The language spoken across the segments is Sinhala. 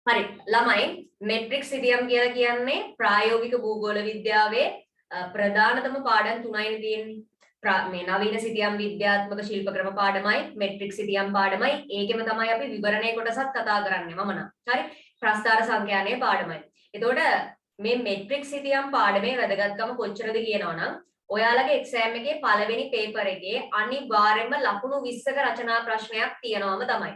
හරි ළමයි මෙට්‍රික් සිතියම් කියලා කියන්නේ ප්‍රායෝගික භූගෝල විද්‍යාවේ ප්‍රධානතම පාඩම් 3යි තියෙන්නේ මේ නවීන සිතියම් විද්‍යාත්මක ශිල්ප ක්‍රම පාඩමයි මෙට්‍රික් සිතියම් පාඩමයි ඒකෙම තමයි අපි විවරණය කොටසත් කතා කරන්නේ මම නම් හරි ප්‍රස්ථාර සංඛ්‍යානයේ පාඩමයි එතකොට මේ මෙට්‍රික් සිතියම් පාඩමේ වැදගත්කම කොච්චරද කියනවනම් ඔයාලගේ එක්සෑම් එකේ පළවෙනි පේපර් එකේ අනිවාර්යයෙන්ම ලකුණු 20ක රචනා ප්‍රශ්නයක් තියෙනවම තමයි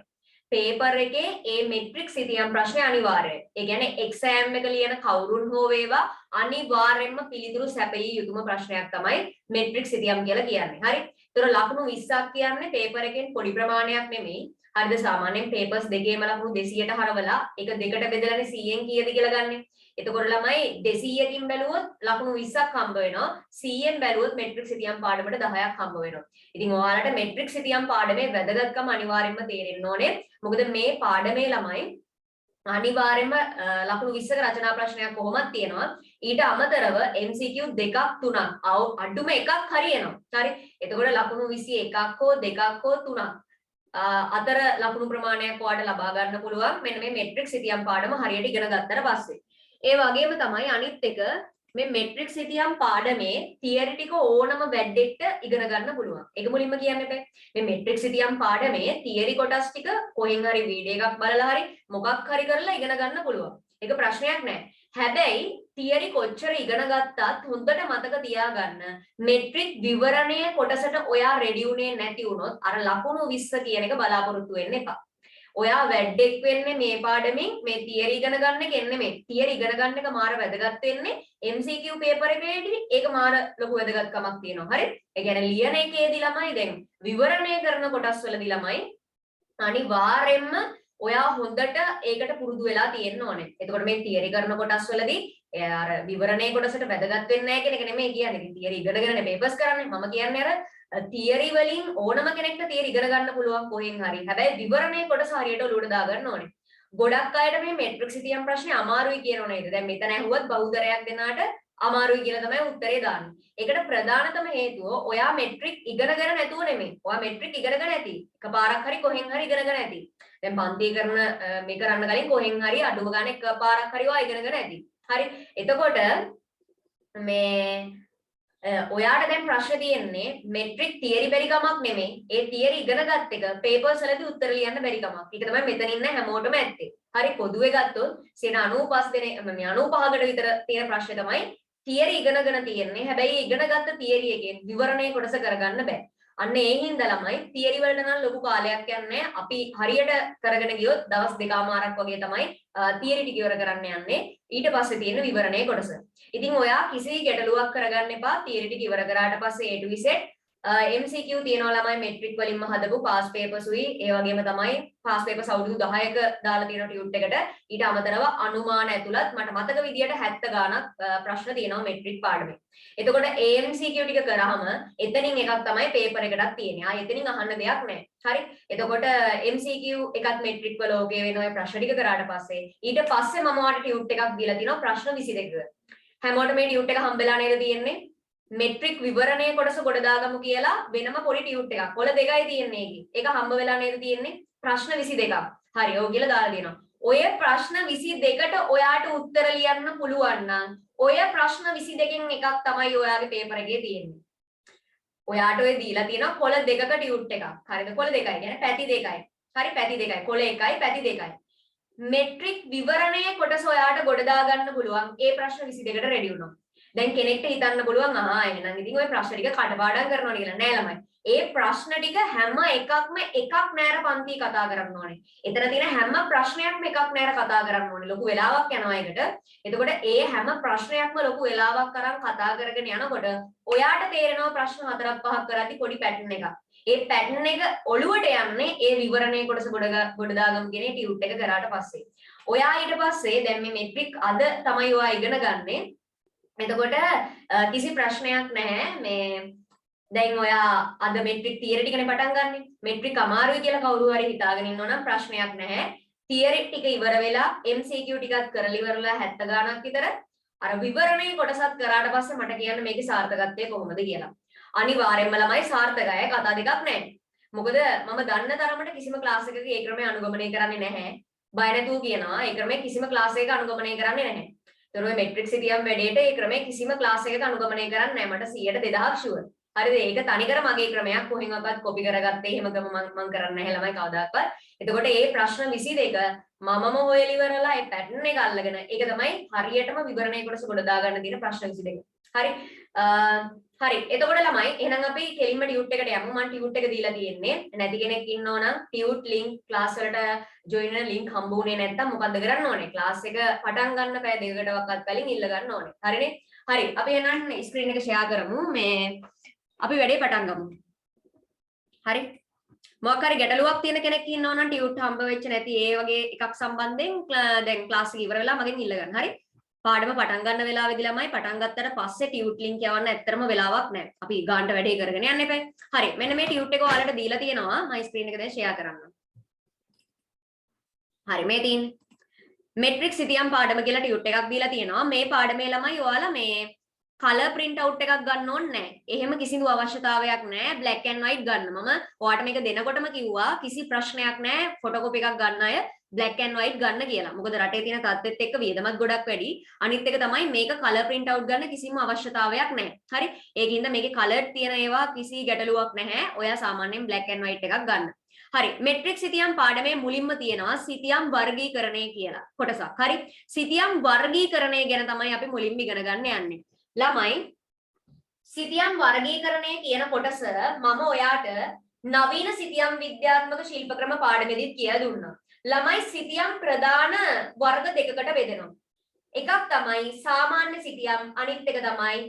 पेपर එකේ ඒ මෙට්‍රික් සිතියම් ප්‍රශ්නේ අනිවාර්යයි. ඒ කියන්නේ එක්සෑම් එක ලියන කවුරුන් හෝ වේවා අනිවාර්යයෙන්ම පිළිතුරු සැපයී යුතුම ප්‍රශ්නයක් තමයි මෙට්‍රික් සිතියම් කියලා කියන්නේ. හරි. ඒතර ලකුණු 20ක් කියන්නේ පේපර් එකෙන් පොඩි ප්‍රමාණයක් නෙමෙයි. හරිද? සාමාන්‍යයෙන් පේපර්ස් දෙකේම ලකුණු 200ට හරවලා ඒක දෙකට බෙදලානේ 100න් කීයද කියලා ගන්නෙ. එතකොට ළමයි 200කින් බැලුවොත් ලකුණු 20ක් හම්බ වෙනවා. 100න් බැලුවොත් මෙට්‍රික් සිතියම් පාඩමට 10ක් හම්බ වෙනවා. ඉතින් ඔයාලට මෙට්‍රික් සිතියම් පාඩමේ වැදගත්කම අනිවාර්යයෙන්ම තේරෙන්න ඕනේ. මොකද මේ පාඩමේ ළමයි අනිවාර්යයෙන්ම ලකුණු 20ක රචනා ප්‍රශ්නයක් කොහොමද තියෙනවා. ඊට අමතරව MCQ දෙකක් තුනක් අඩුම එකක් හරියනවා. හරි. එතකොට ලකුණු 21ක් හෝ දෙකක් හෝ තුනක් අතර ලකුණු ප්‍රමාණයක් ඔයාලට ලබා ගන්න පුළුවන් මෙන්න මේ මෙට්‍රික් සිතියම් පාඩම හරියට ඉගෙන ගත්තට පස්සේ. ඒ වගේම තමයි අනිත් එක මේ මෙට්‍රික් සිතියම් පාඩමේ තියරි ටික ඕනම වැඩෙක්ට ඉගෙන ගන්න පුළුවන්. ඒක මුලින්ම කියන්න එපා. මේ මෙට්‍රික් සිතියම් පාඩමේ තියරි කොටස් ටික කොහෙන් හරි වීඩියෝ එකක් බලලා හරි මොකක් හරි කරලා ඉගෙන ගන්න පුළුවන්. ඒක ප්‍රශ්නයක් නෑ. හැබැයි තියරි කොච්චර ඉගෙන ගත්තත් හොඳට මතක තියාගන්න මෙට්‍රික් විවරණයේ කොටසට ඔයා රෙඩි උනේ නැති වුණොත් අර ලකුණු 20 කියන එක බලාපොරොත්තු වෙන්න එපා. ඔයා වැඩෙක් වෙන්නේ මේ පාඩමින් මේ තියරි ඉගෙන ගන්න එක නෙමෙයි. තියරි ඉගෙන ගන්න එක මාර වැදගත් වෙන්නේ MCQ පේපර් එකේදී ඒක මාර ලොකු වැදගත්කමක් තියෙනවා. හරි? ඒ කියන්නේ ලියන එකේදී ළමයි දැන් විවරණය කරන කොටස් වලදී ළමයි අනිවාර්යයෙන්ම ඔයා හොඳට ඒකට පුරුදු වෙලා තියෙන්න ඕනේ. එතකොට මේ තියරි කරන කොටස් වලදී අර විවරණයේ කොටසට වැදගත් වෙන්නේ නැහැ කියන එක නෙමෙයි කියන්නේ. ඉතින් තියරි ඉගෙනගෙන පේපර්ස් කරන්නේ. මම කියන්නේ අර තියරි වලින් ඕනම කෙනෙක්ට තියරි ඉගෙන ගන්න පුළුවන් කොහෙන් හරි. හැබැයි විවරණයේ කොටස හරියට ඔලුවට දා ගන්න ඕනේ. ගොඩක් අයට මේ මෙට්‍රික් සිතියම් ප්‍රශ්නේ අමාරුයි කියනව නේද? දැන් මෙතන ඇහුවත් බහුතරයක් දෙනාට අමාරුයි කියලා තමයි උත්තරේ දාන්නේ. ඒකට ප්‍රධානතම හේතුව ඔයා මෙට්‍රික් ඉගෙනගෙන නැතුව නෙමෙයි. ඔයා මෙට්‍රික් ඉගෙනගෙන ඇති. එකපාරක් හරි කොහෙන් හරි ඉගෙනගෙන ඇති. දැන් පන්ති කරන මේ කරන්න කලින් කොහෙන් හරි අඩුම ගානේ එකපාරක් හරි ඔයා ඉගෙනගෙන ඇති. හරි. එතකොට මේ ඔයාට දැන් ප්‍රශ්න තියෙන්නේ මෙට්‍රික් තියරි බැරි කමක් නෙමෙයි. ඒ තියරි ඉගෙනගත් එක පේපර්ස් වලදී උත්තර ලියන්න බැරි කමක්. ඒක තමයි මෙතන ඉන්න හැමෝටම ඇත්තේ. හරි පොදුවේ ගත්තොත් 95% විතර තියෙන ප්‍රශ්නේ තමයි තියරි ඉගෙනගෙන තියෙන්නේ. හැබැයි ඉගෙනගත්ත තියරි එකෙන් විවරණයේ කොටස කරගන්න බෑ. අන්න ඒ හින්දා ළමයි තියරි වලට නම් ලොකු කාලයක් යන්නේ. අපි හරියට කරගෙන ගියොත් දවස් දෙකමාරක් වගේ තමයි තියරි ටික ඉවර කරන්න යන්නේ. ඊට පස්සේ තියෙන විවරණයේ කොටස. ඉතින් ඔයා කිසි ගැටලුවක් කරගන්න එපා. තියරි ටික ඉවර කරාට පස්සේ A to Z MCQ තියෙනවා ළමයි මෙට්‍රික් වලින්ම හදපු පාස් පේපර්ස් උයි. ඒ වගේම තමයි පාස් පේපර්ස් අවුරුදු 10ක දාලා තියෙන ටියුට් එකට. ඊට අමතරව අනුමාන ඇතුළත් මට මතක විදියට 70 ගාණක් ප්‍රශ්න තියෙනවා මෙට්‍රික් පාඩමේ. එතකොට MCQ ටික කරාම එතනින් එකක් තමයි පේපර් එකටත් තියෙන්නේ. ආ එතනින් අහන්න දෙයක් නැහැ. හරි. එතකොට MCQ එකත් මෙට්‍රික් වල ඕකේ වෙන ඔය ප්‍රශ්න ටික කරාට පස්සේ ඊට පස්සේ මම ඔයාලට ටියුට් එකක් දීලා තිනවා ප්‍රශ්න 22. හැමෝටම මේ ටියුට් එක හම්බෙලා නේද තියෙන්නේ? මෙට්‍රික් විවරණයේ කොටස ගොඩ දාගමු කියලා වෙනම පොඩි ටියුට් එකක්. කොළ දෙකයි තියෙන්නේ ඒකේ. ඒක හම්බ වෙලා නේද තියෙන්නේ? ප්‍රශ්න 22ක්. හරි. ඔය කියලා දාලා දෙනවා. ඔය ප්‍රශ්න 22ට ඔයාට උත්තර ලියන්න පුළුවන් නම් ඔය ප්‍රශ්න 22කින් එකක් තමයි ඔයාගේ පේපර් එකේ තියෙන්නේ. ඔයාට ඔය දීලා තියෙනවා කොළ දෙකක ටියුට් එකක්. හරිද? කොළ දෙකයි. කියන්නේ පැති දෙකයි. හරි පැති දෙකයි. කොළ එකයි පැති දෙකයි. මෙට්‍රික් විවරණයේ කොටස ඔයාට ගොඩ දා ගන්න පුළුවන්. ඒ ප්‍රශ්න 22ට රෙඩි වුණා. දැන් කෙනෙක්ට හිතන්න පුළුවන් එහෙනම් ඉතින් ওই ප්‍රශ්න ටික කටපාඩම් කරනවා කියලා නෑ ළමයි. ඒ ප්‍රශ්න ටික හැම එකක්ම එකක් නෑර පන්ති කතා කරන්න ඕනේ. එතන තියෙන හැම ප්‍රශ්නයක්ම එකක් නෑර කතා කරන්න ඕනේ. ලොකු වෙලාවක් යනවා ඒකට. එතකොට ඒ හැම ප්‍රශ්නයක්ම ලොකු වෙලාවක් අරන් කතා කරගෙන යනකොට ඔයාට තේරෙනවා ප්‍රශ්න 4ක් 5ක් කරද්දී පොඩි පැටර්න් එකක්. ඒ පැටර්න් එක ඔළුවට යන්නේ ඒ විවරණයේ කොටස ගොඩ දාගමු කියන ටියුට් එක කරාට පස්සේ. ඔයා ඊට පස්සේ දැන් මේ මෙට්‍රික් අද තමයි ඔයා ඉගෙන ගන්නේ. එතකොට කිසි ප්‍රශ්නයක් නැහැ මේ දැන් ඔයා අද මෙට්‍රික් තියරි ටිකනේ පටන් ගන්නෙ. මෙට්‍රික් අමාරුයි කියලා කවුරු හරි හිතාගෙන ඉන්නෝ නම් ප්‍රශ්නයක් නැහැ. තියරි ටික ඉවර වෙලා MCQ ටිකත් කරලා ඉවරලා 70 ගාණක් විතර අර විවරණයේ කොටසත් කරාට පස්සේ මට කියන්න මේකේ සාර්ථකත්වය කොහොමද කියලා. අනිවාර්යයෙන්ම ළමයි සාර්ථකයි කතා දෙකක් නැහැ. මොකද මම දන්න තරමට කිසිම ක්ලාස් එකක ඒ ක්‍රමය අනුගමනය කරන්නේ නැහැ. බය නැතුව කියනවා ඒ ක්‍රමයේ කිසිම ක්ලාස් එකක අනුගමනය කරන්නේ නැහැ. ඒතර ඔය මෙට්‍රික් සිතියම් වැඩේට ඒ ක්‍රමයේ කිසිම ක්ලාස් එකක අනුගමනය කරන්නේ නැහැ. මට 100ට 2000ක් ෂුවර්. හරිද? ඒක තනිකර මගේ ක්‍රමයක් කොහෙන්වත් කොපි කරගත්තේ එහෙම ක්‍රම මම කරන්නේ නැහැ ළමයි කවදාකවත්. එතකොට මේ ප්‍රශ්න 22 මමම හොයලා ඉවරලා ඒ පැටර්න් එක අල්ලගෙන ඒක තමයි හරියටම විවරණය කොටස ගොඩ දාගන්න තියෙන ප්‍රශ්න 22. හරි. හරි. එතකොට ළමයි එහෙනම් අපි කෙලින්ම ටියුට් එකට යමු. මම ටියුට් එක දීලා තියෙන්නේ. නැති කෙනෙක් ඉන්නෝ නම් ටියුට් ලින්ක් ක්ලාස් වලට ජොයින් වෙන ලින්ක් හම්බුනේ නැත්තම් මොකද්ද කරන්න ඕනේ? ක්ලාස් එක පටන් ගන්න පැය දෙකකටවත් කලින් ඉල්ල ගන්න ඕනේ. හරිනේ? හරි. අපි එහෙනම් ස්ක්‍රීන් එක ෂෙයා කරමු. මේ අපි වැඩේ පටන් ගමු. හරි. මොකක් හරි ගැටලුවක් තියෙන කෙනෙක් ඉන්නවා නම් ටියුට් හම්බ වෙච්ච නැති ඒ වගේ එකක් සම්බන්ධයෙන් දැන් ක්ලාස් එක ඉවර වෙලා මගෙන් ඉල්ල ගන්න. හරි. පාඩම පටන් ගන්න වෙලාවෙදී ළමයි පටන් ගත්තට පස්සේ ටියුට් ලින්ක් යවන්න ඇත්තටම වෙලාවක් නැහැ. අපි ගානට වැඩේ කරගෙන යන්න එපා. හරි. මෙන්න මේ ටියුට් එක ඔයාලට දීලා තියෙනවා. මම ස්ක්‍රීන් එක දැන් ෂෙයා කරන්නම්. හරි. මේ තියෙන්නේ මෙට්‍රික් සිතියම් පාඩම කියලා ටියුට් එකක් දීලා තියෙනවා. මේ පාඩමේ ළමයි ඔයාලා මේ කලර් print out එකක් ගන්න ඕනේ නැහැ. එහෙම කිසිදු අවශ්‍යතාවයක් නැහැ. black and white ගන්න. මම ඔයාලට මේක දෙනකොටම කිව්වා කිසි ප්‍රශ්නයක් නැහැ. ෆොටෝකෝපි එකක් ගන්න අය black and white ගන්න කියලා. මොකද රටේ තියෙන තත්ත්වෙත් එක්ක වියදමත් ගොඩක් වැඩි. අනිත් එක තමයි මේක කලර් print out ගන්න කිසිම අවශ්‍යතාවයක් නැහැ. හරි. ඒකින්ද මේකේ කලර් තියෙන ඒවා කිසි ගැටලුවක් නැහැ. ඔයා සාමාන්‍යයෙන් black and white එකක් ගන්න. හරි. මෙට්‍රික් සිතියම් පාඩමේ මුලින්ම තියෙනවා සිතියම් වර්ගීකරණය කියලා කොටසක්. හරි. සිතියම් වර්ගීකරණය ගැන තමයි අපි මුලින්ම ඉගෙන ගන්න යන්නේ. ළමයි සිතියම් වර්ගීකරණය කියන කොටස මම ඔයාට නවීන සිතියම් විද්‍යාත්මක ශිල්ප ක්‍රම පාඩමේදීත් කියලා දුන්නා. ළමයි සිතියම් ප්‍රධාන වර්ග දෙකකට බෙදෙනවා. එකක් තමයි සාමාන්‍ය සිතියම් අනිත් එක තමයි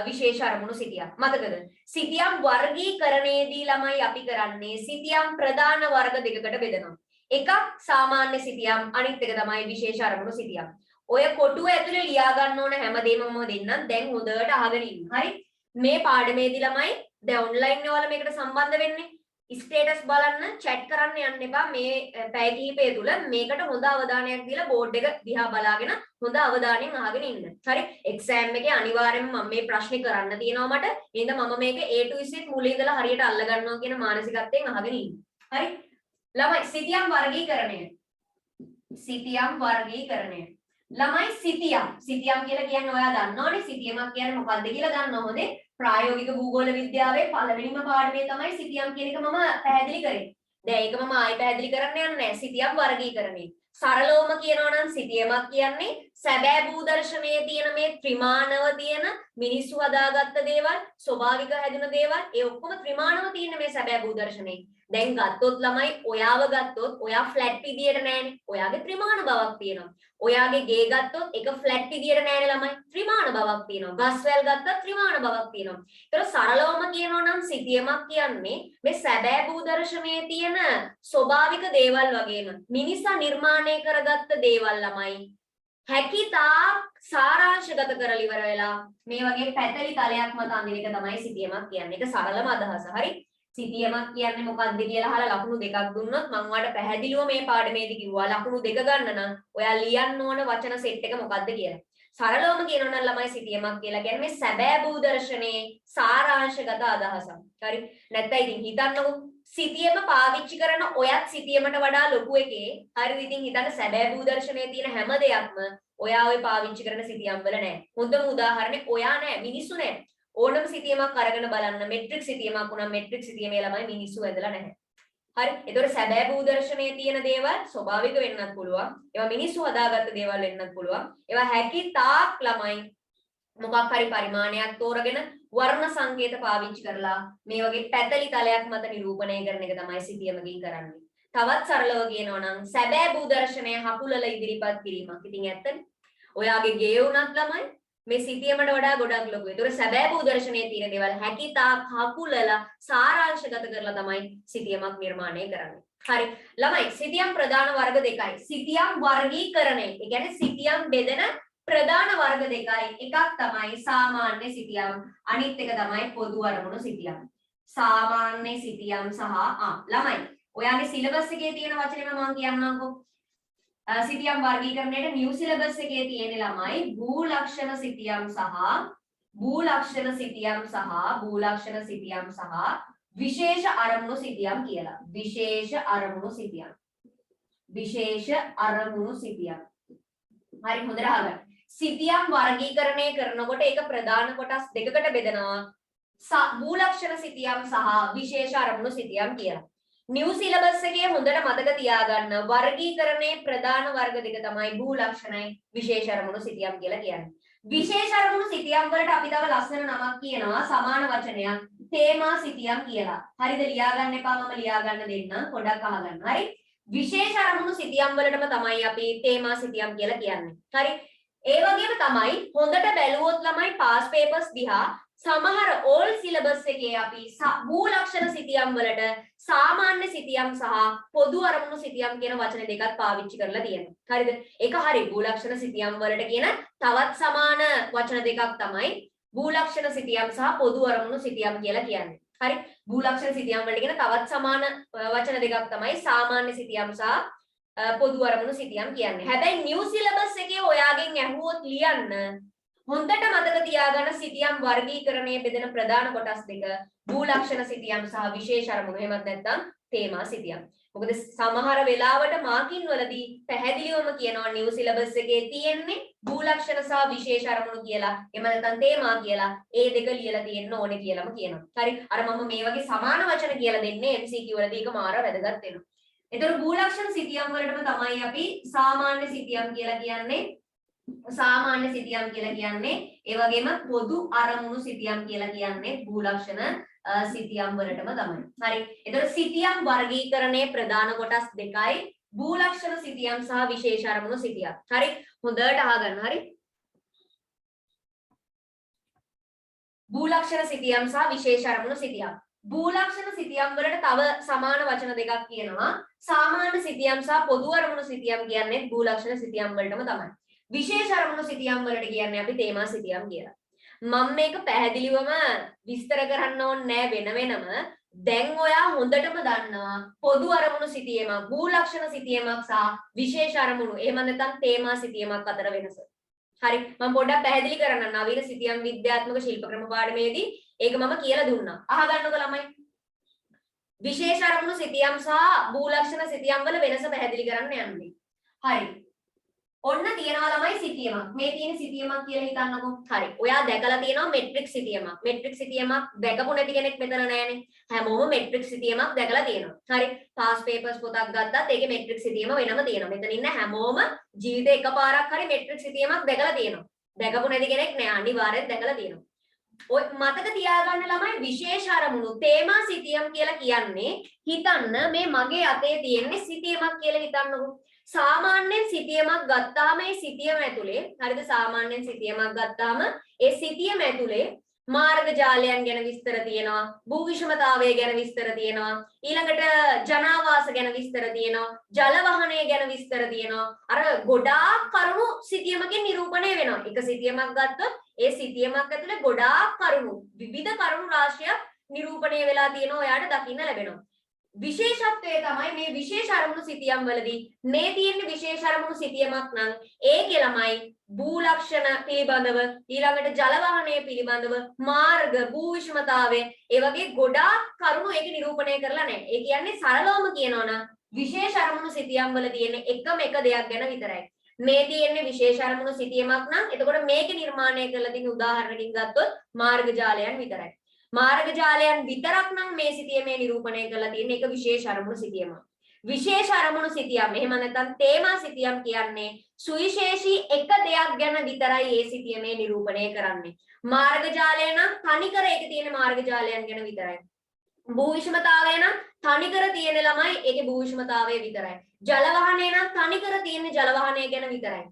විශේෂ අරමුණු සිතියම්. මතකද? සිතියම් වර්ගීකරණයේදී ළමයි අපි කරන්නේ සිතියම් ප්‍රධාන වර්ග දෙකකට බෙදනවා. එකක් සාමාන්‍ය සිතියම් අනිත් එක තමයි විශේෂ අරමුණු සිතියම්. ඔය කොටුව ඇතුලේ ලියා ගන්න ඕන හැමදේම මම දෙන්නම්. දැන් හොඳට අහගෙන ඉන්න. හරි? මේ පාඩමේදී ළමයි දැන් ඔන්ලයින් වල මේකට සම්බන්ධ වෙන්නේ. ස්ටේටස් බලන්න, chat කරන්න යන්න එපා. මේ පැය කිහිපය තුල මේකට හොඳ අවධානයක් දීලා බෝඩ් එක දිහා බලාගෙන හොඳ අවධානයෙන් අහගෙන ඉන්න. හරි? එක්සෑම් එකේ අනිවාර්යයෙන්ම මම මේ ප්‍රශ්නේ කරන්න තියෙනවා මට. එහෙනම් මම මේක A to Z මුලින් ඉඳලා හරියට අල්ල ගන්නවා කියන මානසිකත්වයෙන් අහගෙන ඉන්න. හරි? ළමයි සිතියම් වර්ගීකරණය. සිතියම් වර්ගීකරණය. ළමයි සිතියම් කියලා කියන්නේ ඔයා දන්නවනේ සිතියමක් කියන්නේ මොකක්ද කියලා දන්නව හොඳේ ප්‍රායෝගික භූගෝල විද්‍යාවේ පළවෙනිම පාඩමේ තමයි සිතියම් කියන එක මම පැහැදිලි කරේ. දැන් ඒක මම ආයෙ පැහැදිලි කරන්න යන්නේ නැහැ. සිතියම් වර්ගීකරණය. සරලවම කියනවා නම් සිතියමක් කියන්නේ සැබෑ භූදර්ශනයේ තියෙන මේ ත්‍රිමානව තියෙන මිනිස්සු හදාගත්ත දේවල්, ස්වභාවික හැදුන දේවල්, ඒ ඔක්කොම ත්‍රිමානව තියෙන මේ සැබෑ භූදර්ශනයේ. දැන් ගත්තොත් ළමයි ඔයාව ගත්තොත් ඔයා ෆ්ලැට් විදියට නෑනේ. ඔයාගේ ත්‍රිමාන බවක් තියෙනවා. ඔයාගේ ගේ ගත්තොත් ඒක ෆ්ලැට් විදියට නෑනේ ළමයි. ත්‍රිමාන බවක් තියෙනවා. ගස්වැල් ගත්තත් ත්‍රිමාන බවක් තියෙනවා. ඒතර සරලවම කියනවා නම් සිතියමක් කියන්නේ මේ සැබෑ භූදර්ශනයේ තියෙන ස්වභාවික දේවල් වගේම මිනිසා නිර්මාණය කරගත්ත දේවල් ළමයි. හැකිතා සාරාංශගත කරලා ඉවර වෙලා මේ වගේ පැතලි තලයක් මත අඳින එක තමයි සිතියමක් කියන්නේ. ඒක සරලම අදහස. හරි? සිතියමක් කියන්නේ මොකක්ද කියලා අහලා ලකුණු දෙකක් දුන්නොත් මම ඔයාලට පැහැදිලිව මේ පාඩමේදී කිව්වා ලකුණු දෙක ගන්න නම් ඔයා ලියන්න ඕන වචන සෙට් එක මොකක්ද කියලා. සරලවම කියනවා නම් ළමයි සිතියමක් කියලා කියන්නේ මේ සැබෑ භූදර්ශනයේ සාරාංශගත අදහසක්. හරි? නැත්නම් ඉතින් හිතන්නකෝ සිතියම පාවිච්චි කරන ඔයත් සිතියමට වඩා ලොකු එකේ. හරිද? ඉතින් හිතන්න සැබෑ භූදර්ශනයේ තියෙන හැම දෙයක්ම ඔයා ඔය පාවිච්චි කරන සිතියම් වල නැහැ. හොඳම උදාහරණේ ඔයා නැහැ, මිනිස්සු නැහැ. ඕනම සිතියමක් අරගෙන බලන්න මෙට්‍රික් සිතියමක් වුණා මෙට්‍රික් සිතියමේ ළමයි මිනිස්සු ඇදලා නැහැ. හරි? ඒතකොට සැබෑ භූදර්ශනයේ තියෙන දේවල් ස්වභාවික වෙන්නත් පුළුවන්. ඒවා මිනිස්සු හදාගත්ත දේවල් වෙන්නත් පුළුවන්. ඒවා හැකි තාක් ළමයි මොකක් හරි පරිමාණයක් තෝරගෙන වර්ණ සංකේත පාවිච්චි කරලා මේ වගේ පැතලි තලයක් මත නිරූපණය කරන එක තමයි සිතියමකින් කරන්නේ. තවත් සරලව කියනවා නම් සැබෑ භූදර්ශනය හකුලලා ඉදිරිපත් කිරීමක්. ඉතින් ඇත්තනේ. ඔයාගේ ගේ උනත් ළමයි මේ සිතියමට වඩා ගොඩක් ලොකුයි. ඒතර සැබෑ භූදර්ශනයේ තියෙන දේවල් හැකිතාක් හකුලලා සාරාංශගත කරලා තමයි සිතියමක් නිර්මාණය කරන්නේ. හරි. ළමයි සිතියම් ප්‍රධාන වර්ග දෙකයි. සිතියම් වර්ගීකරණය. ඒ කියන්නේ සිතියම් බෙදෙන ප්‍රධාන වර්ග දෙකයි. එකක් තමයි සාමාන්‍ය සිතියම්, අනිත් එක තමයි පොදු අරමුණු සිතියම්. සාමාන්‍ය සිතියම් සහ ළමයි ඔයාගේ සිලබස් එකේ තියෙන වචනේම මම කියන්නම්කෝ. සිතියම් වර්ගීකරණයේ නිව් සිලබස් එකේ තියෙන ළමයි භූලක්ෂණ සිතියම් සහ විශේෂ අරමුණු සිතියම් කියලා. විශේෂ අරමුණු සිතියම්. විශේෂ අරමුණු සිතියම්. හරි හොඳට අහගන්න. සිතියම් වර්ගීකරණය කරනකොට ඒක ප්‍රධාන කොටස් දෙකකට බෙදනවා. මූලක්ෂණ සිතියම් සහ විශේෂ අරමුණු සිතියම් කියලා. නිව් සිලබස් එකේ හොඳට මතක තියාගන්න වර්ගීකරණයේ ප්‍රධාන වර්ග දෙක තමයි මූලක්ෂණයි විශේෂ අරමුණු සිතියම් කියලා කියන්නේ. විශේෂ අරමුණු සිතියම් වලට අපි තව ලස්සන නමක් කියනවා සමාන වචනයක් තේමා සිතියම් කියලා. හරිද? ලියා ගන්න එපා මම ලියා ගන්න දෙන්න පොඩ්ඩක් අහගන්න. හරි? විශේෂ අරමුණු සිතියම් වලටම තමයි අපි තේමා සිතියම් කියලා කියන්නේ. හරි? ඒ වගේම තමයි හොඳට බැලුවොත් ළමයි පාස් පේපර්ස් දිහා සමහර ඕල් සිලබස් එකේ අපි මූලක්ෂණ සිතියම් වලට සාමාන්‍ය සිතියම් සහ පොදු අරමුණු සිතියම් කියන වචන දෙකක් පාවිච්චි කරලා තියෙනවා. හරිද? ඒක හරි. මූලක්ෂණ සිතියම් වලට කියන තවත් සමාන වචන දෙකක් තමයි මූලක්ෂණ සිතියම් සහ පොදු අරමුණු සිතියම් කියලා කියන්නේ. හරි? මූලක්ෂණ සිතියම් වලට කියන තවත් සමාන වචන දෙකක් තමයි සාමාන්‍ය සිතියම් සහ පොදු අරමුණු සිතියම් කියන්නේ. හැබැයි නිව් සිලබස් එකේ ඔයාගෙන් ඇහුවොත් ලියන්න හොඳට මතක තියාගන්න සිතියම් වර්ගීකරණයේ බෙදෙන ප්‍රධාන කොටස් දෙක මූලක්ෂණ සිතියම් සහ විශේෂ අරමුණු. එහෙමත් නැත්නම් තේමා සිතියම්. මොකද සමහර වෙලාවට මාකින් වලදී පැහැදිලිවම කියනවා නිව් සිලබස් එකේ තියෙන්නේ මූලක්ෂණ සහ විශේෂ අරමුණු කියලා. එහෙම නැත්නම් තේමා කියලා. ඒ දෙක ලියලා තියෙන්න ඕනේ කියලාම කියනවා. හරි? අර මම මේ වගේ සමාන වචන කියලා දෙන්නේ MCQ වලදී ඒක මාර වැදගත් වෙනවා. එතකොට මූලක්ෂණ සිතියම් වලටම තමයි අපි සාමාන්‍ය සිතියම් කියලා කියන්නේ. සාමාන්‍ය සිතියම් කියලා කියන්නේ ඒ වගේම පොදු අරමුණු සිතියම් කියලා කියන්නේ මූලක්ෂණ සිතියම් වලටම තමයි. හරි. එතකොට සිතියම් වර්ගීකරණයේ ප්‍රධාන කොටස් දෙකයි මූලක්ෂණ සිතියම් සහ විශේෂ අරමුණු සිතියම්. හරි. හොඳට අහගන්න. හරි. මූලක්ෂණ සිතියම් සහ විශේෂ අරමුණු සිතියම්. මූලක්ෂණ සිතියම් වලට තව සමාන වචන දෙකක් කියනවා. සාමාන්‍ය සිතියම් සහ පොදු අරමුණු සිතියම් කියන්නේ මූලක්ෂණ සිතියම් වලටම තමයි. විශේෂ අරමුණු සිතියම් වලට කියන්නේ අපි තේමා සිතියම් කියලා. මම මේක පැහැදිලිවම විස්තර කරන්න ඕනේ නෑ වෙනම. දැන් ඔයා හොඳටම දන්නවා පොදු අරමුණු සිතියමක්, මූලක්ෂණ සිතියමක් සහ විශේෂ අරමුණු එහෙම නැත්නම් තේමා සිතියමක් අතර වෙනස. හරි මම පොඩ්ඩක් පැහැදිලි කරන්නම්. නවීන සිතියම් විද්‍යාත්මක ශිල්ප ක්‍රම පාඩමේදී ඒක මම කියලා දුන්නා. අහගන්නකො ළමයි. විශේෂ අරමුණු සිතියම් සහ මූලක්ෂණ සිතියම් වල වෙනස පැහැදිලි කරන්න යන්නේ. හරි. ඔන්න තියනවා ළමයි සිතියමක්. මේ තියෙන සිතියමක් කියලා හිතන්නකෝ. හරි. ඔයා දැකලා තියෙනවා මෙට්‍රික් සිතියමක්. මෙට්‍රික් සිතියමක් දැකපු නැති කෙනෙක් මෙතන නෑනේ. හැමෝම මෙට්‍රික් සිතියමක් දැකලා තියෙනවා. හරි. පාස් පේපර්ස් පොතක් ගත්තත් ඒකේ මෙට්‍රික් සිතියම වෙනම තියෙනවා. මෙතන ඉන්න හැමෝම ජීවිතේ එකපාරක් හරි මෙට්‍රික් සිතියමක් දැකලා තියෙනවා. දැකපු නැති කෙනෙක් නෑ. අනිවාර්යෙන් දැකලා තියෙනවා. ඔය මතක තියාගන්න ළමයි විශේෂ අරමුණු තේමා සිතියම් කියලා කියන්නේ හිතන්න මේ මගේ අතේ තියෙන්නේ සිතියමක් කියලා හිතන්නකෝ. සාමාන්‍යයෙන් සිතියමක් ගත්තාම ඒ සිතියම ඇතුලේ හරිද සාමාන්‍යයෙන් සිතියමක් ගත්තාම ඒ සිතියම ඇතුලේ මාර්ග ජාලයන් ගැන විස්තර තියෙනවා භූ විෂමතාවය ගැන විස්තර තියෙනවා ඊළඟට ජනාවාස ගැන විස්තර තියෙනවා ජල වහනය ගැන විස්තර තියෙනවා අර ගොඩාක් කරුණු සිතියමකින් නිරූපණය වෙනවා එක සිතියමක් ගත්තොත් ඒ සිතියමක් ඇතුලේ ගොඩාක් කරුණු විවිධ කරුණු රාශියක් නිරූපණය වෙලා තියෙනවා ඔයාලට දකින්න ලැබෙනවා විශේෂත්වය තමයි මේ විශේෂ අරමුණු සිතියම් වලදී මේ තියෙන විශේෂ අරමුණු සිතියමක් නම් ඒකේ ළමයි භූ ලක්ෂණ පිළිබඳව ඊළඟට ජල වහනය පිළිබඳව මාර්ග භූ විෂමතාවය ඒ වගේ ගොඩාක් කරුණු ඒක නිරූපණය කරලා නැහැ. ඒ කියන්නේ සරලවම කියනවා නම් විශේෂ අරමුණු සිතියම් වල තියෙන එකම එක දෙයක් ගැන විතරයි. මේ තියෙන්නේ විශේෂ අරමුණු සිතියමක් නම් එතකොට මේක නිර්මාණය කරලා තියෙන උදාහරණකින් ගත්තොත් මාර්ග ජාලයන් විතරයි. මාර්ග ජාලයන් විතරක් නම් මේ සිතියමේ නිරූපණය කරලා තියෙන එක විශේෂ අරමුණු සිතියම. විශේෂ අරමුණු සිතියම් එහෙම නැත්නම් තේමා සිතියම් කියන්නේ සුවිශේෂී එක දෙයක් ගැන විතරයි මේ සිතියමේ නිරූපණය කරන්නේ. මාර්ග ජාලය නම් තනිකර ඒකේ තියෙන මාර්ග ජාලයන් ගැන විතරයි. භූ විෂමතාවය නම් තනිකර තියෙන ළමයි ඒකේ භූ විෂමතාවය විතරයි. ජල වහනය නම් තනිකර තියෙන ජල වහනය ගැන විතරයි.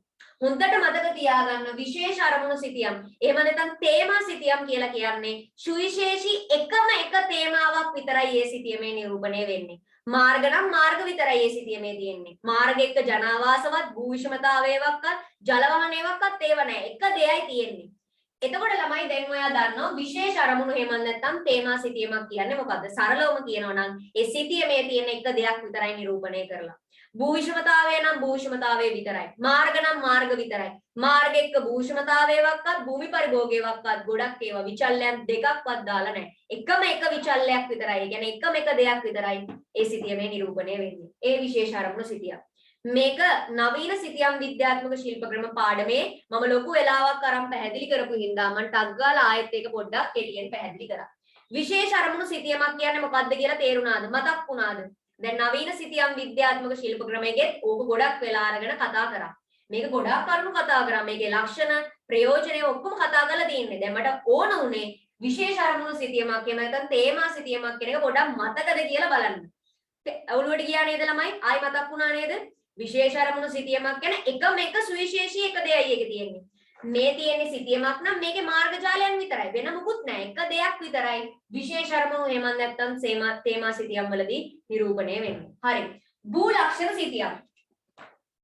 හොඳට මතක තියාගන්න විශේෂ අරමුණු සිතියම් එහෙම නැත්නම් තේමා සිතියම් කියලා කියන්නේ සුවිශේෂී එකම එක තේමාවක් විතරයි මේ සිතියමේ නිරූපණය වෙන්නේ. මාර්ග නම් මාර්ග විතරයි මේ සිතියමේ තියෙන්නේ. මාර්ග එක්ක ජනාවාසවත් භූ විෂමතාවයවත් ජල වහනයවත් ඒව නැහැ. එක දෙයයි තියෙන්නේ. එතකොට ළමයි දැන් ඔයා දන්නවා විශේෂ අරමුණු එහෙම නැත්නම් තේමා සිතියමක් කියන්නේ මොකද්ද? සරලවම කියනවා නම් ඒ සිතියමේ තියෙන එක දෙයක් විතරයි නිරූපණය කරලා. භූ විෂමතාවය නම් භූ විෂමතාවය විතරයි. මාර්ග නම් මාර්ග විතරයි. මාර්ග එක්ක භූ විෂමතාවයවත් භූමි පරිභෝගයවත් ගොඩක් ඒවා විචල්යන් දෙකක්වත් දාලා නැහැ. එකම එක විචල්යක් විතරයි. ඒ කියන්නේ එකම එක දෙයක් විතරයි ඒ සිතියමේ නිරූපණය වෙන්නේ. ඒ විශේෂ අරමුණු සිතියක්. මේක නවීන සිතියම් විද්‍යාත්මක ශිල්ප ක්‍රම පාඩමේ මම ලොකු වෙලාවක් අරන් පැහැදිලි කරපු හින්දා මම ටක් ගාලා ආයෙත් ඒක පොඩ්ඩක් කෙටියෙන් පැහැදිලි කරා. විශේෂ අරමුණු සිතියමක් කියන්නේ මොකක්ද කියලා තේරුණාද? මතක් වුණාද? දැන් නවීන සිතියම් විද්‍යාත්මක ශිල්ප ක්‍රමයේත් ඕක ගොඩක් වෙලා අරගෙන කතා කරා. මේක ගොඩක් කරුණු කතා කරා. මේකේ ලක්ෂණ, ප්‍රයෝජන ඔක්කොම කතා කරලා තියෙන්නේ. දැන් මට ඕන උනේ විශේෂ අරමුණු සිතියමක් එහෙම නැත්නම් තේමා සිතියමක් කියන එක පොඩක් මතකද කියලා බලන්න. අවුලුවට ගියා නේද ළමයි? ආයි මතක් වුණා නේද? විශේෂ අරමුණු සිතියමක් කියන එකම එක සුවිශේෂී එක දෙයයි ඒකේ තියෙන්නේ. මේ තියෙන්නේ සිතියමක් නම් මේකේ මාර්ගජාලයන් විතරයි. වෙන මොකුත් නැහැ. එක දෙයක් විතරයි. විශේෂ අරමුණු එහෙම නැත්නම් තේමා සිතියම් වලදී නිරූපණය වෙන්නේ. හරි. භූ ලක්ෂණ සිතියම්.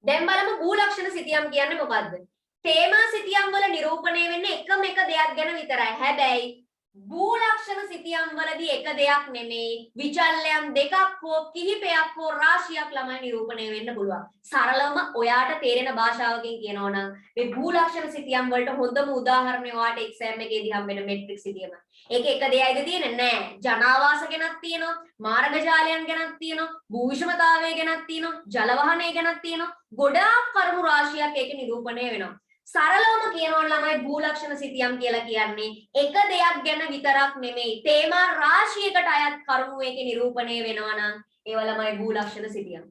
දැන් බලමු භූ ලක්ෂණ සිතියම් කියන්නේ මොකද්ද? තේමා සිතියම් වල නිරූපණය වෙන්නේ එකම එක දෙයක් ගැන විතරයි. හැබැයි භූ ලක්ෂණ සිතියම් වලදී එක දෙයක් නෙමෙයි විචල්යන් දෙකක් හෝ කිහිපයක් හෝ රාශියක් ළමයි නිරූපණය වෙන්න පුළුවන්. සරලවම ඔයාට තේරෙන භාෂාවකින් කියනවා නම් මේ භූ ලක්ෂණ සිතියම් වලට හොඳම උදාහරණය ඔයාට එක්සෑම් එකේදී හම්බ වෙන මෙට්‍රික් සිතියම. ඒකේ එක දෙයයිද තියෙන්නේ නෑ. ජනාවාස ගැනක් තියෙනවා, මාර්ගජාලයන් ගැනක් තියෙනවා, භූ විෂමතාවය ගැනක් තියෙනවා, ජල වහනය ගැනක් තියෙනවා. ගොඩාක් කරුණු රාශියක් ඒකේ නිරූපණය වෙනවා. සරලවම කියනවා ළමයි භූ ලක්ෂණ සිතියම් කියලා කියන්නේ එක දෙයක් ගැන විතරක් නෙමෙයි තේමා රාශියකට අයත් කරුණු එකේ නිරූපණය වෙනවා නම් ඒව ළමයි භූ ලක්ෂණ සිතියම්.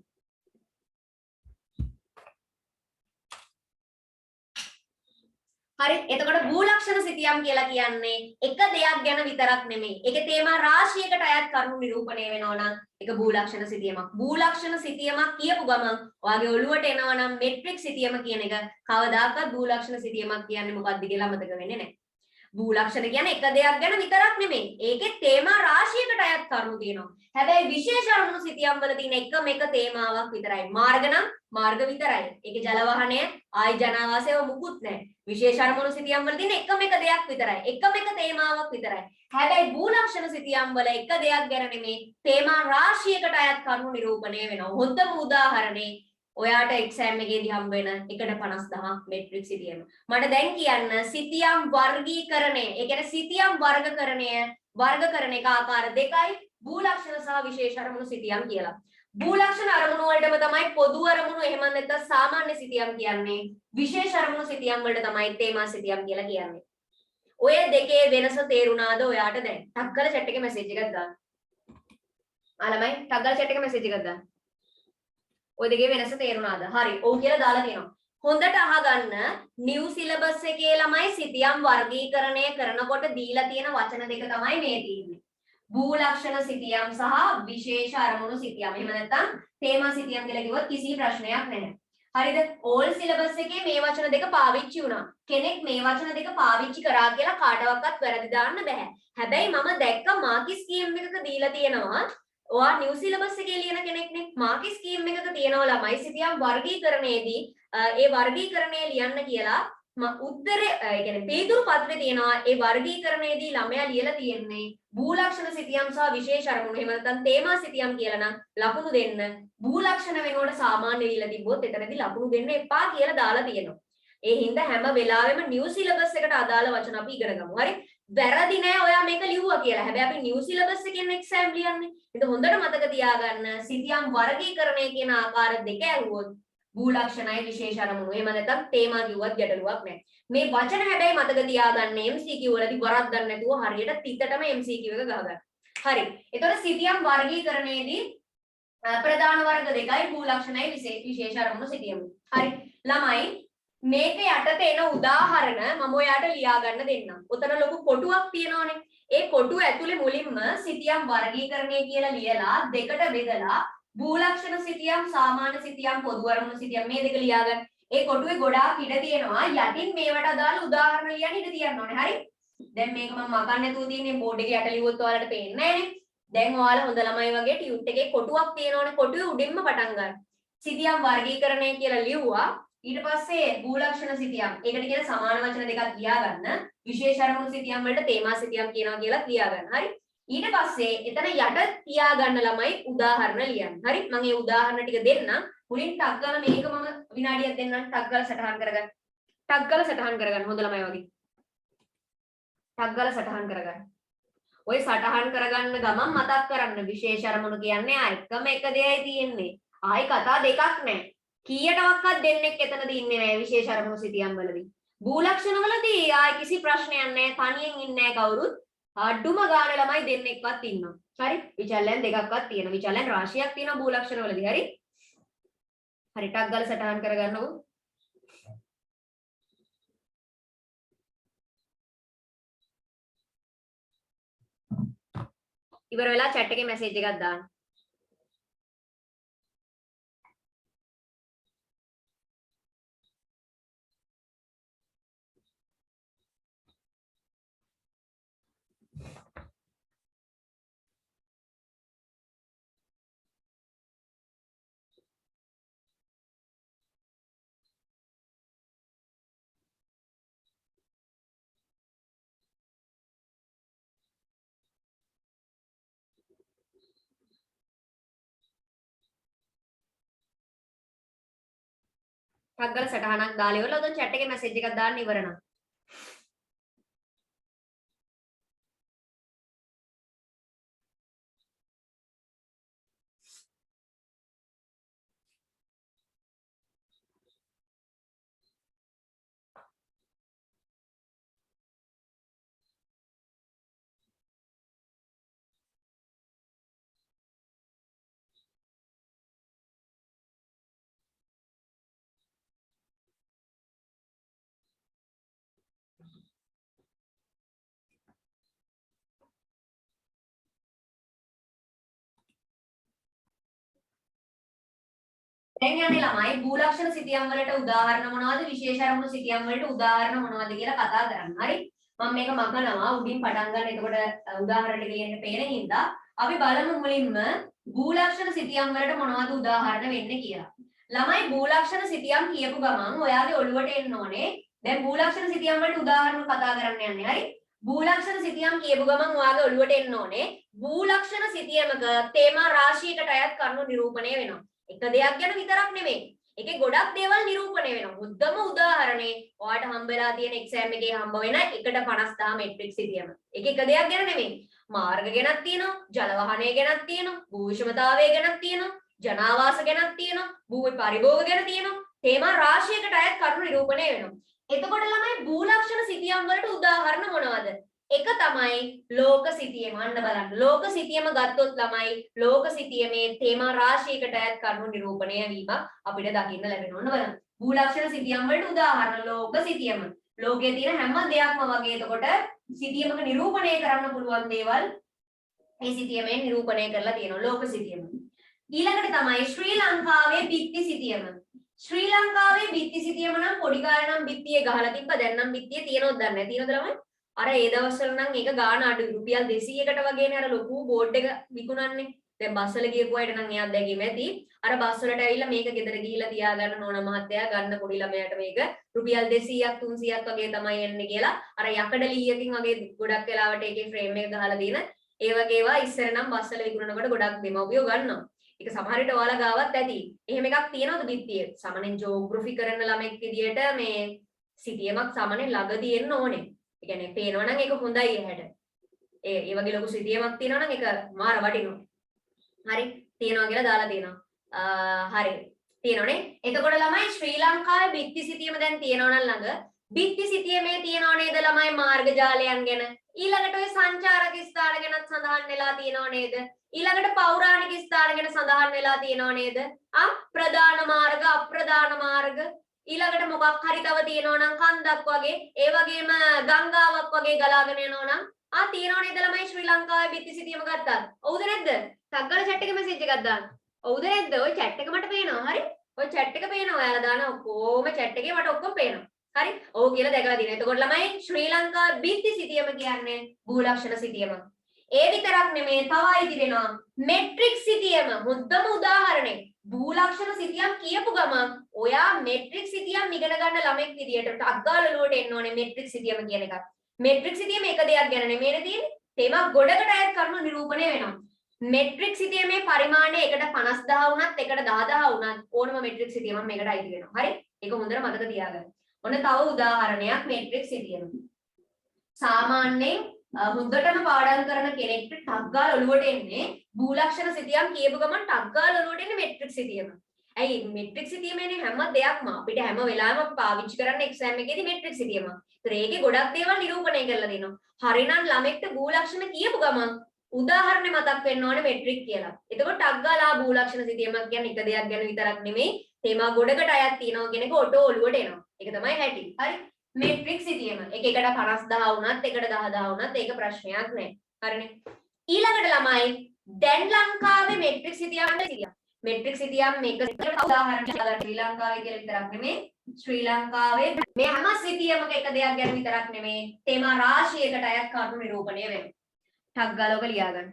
හරි එතකොට භූ ලක්ෂණ සිතියම් කියලා කියන්නේ එක දෙයක් ගැන විතරක් නෙමෙයි ඒකේ තේමා රාශියකට අයත් කරුණු නිරූපණය වෙනවා නම් ඒක භූ ලක්ෂණ සිතියමක්. භූ ලක්ෂණ සිතියමක් කියපු ගමන් ඔයාගේ ඔළුවට එනවා නම් මෙට්‍රික් සිතියම කියන එක කවදාකවත් භූ ලක්ෂණ සිතියමක් කියන්නේ මොකක්ද කියලා අමතක වෙන්නේ නැහැ. භූ ලක්ෂණ කියන්නේ එක දෙයක් ගැන විතරක් නෙමෙයි. ඒකේ තේමා රාශියකට අයත් කරුණු තියෙනවා. හැබැයි විශේෂ අරමුණු සිතියම් වල තියෙන එකම එක තේමාවක් විතරයි. මාර්ග නම් මාර්ග විතරයි. ඒකේ ජල වහනය, ආයි ජනාවාසයව මුකුත් නැහැ. විශේෂ අරමුණු සිතියම් වල තියෙන එකම එක දෙයක් විතරයි. එකම එක තේමාවක් විතරයි. හැබැයි භූ ලක්ෂණ සිතියම් වල එක දෙයක් ගැන නෙමෙයි තේමා රාශියකට අයත් කරුණු නිරූපණය වෙනවා. හොඳම උදාහරණේ ඔයාට එක්සෑම් එකේදී හම්බ වෙන 1/50000 මෙට්‍රික් සිතියම. මට දැන් කියන්න සිතියම් වර්ගීකරණය. ඒ කියන්නේ සිතියම් වර්ග කරන එක ආකාර දෙකයි භූ ලක්ෂණ සහ විශේෂ අරමුණු සිතියම් කියලා. භූ ලක්ෂණ අරමුණු වලටම තමයි පොදු අරමුණු එහෙම නැත්නම් සාමාන්‍ය සිතියම් කියන්නේ. විශේෂ අරමුණු සිතියම් වලට තමයි තේමා සිතියම් කියලා කියන්නේ. ඔය දෙකේ වෙනස තේරුණාද ඔයාට දැන්? ටක් කරලා chat එකේ මැසේජ් එකක් දාන්න. ළමයි ටක් කරලා chat එකේ මැසේජ් එකක් දාන්න. ඔය දෙකේ වෙනස තේරුණාද? හරි. ඔව් කියලා දාලා තියෙනවා. හොඳට අහගන්න නිව් සිලබස් එකේ ළමයි සිතියම් වර්ගීකරණය කරනකොට දීලා තියෙන වචන දෙක තමයි මේ තියෙන්නේ. භූ ලක්ෂණ සිතියම් සහ විශේෂ අරමුණු සිතියම්. එහෙම නැත්නම් තේමා සිතියම් කියලා කිව්වොත් කිසි ප්‍රශ්නයක් නැහැ. හරිද? ඕල් සිලබස් එකේ මේ වචන දෙක පාවිච්චි වුණා. කෙනෙක් මේ වචන දෙක පාවිච්චි කරා කියලා කාටවත් වැරදි දාන්න බෑ. හැබැයි මම දැක්ක මාකි ස්කීම් එකක දීලා තියෙනවා. ඔයා නිව් සිලබස් එකේ ලියන කෙනෙක්නේ. මාකි ස්කීම් එකක තියෙනවා ළමයි සිතියම් වර්ගීකරණයේදී ඒ වර්ගීකරණය ලියන්න කියලා උත්තරේ ඒ කියන්නේ පිළිතුරු පත්‍රේ තියෙනවා. ඒ වර්ගීකරණයේදී ළමයා ලියලා තියෙන්නේ භූ ලක්ෂණ සිතියම් සහ විශේෂ අරමුණු එහෙම නැත්නම් තේමා සිතියම් කියලා නම් ලකුණු දෙන්න. භූ ලක්ෂණ වෙනකොට සාමාන්‍ය ලියලා තිබ්බොත් එතනදී ලකුණු දෙන්න එපා කියලා දාලා තියෙනවා. ඒ හින්දා හැම වෙලාවෙම නිව් සිලබස් එකට අදාළ වචන අපි ඉගෙන ගමු. හරි? වැරදි නෑ ඔයා මේක ලිව්වා කියලා. හැබැයි අපි නිව් සිලබස් එකෙන් එක්සෑම් ලියන්නේ. ඒක හොඳට මතක තියාගන්න. සිතියම් වර්ගීකරණය කියන ආකාර දෙක ඇහුවොත් භූ ලක්ෂණයි විශේෂ අරමුණු. එහෙම නැත්නම් තේමා කිව්වත් ගැටලුවක් නෑ. මේ වචන හැබැයි මතක තියාගන්න MCQ වලදී වරද්දන්න නැතුව හරියට තිතටම MCQ එක ගහගන්න. හරි. එතකොට සිතියම් වර්ගීකරණයේදී ප්‍රධාන වර්ග දෙකයි භූ ලක්ෂණයි විශේෂ අරමුණු සිතියම්. හරි. ළමයි මේක යටතේ එන උදාහරණ මම ඔයාට ලියා ගන්න දෙන්නම්. උතන ලොකු කොටුවක් තියෙනවනේ. ඒ කොටුව ඇතුලේ මුලින්ම සිතියම් වර්ගීකරණය කියලා ලියලා දෙකට බෙදලා භූ ලක්ෂණ සිතියම්, සාමාන්‍ය සිතියම්, පොදු අරමුණු සිතියම් මේ දෙක ලියා ගන්න. ඒ කොටුවේ ගොඩාක් ඉඩ තියෙනවා. යටින් මේවට අදාළ උදාහරණ ලියන්න ඉඩ තියන්න ඕනේ. හරි? දැන් මේක මම මකන්න නැතුව තියෙන්නේ බෝඩ් එකේ යට ලියුවොත් ඔයාලට පේන්නේ නැහැනේ. දැන් ඔයාලා හොඳ ළමයි වගේ ටියුට් එකේ කොටුවක් තියෙනවනේ. කොටුවේ උඩින්ම පටන් ගන්න. සිතියම් වර්ගීකරණය කියලා ලියුවා. ඊට පස්සේ භූ ලක්ෂණ සිතියම්. ඒකට කියන සමාන වචන දෙකක් ලියා ගන්න. විශේෂ අරමුණු සිතියම් වලට තේමා සිතියම් කියනවා කියලා ලියා ගන්න. හරි? ඊට පස්සේ එතන යට තියා ගන්න ළමයි උදාහරණ ලියන්න. හරි? මම මේ උදාහරණ ටික දෙන්නම්. මුලින් ටක් ගාලා මේක මම විනාඩියක් දෙන්නම්. ටක් ගාලා සටහන් කරගන්න. ටක් ගාලා සටහන් කරගන්න හොඳ ළමයි වගේ. ටක් ගාලා සටහන් කරගන්න. ඔය සටහන් කරගන්න ගමන් මතක් කරන්න විශේෂ අරමුණු කියන්නේ එකම එක දෙයයි තියෙන්නේ. ආයි කතා දෙකක් නැහැ. කීයටවත් දෙන්නෙක් එතනදී ඉන්නේ නැහැ විශේෂ අරමුණු සිතියම් වලදී. භූලක්ෂණ වලදී ආයි කිසි ප්‍රශ්නයක් නැහැ. තනියෙන් ඉන්නේ නැහැ කවුරුත්. අඩුම ගානේ ළමයි දෙන්නෙක්වත් ඉන්නවා. හරි? විචල්යන් දෙකක්වත් තියෙනවා. විචල්යන් රාශියක් තියෙනවා භූලක්ෂණ වලදී. හරි? හරි ටක් ගාලා සටහන් කරගන්නකො. ඉවර වෙලා chat එකේ message එකක් දාන්න. ටක් ගාලා සටහනක් දාලා ඉවරලා උදේ chat එකේ message එකක් දාන්න ඉවර නම්. දැන් යන්නේ ළමයි භූලක්ෂණ සිතියම් වලට උදාහරණ මොනවද විශේෂ අරමුණු සිතියම් වලට උදාහරණ මොනවද කියලා කතා කරන්න. හරි? මම මේක මකනවා උඩින් පටන් ගන්න. එතකොට උදාහරණ ටික ලියන්න පේන හින්දා අපි බලමු මුලින්ම භූලක්ෂණ සිතියම් වලට මොනවද උදාහරණ වෙන්නේ කියලා. ළමයි භූලක්ෂණ සිතියම් කියපු ගමන් ඔයාගේ ඔළුවට එන්න ඕනේ. දැන් භූලක්ෂණ සිතියම් වලට උදාහරණ කතා කරන්න යන්නේ. හරි? භූලක්ෂණ සිතියම් කියපු ගමන් ඔයාගේ ඔළුවට එන්න ඕනේ. භූලක්ෂණ සිතියමක තේමා රාශියකට අයත් කරුණු නිරූපණය වෙනවා. එක දෙයක් ගැන විතරක් නෙමෙයි. ඒකේ ගොඩක් දේවල් නිරූපණය වෙනවා. මුද්දම උදාහරණේ ඔයාලට හම්බ වෙලා තියෙන එක්සෑම් එකේ හම්බ වෙන 1/50000 මෙට්‍රික් සිතියම. ඒක එක දෙයක් ගැන නෙමෙයි. මාර්ග ගැනක් තියෙනවා, ජල වහනය ගැනක් තියෙනවා, භූෂමතාවය ගැනක් තියෙනවා, ජනාවාස ගැනක් තියෙනවා, භූමි පරිභෝග ගැන තියෙනවා. තේමා රාශියකට අයත් කරුණු නිරූපණය වෙනවා. එතකොට ළමයි භූලක්ෂණ සිතියම් වලට උදාහරණ මොනවද? එක තමයි ලෝක සිතියම. අන්න බලන්න. ලෝක සිතියම ගත්තොත් ළමයි ලෝක සිතියමේ තේමා රාශියකට අයත් කරුණු නිරූපණය වීම අපිට දකින්න ලැබෙනවා. ඔන්න බලන්න. භූලක්ෂණ සිතියම් වලට උදාහරණ ලෝක සිතියම. ලෝකයේ තියෙන හැම දෙයක්ම වගේ එතකොට සිතියමක නිරූපණය කරන්න පුළුවන් දේවල් මේ සිතියමෙන් නිරූපණය කරලා තියෙනවා ලෝක සිතියම. ඊළඟට තමයි ශ්‍රී ලංකාවේ බිත්ති සිතියම. ශ්‍රී ලංකාවේ බිත්ති සිතියම නම් පොඩි කාලේ නම් බිත්තියේ ගහලා තිබ්බ. දැන් නම් බිත්තිය තියෙනවද දන්නේ නැහැ. තියෙනවද ළමයි? අර ඒ දවස්වල නම් ඒක ගාන අඩුයි. රුපියල් 200කට වගේනේ අර ලොකු බෝඩ් එක විකුණන්නේ. දැන් බස් වල ගියපු අයට නම් එයාත් දැකීම ඇති. අර බස් වලට ඇවිල්ලා මේක ගෙදර ගිහිල්ලා තියාගන්න නෝනා මහත්තයා ගන්න පොඩි ළමයාට මේක රුපියල් 200ක් 300ක් වගේ තමයි එන්නේ කියලා. අර යකඩ ලීයකින් වගේ ගොඩක් වෙලාවට ඒකේ ෆ්‍රේම් එක ගහලා දින ඒ වගේ ඒවා ඉස්සර නම් බස් වල විකුණනකොට ගොඩක් දෙමව්පියෝ ගන්නවා. ඒක සමහර විට ඔයාලා ගාවත් ඇති. එහෙම එකක් තියෙනවද බිත්තියේ? සාමාන්‍යයෙන් ජෝග්‍රෆි කරන ළමෙක් විදියට මේ සිතියමක් සාමාන්‍යයෙන් ළඟදී එන්න ඕනේ. ඒ කියන්නේ පේනවා නම් ඒක හොඳයි ඇහැට. ඒ වගේ ලොකු සිතියමක් තියෙනවා නම් ඒක මාර වටිනවා. හරි තියෙනවා කියලා දාලා තියෙනවා. හරි තියෙනවනේ. එතකොට ළමයි ශ්‍රී ලංකාවේ බිත්ති සිතියම දැන් තියෙනවා නම් ළඟ බිත්ති සිතියමේ තියෙනව නේද ළමයි මාර්ග ජාලයන් ගැන. ඊළඟට ඔය සංචාරක ස්ථාන ගැනත් සඳහන් වෙලා තියෙනව නේද? ඊළඟට පෞරාණික ස්ථාන ගැන සඳහන් වෙලා තියෙනව නේද? ප්‍රධාන මාර්ග අප්‍රධාන මාර්ග ඊළඟට මොකක් හරි තව තියෙනවා නම් කන්දක් වගේ ඒ වගේම ගංගාවක් වගේ ගලාගෙන යනවා නම් තියෙනවා නේද ළමයි ශ්‍රී ලංකාවේ බිත්ති සිතියම ගත්තා. ඔව්ද නැද්ද? ටග්ගල chat එකේ message එකක් දාන්න. ඔව්ද නැද්ද? ඔය chat එක මට පේනවා. හරි. ඔය chat එක පේනවා. ඔයාලා දාන ඔක්කොම chat එකේ මට ඔක්කොම පේනවා. හරි. ඔව් කියලා දැකලා තියෙනවා. එතකොට ළමයි ශ්‍රී ලංකාවේ බිත්ති සිතියම කියන්නේ භූලක්ෂණ සිතියම. ඒ විතරක් නෙමෙයි තව අයිති වෙනවා මෙට්‍රික් සිතියම. මුද්දම උදාහරණේ භූලක්ෂණ සිතියම් කියපු ගමන් ඔයා මෙට්‍රික් සිතියම් ඉගෙන ගන්න ළමෙක් විදියට ටග්ගාලලුවට එන්න ඕනේ මෙට්‍රික් සිතියම කියන එකක්. මෙට්‍රික් සිතියම එක දෙයක් ගැන නෙමෙයි තියෙන්නේ. තේමා ගොඩකට අයත් කරුණු නිරූපණය වෙනවා. මෙට්‍රික් සිතියමේ පරිමාණය 1/50000 වුණත් 1/10000 වුණත් ඕනම මෙට්‍රික් සිතියමක් මේකට අයිති වෙනවා. හරි? ඒක හොඳට මතක තියාගන්න. ඔන්න තව උදාහරණයක් මෙට්‍රික් සිතියම. සාමාන්‍යයෙන් හොඳටම පාඩම් කරන කෙනෙක්ට ටග්ගාල ඔලුවට එන්නේ භූලක්ෂණ සිතියම් කියපු ගමන් ටග්ගාල ඔලුවට එන්නේ මෙට්‍රික් සිතියම. ඇයි මෙට්‍රික් සිතියමනේ හැම දෙයක්ම අපිට හැම වෙලාවෙම අපි පාවිච්චි කරන්න එක්සෑම් එකේදී මෙට්‍රික් සිතියම. ඒතර ඒකේ ගොඩක් දේවල් නිරූපණය කරලා දෙනවා. හරිනම් ළමෙක්ට භූ ලක්ෂණ කියපු ගමන් උදාහරණේ මතක් වෙන්න ඕනේ මෙට්‍රික් කියලා. එතකොට ටග් ගාලා භූ ලක්ෂණ සිතියමක් කියන්නේ එක දෙයක් ගැන විතරක් නෙමෙයි තේමා ගොඩකට අයත් තියෙනවා කියන එක ඔටෝ ඔලුවට එනවා. ඒක තමයි හැටි. හරි. මෙට්‍රික් සිතියම එක එකට 50000 වුණත් එකට 10000 වුණත් ඒක ප්‍රශ්නයක් නෑ. හරිනේ. ඊළඟට ළමයි දැන් ලංකාවේ මෙට්‍රික් සිතියම් මෙට්‍රික් සිතියම් මේක උදාහරණයක් ගන්න ශ්‍රී ලංකාවේ කියලා විතරක් නෙමෙයි ශ්‍රී ලංකාවේ මේ හැම සිතියමක එක දෙයක් ගැන විතරක් නෙමෙයි තේමා රාශියකට අයත් කරුණු නිරූපණය වෙනවා. ටග් ගාලා ඔක ලියා ගන්න.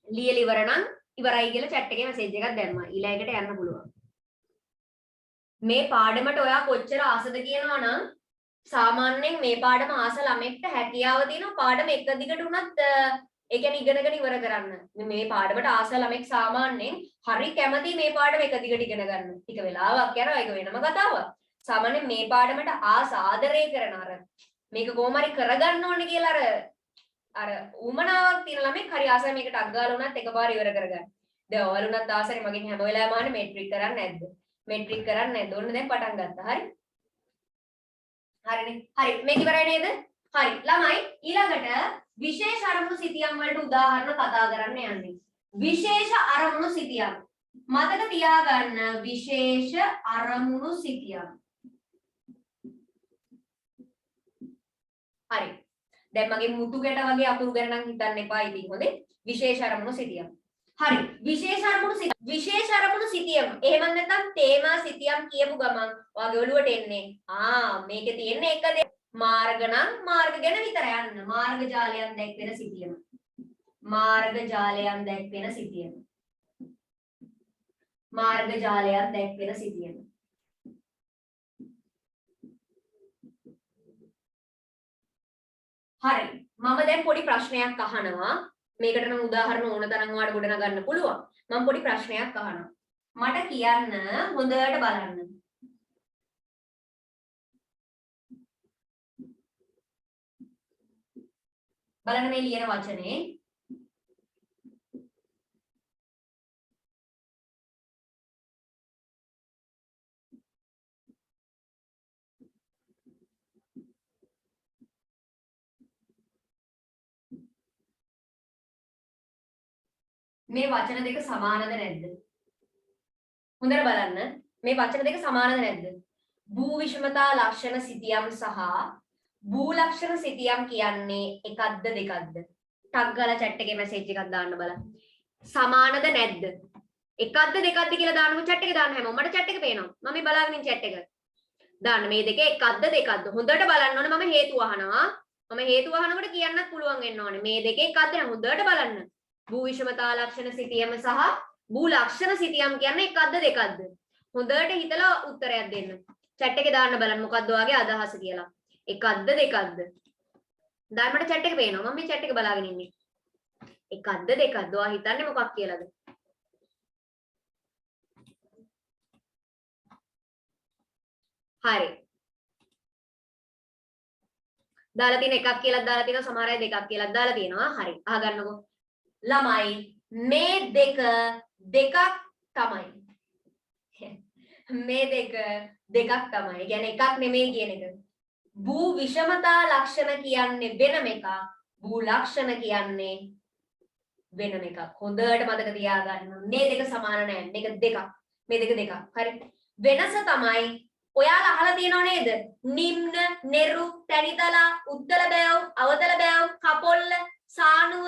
ලියලා ඉවර නම් ඉවරයි කියලා chat එකේ message එකක් දැම්මා. ඊළඟට යන්න පුළුවන්. මේ පාඩමට ඔයා කොච්චර ආසද කියනවා නම් සාමාන්‍යයෙන් මේ පාඩම ආස ළමෙක්ට හැකියාව තියෙනවා පාඩම එක දිගට උනත් ඒ කියන්නේ ඉගෙනගෙන ඉවර කරන්න. මේ පාඩමට ආස ළමෙක් සාමාන්‍යයෙන් හරි කැමති මේ පාඩම එක දිගට ඉගෙන ගන්න. ටික වෙලාවක් යනවා ඒක වෙනම කතාවක්. සාමාන්‍යයෙන් මේ පාඩමට ආස ආදරය කරන අර මේක කොහොම හරි කරගන්න ඕනේ කියලා අර උමනාවක් තියෙන ළමෙක් හරි ආසයි මේකට අග්ගාලා උනත් එකපාර ඉවර කරගන්න. දැන් ඔයාලුණත් ආසයි මගෙන් හැම වෙලාවෙම ආන්නේ මෙට්‍රික් කරන්නේ නැද්ද? මෙට්‍රික් කරන්නේ නැද්ද? ඔන්න දැන් පටන් ගත්තා. හරි. හරිනේ. හරි. මේක ඉවරයි නේද? හරි. ළමයි ඊළඟට විශේෂ අරමුණු සිතියම් වලට උදාහරණ කතා කරන්න යන්නේ. විශේෂ අරමුණු සිතියම්. මතක තියාගන්න විශේෂ අරමුණු සිතියම්. හරි. දැන් මගේ මුතු ගැට වගේ අකුරු ගැන නම් හිතන්න එපා ඉතින් හොඳේ. විශේෂ අරමුණු සිතියම්. හරි. විශේෂ අරමුණු සිතියම්. එහෙම නැත්නම් තේමා සිතියම් කියපු ගමන් ඔයාගේ ඔළුවට එන්නේ මේකේ තියෙන්නේ එක දෙයක්. මාර්ග නම් මාර්ග ගැන විතර යන්න. මාර්ග ජාලයන් දැක්වෙන සිතියම. මාර්ග ජාලයන් දැක්වෙන සිතියම. මාර්ග ජාලයන් දැක්වෙන සිතියම. හරි. මම දැන් පොඩි ප්‍රශ්නයක් අහනවා. මේකට නම් උදාහරණ ඕන තරම් ඔයාලට ගොඩනගන්න පුළුවන්. මම පොඩි ප්‍රශ්නයක් අහනවා. මට කියන්න හොඳට බලන්න. බලන්න මේ ලියන වචනේ මේ වචන දෙක සමානද නැද්ද? හොඳට බලන්න මේ වචන දෙක සමානද නැද්ද? භූ විෂමතා ලක්ෂණ සිතියම් සහ භූ ලක්ෂණ සිතියම් කියන්නේ එකක්ද දෙකක්ද? ටග් ගාලා chat එකේ message එකක් දාන්න බලන්න. සමානද නැද්ද? එකක්ද දෙකක්ද කියලා දාන්නකො chat එකේ දාන්න හැමෝම. මට chat එක පේනවා. මම මේ බලාගෙන ඉන්න chat එක. දාන්න මේ දෙකේ එකක්ද දෙකක්ද? හොඳට බලන්න ඕනේ. මම හේතුව අහනවා. මම හේතුව අහනකොට කියන්නත් පුළුවන් වෙන්න ඕනේ. මේ දෙකේ එකක්ද නේද? හොඳට බලන්න. භූ විෂමතා ලක්ෂණ සිතියම සහ භූ ලක්ෂණ සිතියම් කියන්නේ එකක්ද දෙකක්ද? හොඳට හිතලා උත්තරයක් දෙන්න. chat එකේ දාන්න බලන්න මොකක්ද ඔයාගේ අදහස කියලා. එකක්ද දෙකක්ද? දැන් මට chat එක පේනවා. මම මේ chat එක බලාගෙන ඉන්නේ. එකක්ද දෙකක්ද? ඔයා හිතන්නේ මොකක් කියලාද? හරි. දාලා තියෙන එකක් කියලා දාලා තියෙනවා. සමහර අය දෙකක් කියලා දාලා තියෙනවා. හරි. අහගන්නකෝ. ළමයි මේ දෙක දෙකක් තමයි. මේ දෙක දෙකක් තමයි. ඒ කියන්නේ එකක් නෙමෙයි කියන එක. භූ විෂමතා ලක්ෂණ කියන්නේ වෙනම එකක්. භූ ලක්ෂණ කියන්නේ වෙනම එකක්. හොඳට මතක තියාගන්න. මේ දෙක සමාන නැහැ. මේක දෙකක්. මේ දෙක දෙකක්. හරි. වෙනස තමයි ඔයාලා අහලා තියෙනව නේද? නිම්න, නෙරු, තැනිතලා, උත්තල බෑව්, අවතල බෑව්, කපොල්ල, සානුව,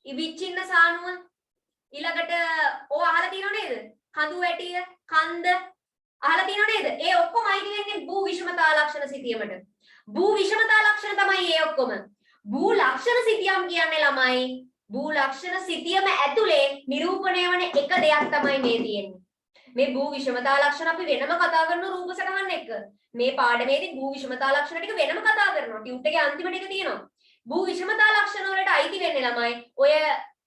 විච්චින්න සානුව ඊළඟට ඔය අහලා තියෙනව නේද? කඳු වැටිය, කන්ද අහලා තියෙනව නේද? ඒ ඔක්කොම අයිති වෙන්නේ භූ විෂමතා ලක්ෂණ සිතියමට. භූ විෂමතා ලක්ෂණ තමයි ඒ ඔක්කොම. භූ ලක්ෂණ සිතියම් කියන්නේ ළමයි භූ ලක්ෂණ සිතියම ඇතුලේ නිරූපණය වන එක දෙයක් තමයි මේ තියෙන්නේ. මේ භූ විෂමතා ලක්ෂණ අපි වෙනම කතා කරන රූප සටහන් එක්ක. මේ පාඩමේදී භූ විෂමතා ලක්ෂණ ටික වෙනම කතා කරනවා. ටියුට් එකේ අන්තිම ටික තියෙනවා. භූ විෂමතා ලක්ෂණ වලට අයිති වෙන්නේ ළමයි ඔය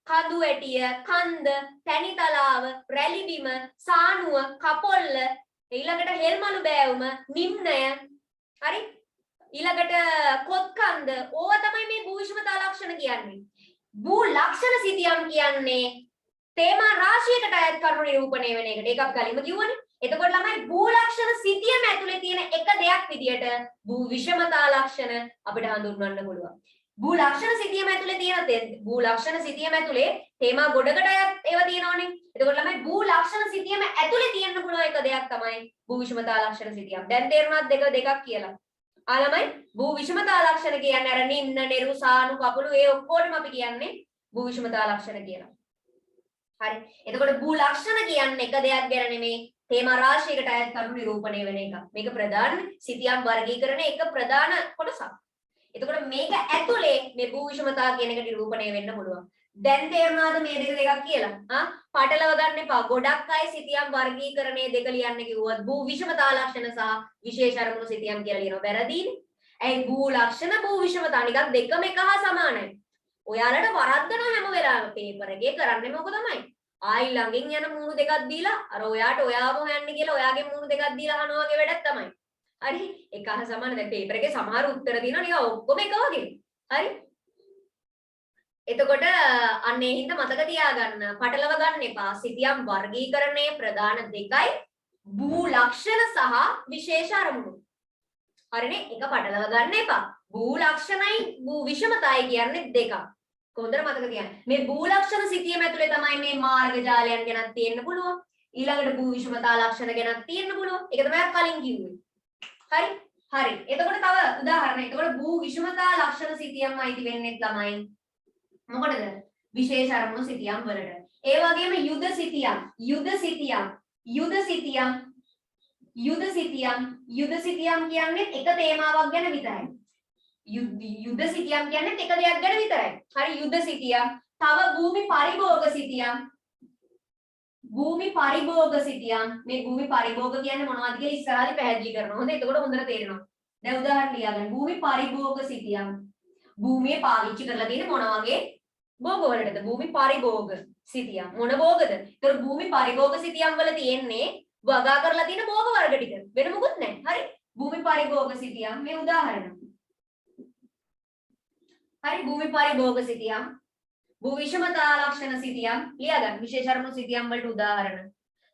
කඳු වැටිය, කන්ද, තැනිතලාව, රැලි බිම, සානුව, කපොල්ල, ඊළඟට හෙල්මලු බෑවුම, නිම්නය, හරි? ඊළඟට කොත්කන්ද, ඕවා තමයි මේ භූ විෂමතා ලක්ෂණ කියන්නේ. භූ ලක්ෂණ සිතියම් කියන්නේ තේමා රාශියකට අයත් කරුණු නිරූපණය වෙන එකට. ඒක අපි කලින්ම කිව්වනේ. එතකොට ළමයි භූ ලක්ෂණ සිතියම ඇතුලේ තියෙන එක දෙයක් විදියට භූ විෂමතා ලක්ෂණ අපිට හඳුන්වන්න පුළුවන්. භූ ලක්ෂණ සිතියම ඇතුලේ තියෙන භූ ලක්ෂණ සිතියම ඇතුලේ තේමා ගොඩකට අයත් ඒවා තියෙනවනේ. එතකොට ළමයි භූ ලක්ෂණ සිතියම ඇතුලේ තියෙන්න පුළුවන් එක දෙයක් තමයි භූ විෂමතා ලක්ෂණ සිතියම්. දැන් තේරුණාද දෙකක් කියලා? ආ ළමයි භූ විෂමතා ලක්ෂණ කියන්නේ අර නිම්න නිරු සානු කපුළු ඒ ඔක්කොටම අපි කියන්නේ භූ විෂමතා ලක්ෂණ කියලා. හරි. එතකොට භූ ලක්ෂණ කියන්නේ එක දෙයක් ගැන නෙමෙයි තේමා රාශියකට අයත් කරුණු නිරූපණය වෙන එක. මේක ප්‍රධාන සිතියම් වර්ගීකරණයේ එක ප්‍රධාන කොටසක්. එතකොට මේක ඇතුලේ මේ භූ විෂමතා කියන එක නිරූපණය වෙන්න පුළුවන්. දැන් තේරුණාද මේ දෙක කියලා? පටලව ගන්න එපා. ගොඩක් අය සිතියම් වර්ගීකරණයේ දෙක ලියන්න කිව්වොත් භූ විෂමතා ලක්ෂණ සහ විශේෂ අරමුණු සිතියම් කියලා ලියනවා. වැරදීනේ. ඇයි භූ ලක්ෂණ භූ විෂමතා නිකන් දෙකම එක හා සමානයි. ඔයාලට වරද්දන හැම වෙලාවෙම පේපර් එකේ කරන්නේ මොකද තමයි? ආයි ළඟින් යන මූණු දෙකක් දීලා අර ඔයාට ඔයාම හොයන්න කියලා ඔයාගේ මූණු දෙකක් දීලා අහනවා වගේ වැඩක් තමයි. හරි? එක හා සමාන. දැන් පේපර් එකේ සමහර උත්තර දිනවා නිකන් ඔක්කොම එක වගේ. හරි? එතකොට අන්නේ හින්දා මතක තියාගන්න පටලව ගන්න එපා. සිතියම් වර්ගීකරණයේ ප්‍රධාන දෙකයි භූ ලක්ෂණ සහ විශේෂ අරමුණු. හරිනේ? එක පටලව ගන්න එපා. භූ ලක්ෂණයි භූ විෂමතායි කියන්නේ දෙකක්. කොහොමද මතක තියාගන්න. මේ භූ ලක්ෂණ සිතියම ඇතුලේ තමයි මේ මාර්ග ජාලයන් ගැනත් තියෙන්න පුළුවන්. ඊළඟට භූ විෂමතා ලක්ෂණ ගැනත් තියෙන්න පුළුවන්. ඒක තමයි කලින් කිව්වේ. හරි? හරි. එතකොට තව උදාහරණ. එතකොට භූ විෂමතා ලක්ෂණ සිතියම් අයිති වෙන්නේ ළමයි මොකටද? විශේෂ අරමුණු සිතියම් වලට. ඒ වගේම යුද සිතියම් කියන්නේ එක තේමාවක් ගැන විතරයි. යුද සිතියම් කියන්නේ එක දෙයක් ගැන විතරයි. හරි යුද සිතියම්. තව භූමි පරිභෝග සිතියම්. මේ භූමි පරිභෝග කියන්නේ මොනවද කියලා ඉස්සරහදී පැහැදිලි කරනවා. හොඳයි එතකොට හොඳට තේරෙනවා. දැන් උදාහරණ ලියාගන්න. භූමි පරිභෝග සිතියම්. භූමියේ පාවිච්චි කරලා තියෙන මොන වගේ භෝග වලටද? භූමි පරිභෝග සිතියම්. මොන භෝගද? ඒතර භූමි පරිභෝග සිතියම් වල තියෙන්නේ වගා කරලා තියෙන භෝග වර්ග ටික. වෙන මොකුත් නැහැ. හරි? භූමි පරිභෝග සිතියම් මේ උදාහරණ. හරි භූමි පරිභෝග සිතියම් භූ විෂමතා ලක්ෂණ සිතියම් ලියාගන්න විශේෂ අරමුණු සිතියම් වලට උදාහරණ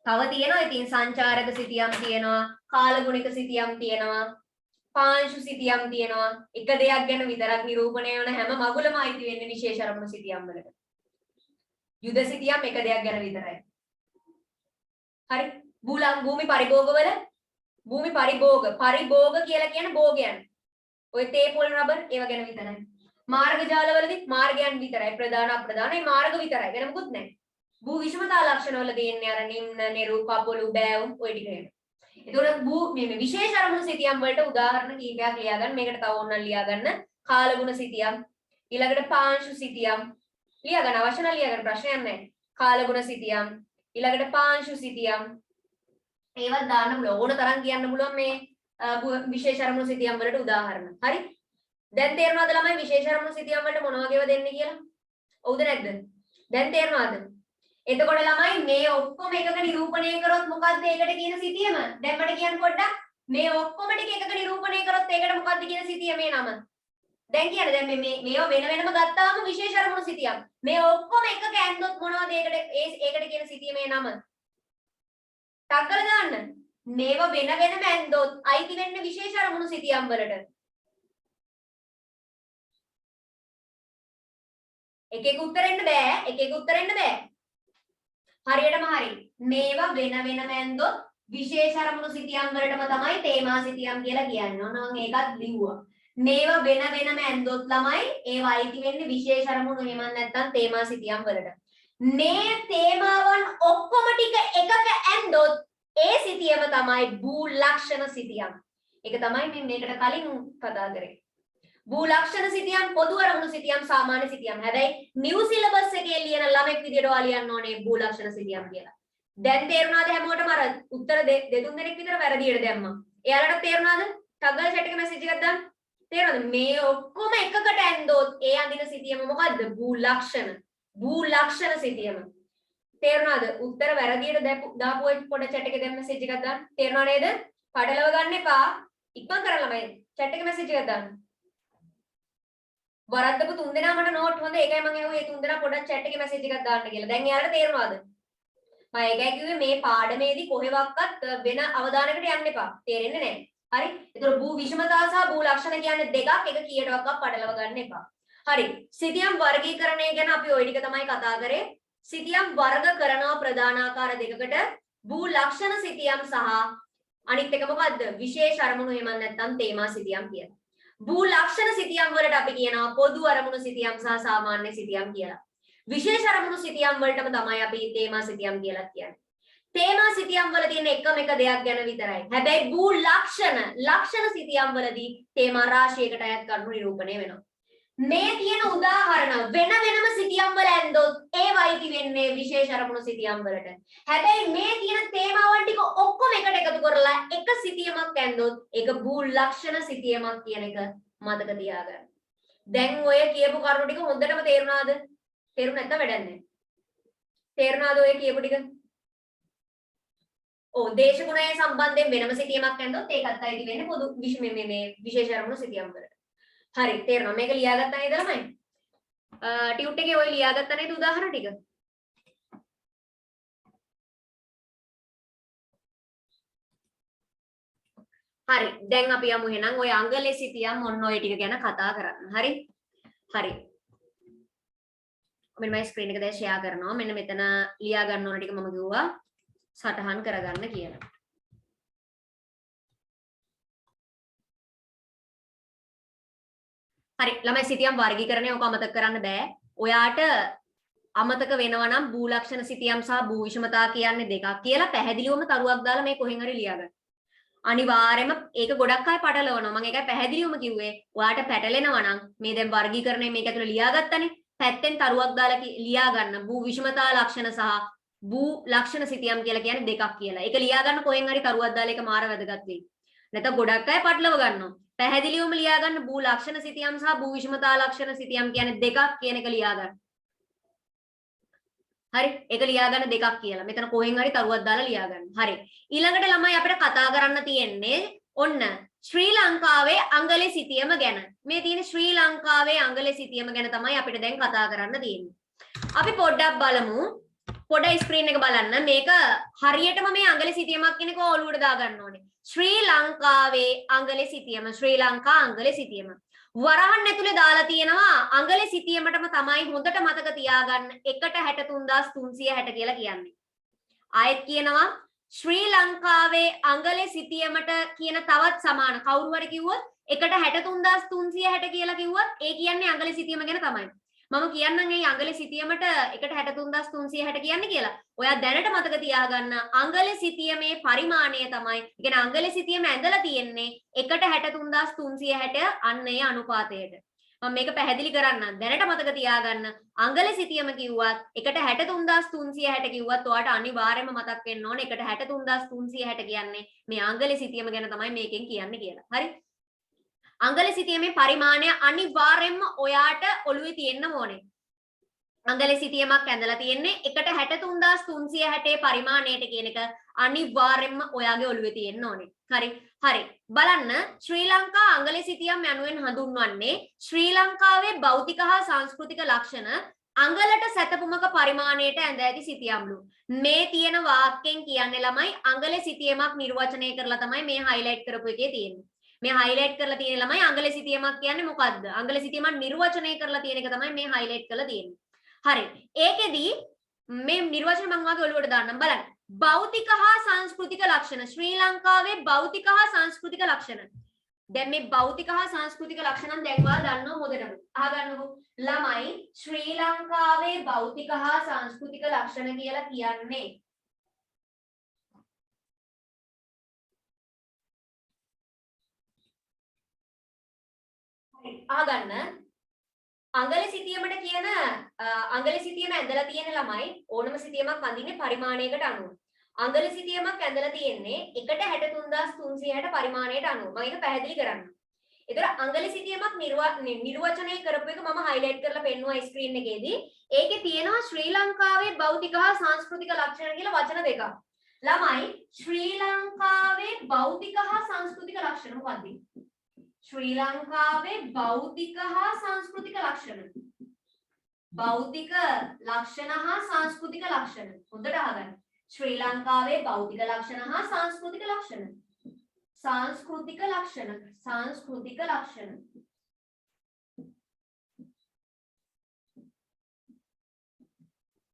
තව තියෙනවා ඉතින් සංචාරක සිතියම් තියෙනවා කාලගුණික සිතියම් තියෙනවා පාංශු සිතියම් තියෙනවා එක දෙයක් ගැන විතරක් නිරූපණය වෙන හැම මගුලම අයිති වෙන්නේ විශේෂ අරමුණු සිතියම් වලට යුද සිතියම් එක දෙයක් ගැන විතරයි හරි භූමි පරිභෝග වල භූමි පරිභෝග කියලා කියන්නේ භෝගයන් ඔය තේ පොල් රබර් ඒව ගැන විතරයි මාර්ග ජාලවලදී මාර්ගයන් විතරයි ප්‍රධාන අප්‍රධාන මේ මාර්ග විතරයි වෙන මොකුත් නැහැ. භූ විෂමතා ලක්ෂණ වල තියෙන්නේ අර නිම්න නිරු කපොළු බෑවුම් ඔය ටික නේද. ඒතකොට මේ විශේෂ අරමුණු සිතියම් වලට උදාහරණ කීපයක් ලියා ගන්න. මේකට තව ඕනනම් ලියා ගන්න. කාලගුණ සිතියම් ඊළඟට පාංශු සිතියම් ලියා ගන්න අවශ්‍ය නම් ලියා ගන්න ප්‍රශ්නයක් නැහැ. කාලගුණ සිතියම් ඊළඟට පාංශු සිතියම් ඒවත් දාන්න පුළුවන්. ඕන තරම් කියන්න පුළුවන් මේ විශේෂ අරමුණු සිතියම් වලට උදාහරණ. හරි? දැන් තේරෙනවද ළමයි විශේෂ අරමුණු සිතියම් වලට මොන වගේව දෙන්නේ කියලා? ඔව්ද නැද්ද? දැන් තේරෙනවද? එතකොට ළමයි මේ ඔක්කොම එකක නිරූපණය කරොත් මොකද්ද ඒකට කියන සිතියම? දැන් මට කියන්න පොඩ්ඩක්. මේ ඔක්කොම ටික එකක නිරූපණය කරොත් ඒකට මොකද්ද කියන සිතියමේ නම? දැන් කියන්න. දැන් මේවා වෙන වෙනම ගත්තාම විශේෂ අරමුණු සිතියම්. මේ ඔක්කොම එකක ඇන්දොත් මොනවද ඒකට කියන සිතියමේ නම? ටක්කල දාන්න. මේවා වෙන වෙනම ඇන්දොත් අයිති වෙන්නේ විශේෂ අරමුණු සිතියම් වලට. එක උත්තර එන්න බෑ. හරියටම හරි. මේවා වෙන වෙනම ඇන්දොත් විශේෂ අරමුණු සිතියම් වලටම තමයි තේමා සිතියම් කියලා කියන්නේ. ඔන්න මම ඒකත් ලිව්වා. මේවා වෙන වෙනම ඇන්දොත් ළමයි ඒවා අයිති වෙන්නේ විශේෂ අරමුණු එහෙම නැත්නම් තේමා සිතියම් වලට. මේ තේමාවන් ඔක්කොම ටික එකක ඇන්දොත් ඒ සිතියම තමයි භූ ලක්ෂණ සිතියම්. ඒක තමයි මේකට කලින් කතා කරේ. භූ ලක්ෂණ සිතියම් පොදු අරමුණු සිතියම් සාමාන්‍ය සිතියම්. හැබැයි නිව් සිලබස් එකේ ලියන ළමෙක් විදියට ඔයා ලියන්න ඕනේ භූ ලක්ෂණ සිතියම් කියලා. දැන් තේරුණාද හැමෝටම අර උත්තර දෙතුන් දෙනෙක් විතර වැරදියට දැම්මා. එයාලට තේරුණාද? ටගල් chat එකේ මැසේජ් එකක් දාන්න. තේරුණාද? මේ ඔක්කොම එකකට ඇන්දොත් ඒ අඳින සිතියම මොකද්ද? භූ ලක්ෂණ සිතියම. තේරුණාද? උත්තර වැරදියට දාපු පොඩ chat එකේ දැන් මැසේජ් එකක් දාන්න. තේරුණා නේද? පඩලව ගන්න එපා. ඉක්මන් කරලා ළමයි chat එකේ මැසේජ් එකක් දාන්න. වරද්දපු තුන් දෙනා මට නෝට් හොඳ ඒකයි මම ඇහුවේ ඒ තුන් දෙනා පොඩක් chat එකේ මැසේජ් එකක් දාන්න කියලා. දැන් එයාලට තේරෙනවද? මම ඒකයි කිව්වේ මේ පාඩමේදී කොහෙවත් වෙන අවධානයකට යන්න එපා. තේරෙන්නේ නැහැ. හරි? ඒතර භූ විෂමතා සහ භූ ලක්ෂණ කියන්නේ දෙකක්. එක කීයටවත් පටලව ගන්න එපා. හරි. සිතියම් වර්ගීකරණය ගැන අපි ওই ටික තමයි කතා කරේ. සිතියම් වර්ග කරනවා ප්‍රධාන ආකාර දෙකකට. භූ ලක්ෂණ සිතියම් සහ අනිත් එක මොකද්ද? විශේෂ අරමුණු එහෙම නැත්නම් තේමා සිතියම් කියලා. භූ ලක්ෂණ සිතියම් වලට අපි කියනවා පොදු අරමුණු සිතියම් සහ සාමාන්‍ය සිතියම් කියලා. විශේෂ අරමුණු සිතියම් වලටම තමයි අපි තේමා සිතියම් කියලා කියන්නේ. තේමා සිතියම් වල තියෙන එකම එක දෙයක් ගැන විතරයි. හැබැයි භූ ලක්ෂණ සිතියම් වලදී තේමා රාශියකට අයත් කරුණු නිරූපණය වෙනවා. මේ තියෙන උදාහරණ වෙන වෙනම සිතියම් වල ඇන්දොත් ඒ වයිති වෙන්නේ විශේෂ අරමුණු සිතියම් වලට. හැබැයි මේ තියෙන තේමාවන් ටික ඔක්කොම එකට එකතු කරලා එක සිතියමක් ඇන්දොත් ඒක භූ ලක්ෂණ සිතියමක් කියන එක මතක තියාගන්න. දැන් ඔය කියපු කරුණු ටික හොඳටම තේරුණාද? තේරුණ නැත්නම් වැඩක් නැහැ. තේරුණාද ඔය කියපු ටික? ඔව් දේශගුණය සම්බන්ධයෙන් වෙනම සිතියමක් ඇන්දොත් ඒකත් අයිති වෙන්නේ පොදු මේ විශේෂ අරමුණු සිතියම් වලට. හරි තේරෙනවා මේක ලියාගත්තා නේද ළමයි? ටියුට් එකේ ඔය ලියාගත්තා නේද උදාහරණ ටික? හරි දැන් අපි යමු එහෙනම් ඔය අංගලේ සිතියම් ඔන්න ඔය ටික ගැන කතා කරන්න. හරි? හරි. මෙන්න මම ස්ක්‍රීන් එක දැන් ෂෙයා කරනවා. මෙන්න මෙතන ලියා ගන්න ඕන ටික මම කිව්වා සටහන් කරගන්න කියලා. හරි ළමයි සිතියම් වර්ගීකරණය ඔක අමතක කරන්න බෑ. ඔයාට අමතක වෙනවා නම් භූ ලක්ෂණ සිතියම් සහ භූ විෂමතා කියන්නේ දෙකක් කියලා පැහැදිලිවම තරුවක් දාලා මේ කොහෙන් හරි ලියාගන්න. අනිවාර්යයෙන්ම ඒක ගොඩක් අය පටලවනවා. මම ඒකයි පැහැදිලිවම කිව්වේ. ඔයාට පැටලෙනවා නම් මේ දැන් වර්ගීකරණය මේක ඇතුළේ ලියාගත්තනේ. පැත්තෙන් තරුවක් දාලා ලියා ගන්න භූ විෂමතා ලක්ෂණ සහ භූ ලක්ෂණ සිතියම් කියලා කියන්නේ දෙකක් කියලා. ඒක ලියා ගන්න කොහෙන් හරි තරුවක් දාලා ඒක මාර වැදගත් වෙයි. නැත්නම් ගොඩක් අය පටලව ගන්නවා. පැහැදිලිවම ලියා ගන්න භූ ලක්ෂණ සිතියම් සහ භූ විෂමතා ලක්ෂණ සිතියම් කියන්නේ දෙකක් කියන එක ලියා ගන්න. හරි ඒක ලියා ගන්න දෙකක් කියලා. මෙතන කොහෙන් හරි තරුවක් දාලා ලියා ගන්න. හරි. ඊළඟට ළමයි අපිට කතා කරන්න තියෙන්නේ ඔන්න ශ්‍රී ලංකාවේ අංගලේ සිතියම ගැන. මේ තියෙන ශ්‍රී ලංකාවේ අංගලේ සිතියම ගැන තමයි අපිට දැන් කතා කරන්න තියෙන්නේ. අපි පොඩ්ඩක් බලමු. පොඩ ස්ක්‍රීන් එක බලන්න. මේක හරියටම මේ අංගලේ සිතියමක් කියන එක ඔළුවට දා ගන්න ඕනේ. ශ්‍රී ලංකාවේ අංගලේ සිතියම ශ්‍රී ලංකා අංගලේ සිතියම වරහන් ඇතුලේ දාලා තියෙනවා අංගලේ සිතියමටම තමයි හොඳට මතක තියාගන්න 1,63,360 කියලා කියන්නේ. ආයෙත් කියනවා ශ්‍රී ලංකාවේ අංගලේ සිතියමට කියන තවත් සමාන කවුරු හරි කිව්වොත් 1,63,360 කියලා කිව්වොත් ඒ කියන්නේ අංගලේ සිතියම ගැන තමයි. මම කියන්නම් මේ අංගලේ සිතියමට 1,63,360 කියන්නේ කියලා. ඔයා දැනට මතක තියාගන්න අංගලේ සිතියමේ පරිමාණය තමයි. ඒ කියන්නේ අංගලේ සිතියම ඇඳලා තියෙන්නේ 1,63,360 අන්න ඒ අනුපාතයට. මම මේක පැහැදිලි කරන්නම්. දැනට මතක තියාගන්න අංගලේ සිතියම කිව්වත් 1,63,360 කිව්වත් ඔයාට අනිවාර්යයෙන්ම මතක් වෙන්න ඕනේ 1,63,360 කියන්නේ මේ අංගලේ සිතියම ගැන තමයි මේකෙන් කියන්නේ කියලා. හරි? අංගලේ සිතියමේ පරිමාණය අනිවාර්යයෙන්ම ඔයාට ඔළුවේ තියෙන්න ඕනේ. අංගලේ සිතියමක් ඇඳලා තියෙන්නේ 1,63,360 පරිමාණයට කියන එක අනිවාර්යයෙන්ම ඔයාගේ ඔළුවේ තියෙන්න ඕනේ. හරි. හරි. බලන්න ශ්‍රී ලංකා අංගලේ සිතියම් යනුවෙන් හඳුන්වන්නේ ශ්‍රී ලංකාවේ භෞතික හා සංස්කෘතික ලක්ෂණ අංගලට සැතපුමක පරිමාණයට ඇඳ ඇති සිතියම්ලු. මේ තියෙන වාක්‍යයෙන් කියන්නේ ළමයි අංගලේ සිතියමක් නිර්වචනය කරලා තමයි මේ හයිලයිට් කරපු එකේ තියෙන්නේ. මේ හයිලයිට් කරලා තියෙන ළමයි අංගලේ සිතියමක් කියන්නේ මොකද්ද? අංගලේ සිතියමක් නිර්වචනය කරලා තියෙන එක තමයි මේ හයිලයිට් කරලා තියෙන්නේ. හරි. ඒකෙදි මේ නිර්වචන මම වාගේ ඔළුවට දාන්නම් බලන්න. භෞතික හා සංස්කෘතික ලක්ෂණ ශ්‍රී ලංකාවේ භෞතික හා සංස්කෘතික ලක්ෂණ. දැන් මේ භෞතික හා සංස්කෘතික ලක්ෂණ දැන් ඔයාලා දන්නව හොඳටම. අහගන්නකෝ. ළමයි ශ්‍රී ලංකාවේ භෞතික හා සංස්කෘතික ලක්ෂණ කියලා කියන්නේ අහගන්න අංගලේ සිතියමට කියන අංගලේ සිතියම ඇඳලා තියෙන ළමයි ඕනම සිතියමක් අඳින්නේ පරිමාණයකට අනුව. අංගලේ සිතියමක් ඇඳලා තියෙන්නේ 1,63,360 පරිමාණයට අනුව. මම ඒක පැහැදිලි කරන්නම්. ඒතර අංගලේ සිතියමක් නිර්වචනය කරපු එක මම හයිලයිට් කරලා පෙන්නුවා ස්ක්‍රීන් එකේදී. ඒකේ තියෙනවා ශ්‍රී ලංකාවේ භෞතික හා සංස්කෘතික ලක්ෂණ කියලා වචන දෙකක්. ළමයි ශ්‍රී ලංකාවේ භෞතික හා සංස්කෘතික ලක්ෂණ මොකක්ද? ශ්‍රී ලංකාවේ භෞතික හා සංස්කෘතික ලක්ෂණ. භෞතික ලක්ෂණ හා සංස්කෘතික ලක්ෂණ. හොඳට අහගන්න. ශ්‍රී ලංකාවේ භෞතික ලක්ෂණ හා සංස්කෘතික ලක්ෂණ. सांस्कृतिक लक्षण. सांस्कृतिक लक्षण.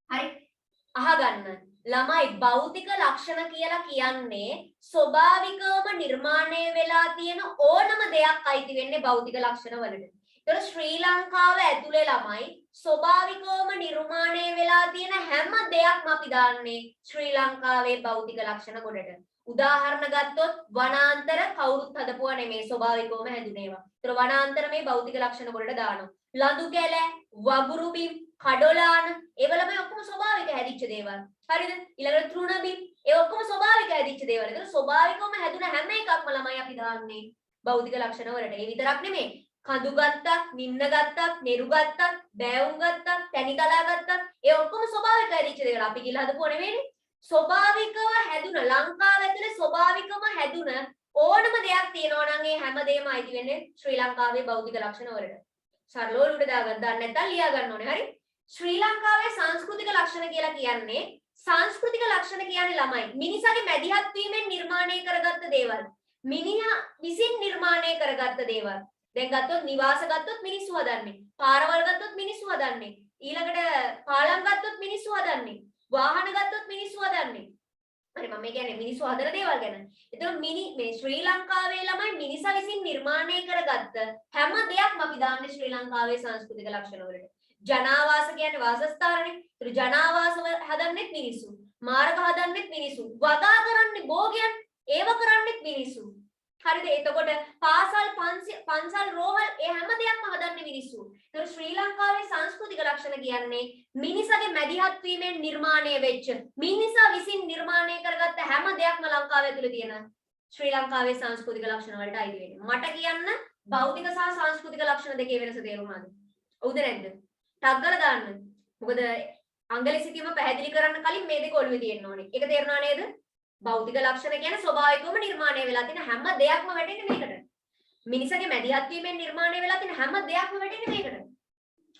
හරි අහගන්න ළමයි භෞතික ලක්ෂණ කියලා කියන්නේ ස්වභාවිකවම නිර්මාණය වෙලා තියෙන ඕනම දෙයක් අයිති වෙන්නේ භෞතික ලක්ෂණ වලට. ඒතර ශ්‍රී ලංකාව ඇතුලේ ළමයි ස්වභාවිකවම නිර්මාණය වෙලා තියෙන හැම දෙයක්ම අපි දාන්නේ ශ්‍රී ලංකාවේ භෞතික ලක්ෂණ කොටට. උදාහරණ ගත්තොත් වනාන්තර කවුරුත් හදපුවා නෙමෙයි ස්වභාවිකවම හැදුනේවා. ඒතර වනාන්තර මේ භෞතික ලක්ෂණ කොටට දානවා. ලඳු කැල, වගුරු බිම්, කඩොලාන ඒවලම ඔක්කොම ස්වභාවික හැදිච්ච දේවල්. හරිද? ඊළඟට තෘණ බිම් ඒ ඔක්කොම ස්වභාවික හැදිච්ච දේවල්. ඒතර ස්වභාවිකවම හැදුන හැම එකක්ම ළමයි අපි දාන්නේ භෞතික ලක්ෂණ වලට. ඒ විතරක් නෙමෙයි. කඳු ගත්තක්, නින්න ගත්තක්, නිරු ගත්තක්, බෑවුම් ගත්තක්, තැනිකලා ගත්තක් ඒ ඔක්කොම ස්වභාවික හැදිච්ච දේවල්. අපි කියලා හදපුවා නෙමෙයිනේ. ස්වභාවිකව හැදුන ලංකාව ඇතුලේ ස්වභාවිකවම හැදුන ඕනම දෙයක් තියෙනවා නම් ඒ හැමදේම අයිති වෙන්නේ ශ්‍රී ලංකාවේ භෞතික ලක්ෂණ වලට. සරලව උඩ දාගන්න නැත්නම් ලියා ගන්න ඕනේ. හරි? ශ්‍රී ලංකාවේ සංස්කෘතික ලක්ෂණ කියලා කියන්නේ සංස්කෘතික ලක්ෂණ කියන්නේ ළමයි මිනිසාගේ මැදිහත් වීමෙන් නිර්මාණය කරගත්ත දේවල්. මිනිහා විසින් නිර්මාණය කරගත්ත දේවල්. දැන් ගත්තොත් නිවාස ගත්තොත් මිනිස්සු හදන්නේ. පාරවල් ගත්තොත් මිනිස්සු හදන්නේ. ඊළඟට පාලම් ගත්තොත් මිනිස්සු හදන්නේ. වාහන ගත්තොත් මිනිස්සු හදන්නේ. හරි මම කියන්නේ මිනිස්සු හදන දේවල් ගැන. ඒතකොට මේ ශ්‍රී ලංකාවේ ළමයි මිනිසා විසින් නිර්මාණය කරගත්ත හැම දෙයක්ම අපි දාන්නේ ශ්‍රී ලංකාවේ සංස්කෘතික ලක්ෂණ වලට. ජනාවාස කියන්නේ වාසස්ථානනේ. ඒතර ජනාවාස හදන්නෙත් මිනිස්සු. මාර්ග හදන්නෙත් මිනිස්සු. වගා කරන්නේ භෝගයන් ඒව කරන්නෙත් මිනිස්සු. හරිද? එතකොට පාසල් පන්සල් රෝහල් ඒ හැම දෙයක්ම හදන්නේ මිනිස්සු. ඒතර ශ්‍රී ලංකාවේ සංස්කෘතික ලක්ෂණ කියන්නේ මිනිසාගේ මැදිහත් වීමෙන් නිර්මාණය වෙච්ච මිනිසා විසින් නිර්මාණය කරගත්ත හැම දෙයක්ම ලංකාව ඇතුලේ තියෙන ශ්‍රී ලංකාවේ සංස්කෘතික ලක්ෂණ වලට අයිති වෙන්නේ. මට කියන්න භෞතික සහ සංස්කෘතික ලක්ෂණ දෙකේ වෙනස තේරුණාද? හවුද නැද්ද? ටග්ගල දාන්න. මොකද අංගල සිතියම පැහැදිලි කරන්න කලින් මේ දෙක ඔළුවේ තියෙන්න ඕනේ. ඒක තේරුණා නේද? භෞතික ලක්ෂණ කියන්නේ ස්වභාවිකවම නිර්මාණය වෙලා තියෙන හැම දෙයක්ම වැටෙන්නේ මේකට. මිනිසගේ මැදිහත් වීමෙන් නිර්මාණය වෙලා තියෙන හැම දෙයක්ම වැටෙන්නේ මේකට.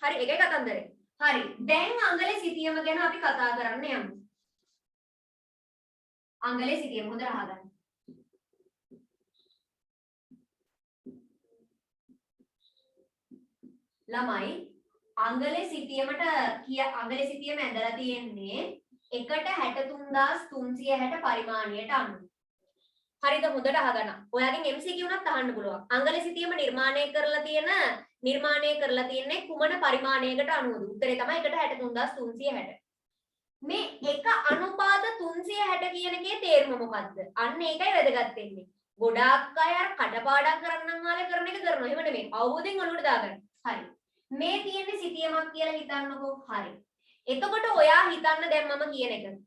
හරි ඒකයි කතන්දරේ. හරි දැන් අංගලේ සිතියම ගැන අපි කතා කරන්න යමු. අංගලේ සිතියම හොඳට අහගන්න. ළමයි අංගලේ සිතියමට අංගලේ සිතියම ඇඳලා තියෙන්නේ 1,63,360 පරිමාණයට අනුව. හරිද හොඳට අහගන්න. ඔයාගෙන් MCQ උනත් අහන්න පුළුවන්. අංගලේ සිතියම නිර්මාණය කරලා තියෙන්නේ කුමන පරිමාණයකට අනුවද? උත්තරේ තමයි 1,63,360. මේ 1 අනුපාත 360 කියන එකේ තේරුම මොකද්ද? අන්න ඒකයි වැදගත් වෙන්නේ. ගොඩාක් අය අර කඩපාඩම් කරන්නම් වාලේ කරන එක කරනවා. එහෙම නෙමෙයි. අවබෝධයෙන් ඔළුවට දාගන්න. හරි. මේ තියෙන්නේ සිතියමක් කියලා හිතන්නකෝ. හරි. එතකොට ඔයා හිතන්න දැන් මම කියන එක.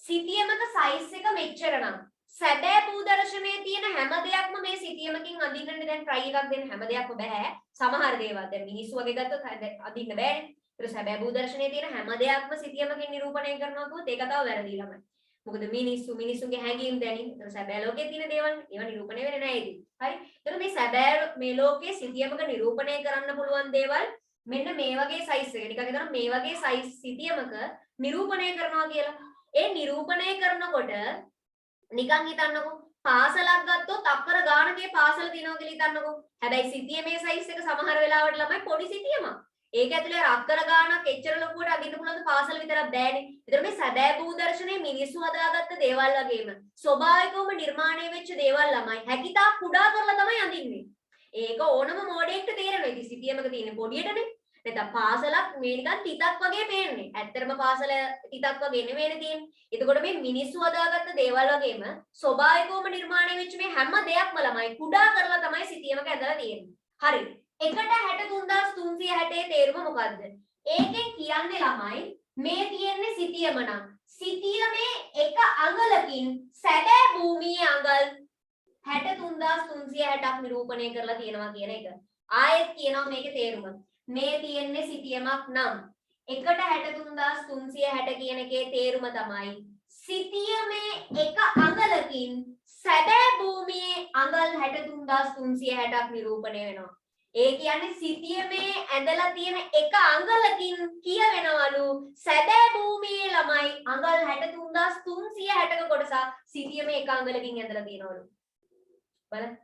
සිතියමක සයිස් එක මෙච්චර නම් සැබෑ භූදර්ශනයේ තියෙන හැම දෙයක්ම මේ සිතියමකින් අඳින්නනේ දැන් try එකක් දෙන්න හැම දෙයක්ම බෑ. සමහර දේවල් දැන් මිනිස්සු වගේ ගත්තොත් අඳින්න බෑනේ. ඒක සැබෑ භූදර්ශනයේ තියෙන හැම දෙයක්ම සිතියමකින් නිරූපණය කරනවා කිව්වොත් ඒක තව වැරදි ළමයි. මොකද මිනිස්සුගේ හැඟීම් දැනීම් සැබෑ ලෝකයේ තියෙන දේවල් ඒවා නිරූපණය වෙන්නේ නැහැ ඉතින්. හරි. ඒතර මේ සැබෑ මේ ලෝකයේ සිතියමක නිරූපණය කරන්න පුළුවන් දේවල් මෙන්න මේ වගේ සයිස් එක. නිකන් හිතන්න මේ වගේ සයිස් සිතියමක නිරූපණය කරනවා කියලා. ඒ නිරූපණය කරනකොට නිකන් හිතන්නකෝ පාසලක් ගත්තොත් අක්කර ගානකේ පාසල තියෙනවා කියලා හිතන්නකෝ. හැබැයි සිතියමේ සයිස් එක සමහර වෙලාවට ළමයි පොඩි සිතියමක්. ඒක ඇතුලේ අක්කර ගානක් එච්චර ලොකුවට අදින්න පුළුවන් පාසල විතරක් බෑනේ. ඒතර මේ සැබෑ භූදර්ශනයේ මිනිස්සු හදාගත්ත දේවල් වගේම ස්වභාවිකවම නිර්මාණය වෙච්ච දේවල් ළමයි හැකිතා කුඩා කරලා තමයි අඳින්නේ. ඒක ඕනම මෝඩයෙක්ට තේරෙනවා. ඉතින් සිතියමක තියෙන පොඩියටනේ. නැත්නම් පාසලක් මේ නිකන් තිතක් වගේ පේන්නේ. ඇත්තටම පාසල තිතක් වගේ නෙමෙයිනේ තියෙන්නේ. එතකොට මේ මිනිස්සු හදාගත්ත දේවල් වගේම ස්වභාවිකවම නිර්මාණය වෙච්ච මේ හැම දෙයක්ම ළමයි කුඩා කරලා තමයි සිතියමක ඇඳලා තියෙන්නේ. හරි. 1,63,360 තේරුම මොකද්ද? ඒකෙන් කියන්නේ ළමයි මේ තියෙන්නේ සිතියම නම් සිතියමේ එක අඟලකින් සැබෑ භූමියේ අඟල් 63,360ක් නිරූපණය කරලා තියෙනවා කියන එක. ආයෙත් කියනවා මේකේ තේරුම. මේ තියෙන්නේ සිතියමක් නම් 1,63,360 කියන එකේ තේරුම තමයි සිතියමේ එක අඟලකින් සැබෑ භූමියේ අඟල් 63360ක් නිරූපණය වෙනවා. ඒ කියන්නේ සිතියමේ ඇඳලා තියෙන එක අඟලකින් කියවෙනවලු සැබෑ භූමියේ ළමයි අඟල් 63360ක කොටසක් සිතියමේ එක අඟලකින් ඇඳලා තියෙනවලු. බලන්න.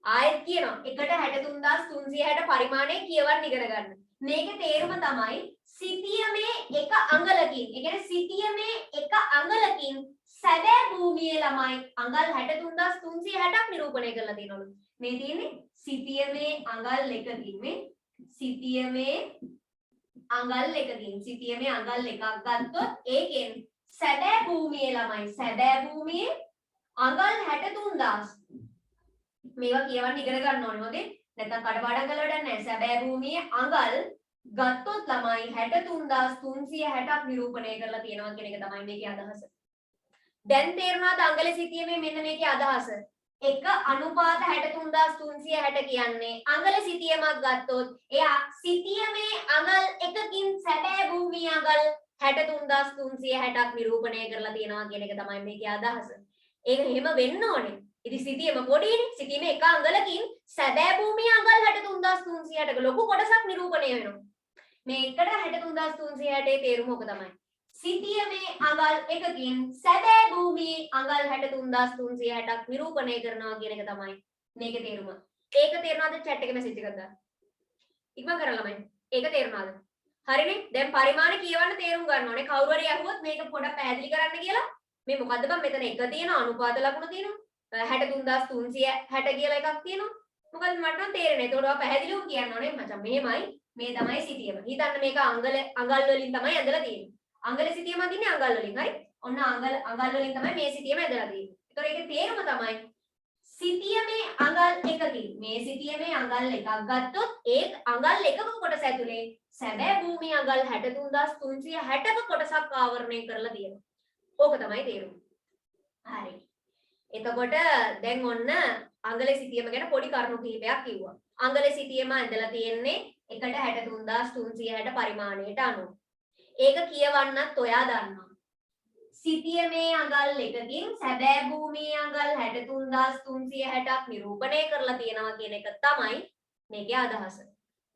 ආයෙත් කියනවා එකට 63360 පරිමාණය කියවන්න ඉගෙන ගන්න. මේකේ තේරුම තමයි සිතියමේ එක අඟලකින්, ඒ කියන්නේ සිතියමේ එක අඟලකින් සැබෑ භූමියේ ළමයි අඟල් 63360ක් නිරූපණය කරලා තියෙනවලු. මේ තියෙන්නේ සිතියමේ අඟල් එකකින්, මේ සිතියමේ අඟල් එකකින්, සිතියමේ අඟල් එකක් ගත්තොත් ඒකෙන් සැබෑ භූමියේ ළමයි, සැබෑ භූමියේ අඟල් 63000 මේවා කියවන්න ඉගෙන ගන්න ඕනේ. හොඳේ. නැත්නම් කඩපාඩම් කරලා වැඩක් නැහැ. සැබෑ භූමියේ අඟල් ගත්තොත් ළමයි 63360ක් නිරූපණය කරලා තියෙනවා කියන එක තමයි මේකේ අදහස. දැන් තේරුණාද අඟල සිතියමේ මෙන්න මේකේ අදහස? එක අනුපාත 63360 කියන්නේ අඟල සිතියමක් ගත්තොත් එයා සිතියමේ අඟල් එකකින් සැබෑ භූමියේ අඟල් 63360ක් නිරූපණය කරලා තියෙනවා කියන එක තමයි මේකේ අදහස. ඒක එහෙම වෙන්න ඕනේ. ඉතින් සිතියම පොඩිනේ. සිතියමේ එක අඟලකින් සැබෑ භූමියේ අඟල් 63360ක ලොකු කොටසක් නිරූපණය වෙනවා. මේ එකට 63360 තේරුම ඔක තමයි. සිතියමේ අඟල් එකකින් සැබෑ භූමියේ අඟල් 63360ක් නිරූපණය කරනවා කියන එක තමයි මේකේ තේරුම. ඒක තේරුණාද chat එකේ මැසේජ් එකක් දාන්න. ඉක්මන් කරලා ළමයි. ඒක තේරුණාද? හරිනේ. දැන් පරිමාණ කියවන්න තේරුම් ගන්න ඕනේ. කවුරු හරි අහුවොත් මේක පොඩක් පැහැදිලි කරන්න කියලා. මේ මොකද්ද බං මෙතන එක තියෙනවා අනුපාත ලකුණ තියෙනවා. 63360 කියලා එකක් තියෙනවා. මොකද මට නම් තේරෙන්නේ. ඒකට ඔයා පැහැදිලිවම කියන්න ඕනේ මචං. මෙහෙමයි. මේ තමයි සිතියම. හිතන්න මේක අඟල් වලින් තමයි ඇඳලා තියෙන්නේ. අඟල සිතියම අදින්නේ අඟල් වලින්. හරි? ඔන්න අඟල් වලින් තමයි මේ සිතියම ඇඳලා තියෙන්නේ. ඒතකොට ඒකේ තේරුම තමයි සිතියමේ අඟල් එකකින් මේ සිතියමේ අඟල් එකක් ගත්තොත් ඒ අඟල් එකක කොටස ඇතුලේ සැබෑ භූමියේ අඟල් 63360ක කොටසක් ආවරණය කරලා තියෙනවා. ඕක තමයි තේරුම. හරි. එතකොට දැන් ඔන්න අඟල සිතියම ගැන පොඩි කරුණු කිහිපයක් කිව්වා. අඟල සිතියම ඇඳලා තියෙන්නේ එකට 63360 පරිමාණයට අනුව. ඒක කියවන්නත් ඔයා දන්නවා. සිතියමේ අඟල් එකකින් සැබෑ භූමියේ අඟල් 63360ක් නිරූපණය කරලා තියෙනවා කියන එක තමයි මේකේ අදහස.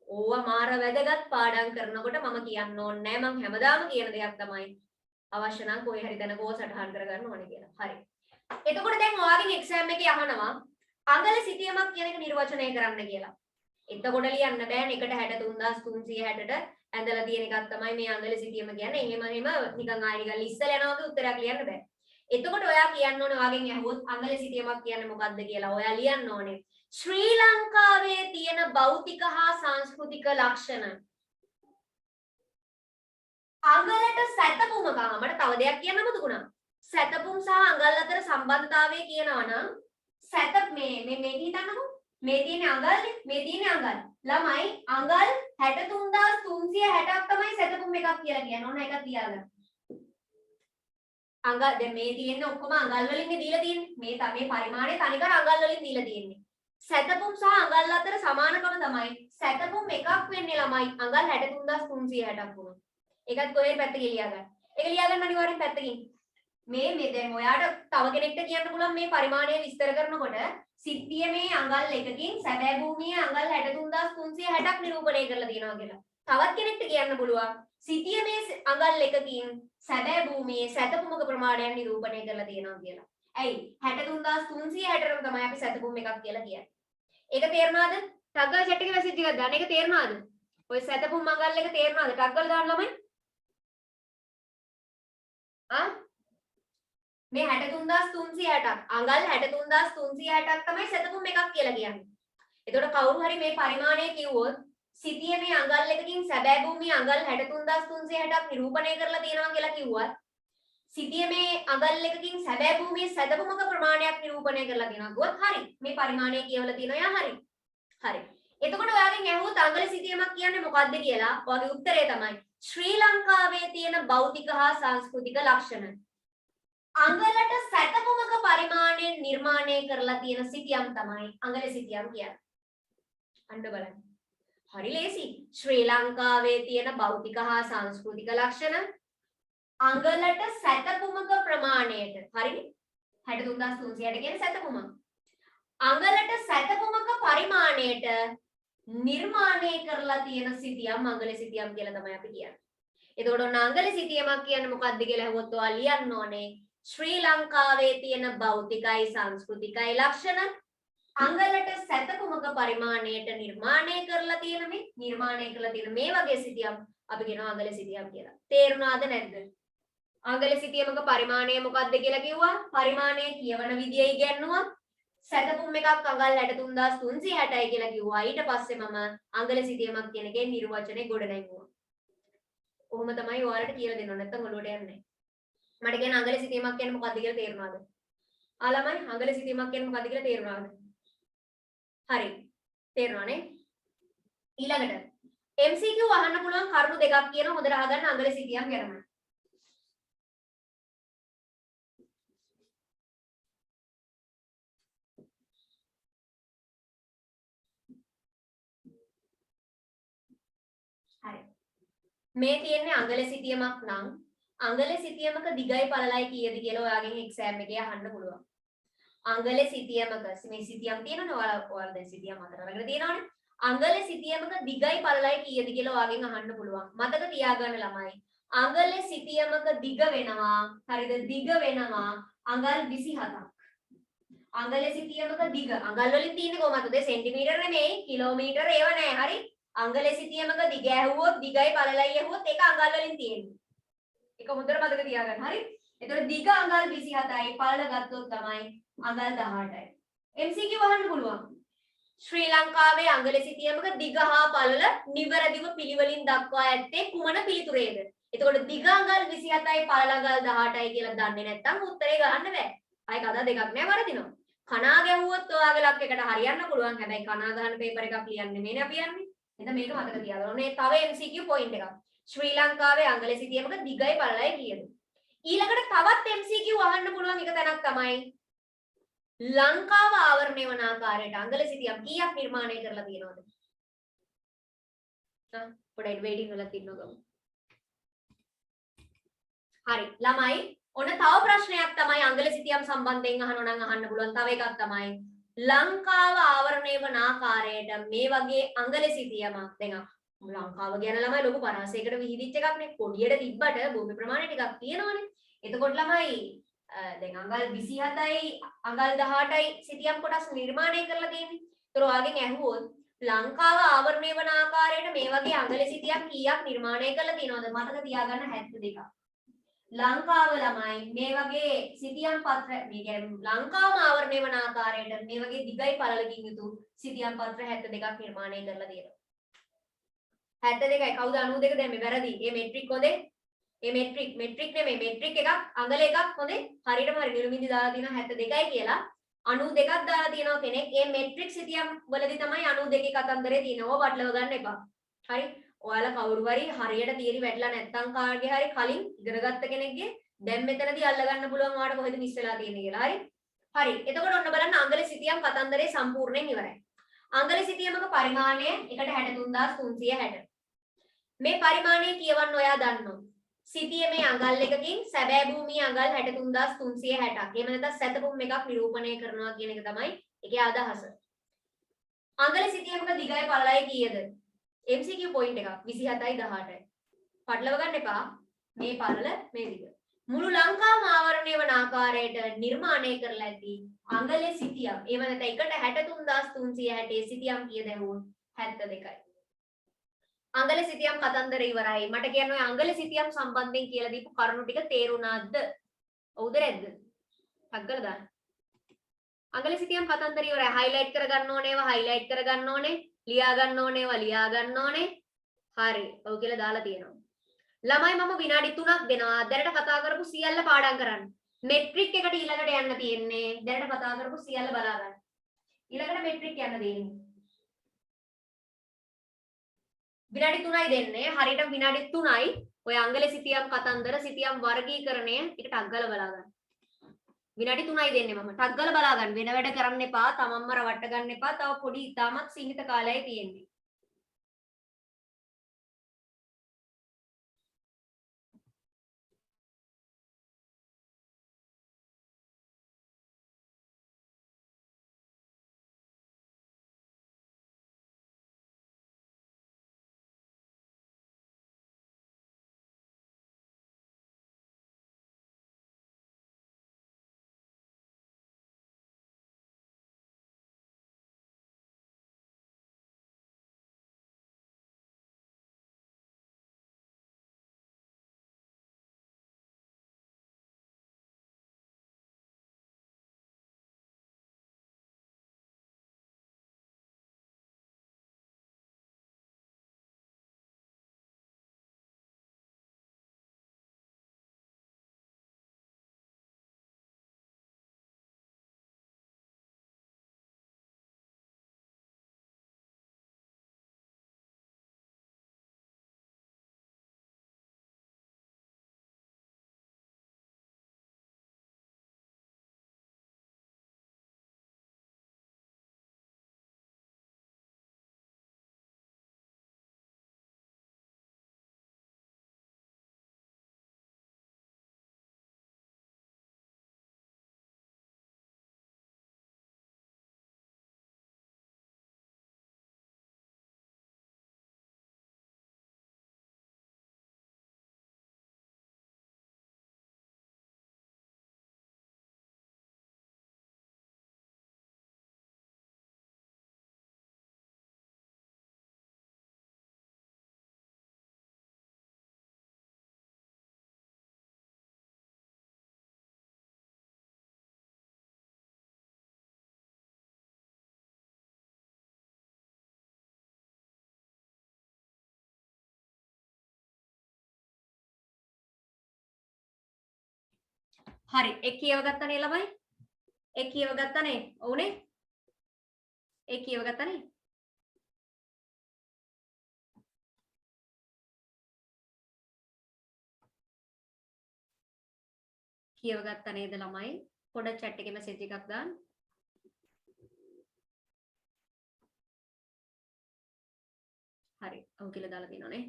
ඕවා මාර වැදගත් පාඩම් කරනකොට මම කියන්න ඕනේ නැහැ. මම හැමදාම කියන දෙයක් තමයි අවශ්‍ය නම් කොහේ හරි තැනක ඕවා සටහන් කරගන්න ඕනේ කියලා. හරි. එතකොට දැන් ඔයාගෙන් එක්සෑම් එකේ අහනවා අඟල සිතියමක් කියන එක නිර්වචනය කරන්න කියලා. එතකොට ලියන්න බෑනේ එකට 63360ට ඇඳලා තියෙන එකක් තමයි මේ අඟල සිතියම කියන්නේ. එහෙම නිකන් ආයෙ නිකන් ඉස්සල යනවා වගේ උත්තරයක් ලියන්න බෑ. එතකොට ඔයා කියන්න ඕනේ ඔයාගෙන් ඇහුවොත් අඟල සිතියමක් කියන්නේ මොකක්ද කියලා. ඔයා ලියන්න ඕනේ ශ්‍රී ලංකාවේ තියෙන භෞතික හා සංස්කෘතික ලක්ෂණ. අඟලට සැතපුමකම මට තව දෙයක් කියන්න මතකුණා. සැතපුම් සහ අඟල් අතර සම්බන්ධතාවය කියනවා නම් සැත මේ හිතන්නකෝ. මේ තියෙන අඟල්නේ, මේ තියෙන අඟල්. ළමයි අඟල් 63360ක් තමයි සැතපුම් එකක් කියලා කියන්නේ. ඕන එකක් තියාගන්න. අඟල් දැන් මේ තියෙන්නේ ඔක්කොම අඟල් වලින් දීලා තියෙන්නේ. මේ තමයි පරිමාණය තනිකර අඟල් වලින් දීලා තියෙන්නේ. සැතපුම් සහ අඟල් අතර සමානකම තමයි සැතපුම් එකක් වෙන්නේ ළමයි අඟල් 63360ක් වුණා. ඒකත් කොහේ පැත්තකින් ලියා ගන්න. ඒක ලියා ගන්න අනිවාර්යෙන් පැත්තකින්. මේ දැන් ඔයාට තව කෙනෙක්ට කියන්න පුළුවන් මේ පරිමාණය විස්තර කරනකොට සිතියමේ අඟල් එකකින් සැබෑ භූමියේ අඟල් 63360ක් නිරූපණය කරලා තියෙනවා කියලා. තවත් කෙනෙක්ට කියන්න පුළුවන් සිතියමේ අඟල් එකකින් සැබෑ භූමියේ සැතපුමක ප්‍රමාණයක් නිරූපණය කරලා තියෙනවා කියලා. ඇයි 63360ටම තමයි අපි සැතපුම් එකක් කියලා කියන්නේ. ඒක තේරුණාද? ටග්ගල් chat එකේ මැසේජ් එකක් දාන්න. ඒක තේරුණාද? ඔය සැතපුම් අඟල් එක තේරුණාද? ටග්ගල් දාන්න ළමයි. මේ 63360ක් අඟල් 63360ක් තමයි සැතපුම් එකක් කියලා කියන්නේ. එතකොට කවුරු හරි මේ පරිමාණය කිව්වොත් සිතියමේ අඟල් එකකින් සැබෑ භූමියේ අඟල් 63360ක් නිරූපණය කරලා තියෙනවා කියලා කිව්වත් සිතියමේ අඟල් එකකින් සැබෑ භූමියේ සැතපුමක ප්‍රමාණයක් නිරූපණය කරලා තියෙනවා කිව්වොත් හරි. මේ පරිමාණය කියවලා තියෙනවා යා හරි. හරි. එතකොට ඔයාගෙන් ඇහුවොත් අඟල සිතියමක් කියන්නේ මොකක්ද කියලා ඔයාගේ උත්තරය තමයි ශ්‍රී ලංකාවේ තියෙන භෞතික හා සංස්කෘතික ලක්ෂණ. අඟලට සැතපුමක පරිමාණයෙන් නිර්මාණය කරලා තියෙන සිතියම් තමයි අඟල සිතියම් කියන්නේ. අන්න බලන්න. හරි ලේසි. ශ්‍රී ලංකාවේ තියෙන භෞතික හා සංස්කෘතික ලක්ෂණ අඟලට සැතපුමක ප්‍රමාණයට. හරිනේ? 63360 කියන්නේ සැතපුම. අඟලට සැතපුමක පරිමාණයට නිර්මාණය කරලා තියෙන සිතියම් අඟල සිතියම් කියලා තමයි අපි කියන්නේ. එතකොට ඔන්න අඟල සිතියමක් කියන්නේ මොකක්ද කියලා අහුවොත් ඔයා ලියන්න ඕනේ ශ්‍රී ලංකාවේ තියෙන භෞතිකයි සංස්කෘතිකයි ලක්ෂණ අඟලට සැතපුමක පරිමාණයට නිර්මාණය කරලා තියෙන මේ වගේ සිතියම් අපි කියනවා අඟල සිතියම් කියලා. තේරුණාද නැද්ද? අඟල සිතියමක පරිමාණය මොකක්ද කියලා කිව්වා. පරිමාණය කියවන විදිය ඉගෙනුවා. සැතපුම් එකක් අඟල් 63360යි කියලා කිව්වා. ඊට පස්සේ මම අඟල සිතියමක් කියන එකේ නිර්වචනය ගොඩ නැගුවා. කොහොම තමයි ඔයාලට කියලා දෙන්න ඕනේ. නැත්තම් ඔළුවට යන්නේ නැහැ. මට කියන අඟල සිතියමක් කියන්නේ මොකක්ද කියලා තේරුණාද? ආලමයි අඟල සිතියමක් කියන්නේ මොකක්ද කියලා තේරුණාද? හරි. තේරුණානේ? ඊළඟට MCQ අහන්න පුළුවන් කරුණු දෙකක් කියන හොඳට අහගන්න අඟල සිතියම් ගැනම. හරි. මේ තියෙන්නේ අඟල සිතියමක් නම් අඟල සිතියමක දිගයි පළලයි කීයද කියලා ඔයාගෙන් එක්සෑම් එකේ අහන්න පුළුවන්. අඟල සිතියමක මේ සිතියම් තියෙනවනේ ඔයාලා දැන් සිතියම් අතර අරගෙන තියෙනවනේ. අඟල සිතියමක දිගයි පළලයි කීයද කියලා ඔයාගෙන් අහන්න පුළුවන්. මතක තියාගන්න ළමයි. අඟල සිතියමක දිග වෙනවා. හරිද? දිග වෙනවා අඟල් 27ක්. අඟල සිතියමක දිග අඟල් වලින් තියෙන්නේ කොහමද? සෙන්ටිමීටර නෙමෙයි කිලෝමීටර ඒව නෑ. හරි? අඟල සිතියමක දිග ඇහුවොත් දිගයි පළලයි ඇහුවොත් ඒක අඟල් වලින් තියෙන්නේ. ඒක හොඳට මතක තියාගන්න. හරි? එතකොට දිග අඟල් 27යි පළල ගත්තොත් තමයි අඟල් 18යි. MCQ වහන්න පුළුවන්. ශ්‍රී ලංකාවේ අඟල සිතියමක දිග හා පළල නිවැරදිව පිළිවෙලින් දක්වා ඇත්තේ කුමන පිළිතුරේද? එතකොට දිග අඟල් 27යි පළල අඟල් 18යි කියලා දන්නේ නැත්නම් උත්තරේ ගහන්න බෑ. ආයි කතා දෙකක් නෑ වරදිනවා. කනා ගැහුවොත් ඔයාගේ ලක් එකට හරියන්න පුළුවන්. හැබැයි කනා ගන්න පේපර් එකක් ලියන්නේ නෙමෙයි අපි යන්නේ. එතන මේක මතක තියාගන්න ඕනේ. තව MCQ පොයින්ට් එකක්. ශ්‍රී ලංකාවේ අඟල සිතියමක දිගයි පළලයි කීයද? ඊළඟට තවත් MCQ අහන්න පුළුවන් එක තැනක් තමයි ලංකාව ආවරණය වන ආකාරයට අඟල සිතියම් කීයක් නිර්මාණය කරලා තියෙනවද? පොඩ්ඩක් වේටින් වල තින්නව ගමු. හරි ළමයි ඔන්න තව ප්‍රශ්නයක් තමයි අඟල සිතියම් සම්බන්ධයෙන් අහනවා නම් අහන්න පුළුවන්. තව එකක් තමයි ලංකාව ආවරණය වන ආකාරයට මේ වගේ අඟල සිතියමක් දැන් ලංකාව ගැන ළමයි ලොකු පරාසයකට විහිදිච්ච එකක් නේ. කොඩියට තිබ්බට භූමි ප්‍රමාණය ටිකක් තියෙනවනේ. එතකොට ළමයි දැන් අඟල් 27යි අඟල් 18යි සිතියම් කොටස් නිර්මාණය කරලා තියෙන්නේ. ඒතර ඔයාගෙන් ඇහුවොත් ලංකාව ආවරණය වන ආකාරයට මේ වගේ අඟල සිතියම් කීයක් නිර්මාණය කරලා තියෙනවද? මතක තියාගන්න 72ක්. ලංකාව ළමයි මේ වගේ සිතියම් පත්‍ර මේ කියන්නේ ලංකාවම ආවරණය වන ආකාරයට මේ වගේ දිගයි පළලකින් යුතු සිතියම් පත්‍ර 72ක් නිර්මාණය කරලා තියෙනවා. 72යි කවුද 92 දැන් මේ වැරදි. මේ මෙට්‍රික් හොඳේ. මේ මෙට්‍රික් නෙමෙයි මෙට්‍රික් එකක් අඟල එකක් හොඳේ. හරියටම හරි නිර්මිති දාලා තියෙනවා 72යි කියලා. 92ක් දාලා තියෙනවා කෙනෙක්. මේ මෙට්‍රික් සිතියම් වලදී තමයි 92 කතන්දරේ තියෙනවා. වටලව ගන්න එපා. හරි? ඔයාලා කවුරු හරි හරියට තියරි වැටලා නැත්නම් කාගේ හරි කලින් ඉගෙනගත්ත කෙනෙක්ගේ දැන් මෙතනදී අල්ල ගන්න පුළුවන් ඔයාලට කොහෙද මිස් වෙලා තියෙන්නේ කියලා. හරි? හරි. එතකොට ඔන්න බලන්න අඟල සිතියම් කතන්දරේ සම්පූර්ණයෙන් ඉවරයි. අඟල සිතියමක පරිමාණය 163360. මේ පරිමාණය කියවන්න ඔයා දන්නවා. සිතියමේ අඟල් එකකින් සැබෑ භූමියේ අඟල් 63360ක්. එහෙම නැත්නම් සැතපුම් එකක් නිරූපණය කරනවා කියන එක තමයි ඒකේ අදහස. අඟල සිතියමක දිගයි පළලයි කීයද? MCQ පොයින්ට් එකක් 27යි 18යි. පටලව ගන්න එපා. මේ පළල මේ දිග. මුළු ලංකාවම ආවරණය වන ආකාරයට නිර්මාණය කරලා ඇති අඟලේ සිතියම්. ඒව නැත්නම් එකට 63360 සිතියම් කීයද ඇහුවොත් 72යි. අඟල සිතියම් කතන්දර ඉවරයි. මට කියන්න ඔය අඟල සිතියම් සම්බන්ධයෙන් කියලා දීපු කරුණු ටික තේරුණාද? ඔව්ද නැද්ද? අග්ගල දාන්න. අඟල සිතියම් කතන්දර ඉවරයි. හයිලයිට් කරගන්න ඕනේ ඒවා හයිලයිට් කරගන්න ඕනේ. ලියා ගන්න ඕනේ ඒවා ලියා ගන්න ඕනේ. හරි. ඔව් කියලා දාලා තියෙනවා. ළමයි මම විනාඩි 3ක් දෙනවා. දැනට කතා කරපු සියල්ල පාඩම් කරන්න. මෙට්‍රික් එකට ඊළඟට යන්න තියෙන්නේ. දැනට කතා කරපු සියල්ල බලා ගන්න. ඊළඟට මෙට්‍රික් යන්න දෙන්නේ. විනාඩි 3යි දෙන්නේ. හරියට විනාඩි 3යි. ඔය අංගල සිතියම් කතන්දර සිතියම් වර්ගීකරණය ටිකට අග්ගල බලා ගන්න. විනාඩි 3යි දෙන්නේ මම. ටක් ගාලා බලා ගන්න. වෙන වැඩ කරන්න එපා. තමන්ම රවට්ට ගන්න එපා. තව පොඩි ඉතාමත් සීමිත කාලයයි තියෙන්නේ. හරි. ඒ කියව ගත්තනේ ළමයි. ඒ කියව ගත්තනේ. ඔව්නේ. ඒ කියව ගත්තනේ. කියව ගත්තා නේද ළමයි? පොඩ chat එකේ message එකක් දාන්න. හරි. ඔව් කියලා දාලා තියෙනවනේ.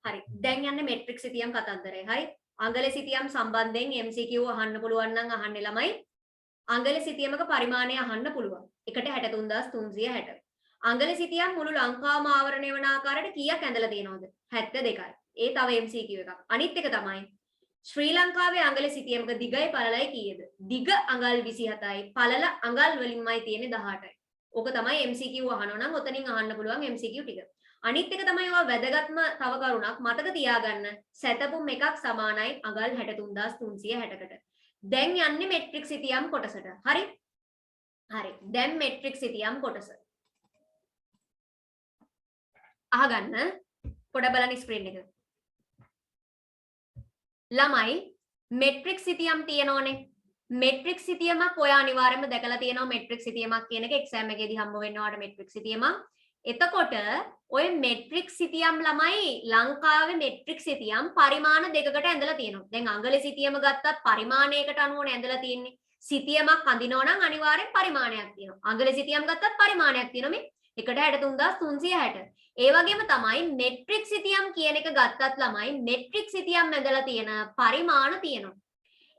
හරි. දැන් යන්නේ matrix සිතියම් කතන්දරේ. හරි. අංගල සිතියම් සම්බන්ධයෙන් MCQ අහන්න පුළුවන් නම් අහන්නේ ළමයි. අංගල සිතියමක පරිමාණය අහන්න පුළුවන්. එකට 63360. අංගල සිතියම් මුළු ලංකාවම ආවරණය වන ආකාරයට කීයක් ඇඳලා තියෙනවද? 72යි. ඒ තව MCQ එකක්. අනිත් එක තමයි ශ්‍රී ලංකාවේ අංගල සිතියමක දිගයි පළලයි කීයද? දිග අඟල් 27යි, පළල අඟල් වලින්මයි තියෙන්නේ 18යි. ඕක තමයි MCQ අහනවා නම් ඔතනින් අහන්න පුළුවන් MCQ ටික. අනිත් එක තමයි ඔය වැදගත්ම තව කරුණක් මතක තියාගන්න. සැතපුම් එකක් සමානයි අඟල් 63360කට. දැන් යන්නේ මෙට්‍රික් සිතියම් කොටසට. හරි? හරි. දැන් මෙට්‍රික් සිතියම් කොටස. අහගන්න. පොඩ බලන්න ස්ක්‍රීන් එක. ළමයි මෙට්‍රික් සිතියම් තියෙනෝනේ. මෙට්‍රික් සිතියමක් ඔය අනිවාර්යයෙන්ම දැකලා තියෙනවා මෙට්‍රික් සිතියමක් කියන එක එක්සෑම් එකේදී හම්බ වෙනවාට මෙට්‍රික් සිතියමක්. එතකොට ඔය මෙට්‍රික් සිතියම් ළමයි ලංකාවේ මෙට්‍රික් සිතියම් පරිමාණ දෙකකට ඇඳලා තියෙනවා. දැන් අංගල සිතියම ගත්තත් පරිමාණයකට අනුවනේ ඇඳලා තියෙන්නේ. සිතියමක් අඳිනවා නම් අනිවාර්යෙන් පරිමාණයක් තියෙනවා. අංගල සිතියම් ගත්තත් පරිමාණයක් තියෙනවා මේ 163,360. ඒ වගේම තමයි මෙට්‍රික් සිතියම් කියන එක ගත්තත් ළමයි මෙට්‍රික් සිතියම් ඇඳලා තියෙන පරිමාණ තියෙනවා.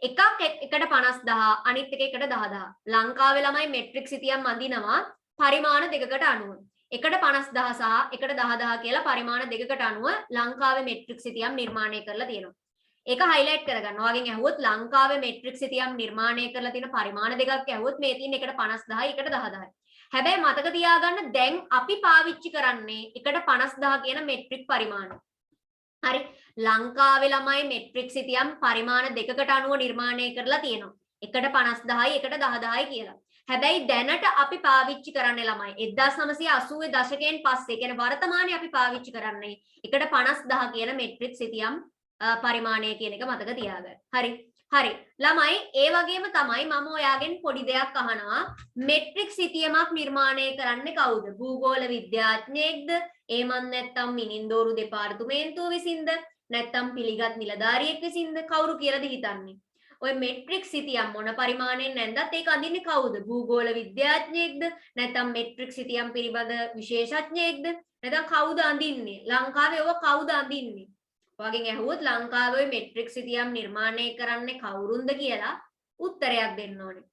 එකක් එකට 50,000 අනිත් එක එකට 10,000. ලංකාවේ ළමයි මෙට්‍රික් සිතියම් අඳිනවා පරිමාණ දෙකකට අනුව. එකට 50,000 සහ එකට 10,000 කියලා පරිමාණ දෙකකට අනුව ලංකාවේ මෙට්‍රික් සිතියම් නිර්මාණය කරලා තියෙනවා. ඒක highlight කරගන්න. ඔයගෙන් ඇහුවොත් ලංකාවේ මෙට්‍රික් සිතියම් නිර්මාණය කරලා තියෙන පරිමාණ දෙකක් ඇහුවොත් මේ තියෙන එකට 50,000යි එකට 10,000යි. හැබැයි මතක තියාගන්න දැන් අපි පාවිච්චි කරන්නේ එකට 50,000 කියන මෙට්‍රික් පරිමාණ. හරි. ලංකාවේ ළමයි මෙට්‍රික් සිතියම් පරිමාණ දෙකකට අනුව නිර්මාණය කරලා තියෙනවා. එකට 50,000යි එකට 10,000යි කියලා. හැබැයි දැනට අපි පාවිච්චි කරන්නේ ළමයි 1980 දශකයෙන් පස්සේ කියන වර්තමානයේ අපි පාවිච්චි කරන්නේ එකට 50,000 කියන මෙට්‍රික් සිතියම් පරිමාණය කියන එක මතක තියාගන්න. හරි. හරි. ළමයි ඒ වගේම තමයි මම ඔයාගෙන් පොඩි දෙයක් අහනවා. මෙට්‍රික් සිතියමක් නිර්මාණය කරන්නේ කවුද? භූගෝල විද්‍යාඥයෙක්ද? එහෙමත් නැත්නම් මිනින්දෝරු දෙපාර්තමේන්තුව විසින්ද? නැත්නම් පිළිගත් නිලධාරියෙක් විසින්ද? කවුරු කියලාද හිතන්නේ? ඔය මෙට්‍රික් සිතියම් මොන පරිමාණයෙන් නැන්දත් ඒක අඳින්නේ කවුද? භූගෝල විද්‍යාඥයෙක්ද? නැත්නම් මෙට්‍රික් සිතියම් පිළිබඳ විශේෂඥයෙක්ද? නැත්නම් කවුද අඳින්නේ? ලංකාවේ ඔය කවුද අඳින්නේ? ඔයගෙන් ඇහුවොත් ලංකාවේ මෙට්‍රික් සිතියම් නිර්මාණය කරන්නේ කවුරුන්ද කියලා උත්තරයක් දෙන්න ඕනේ.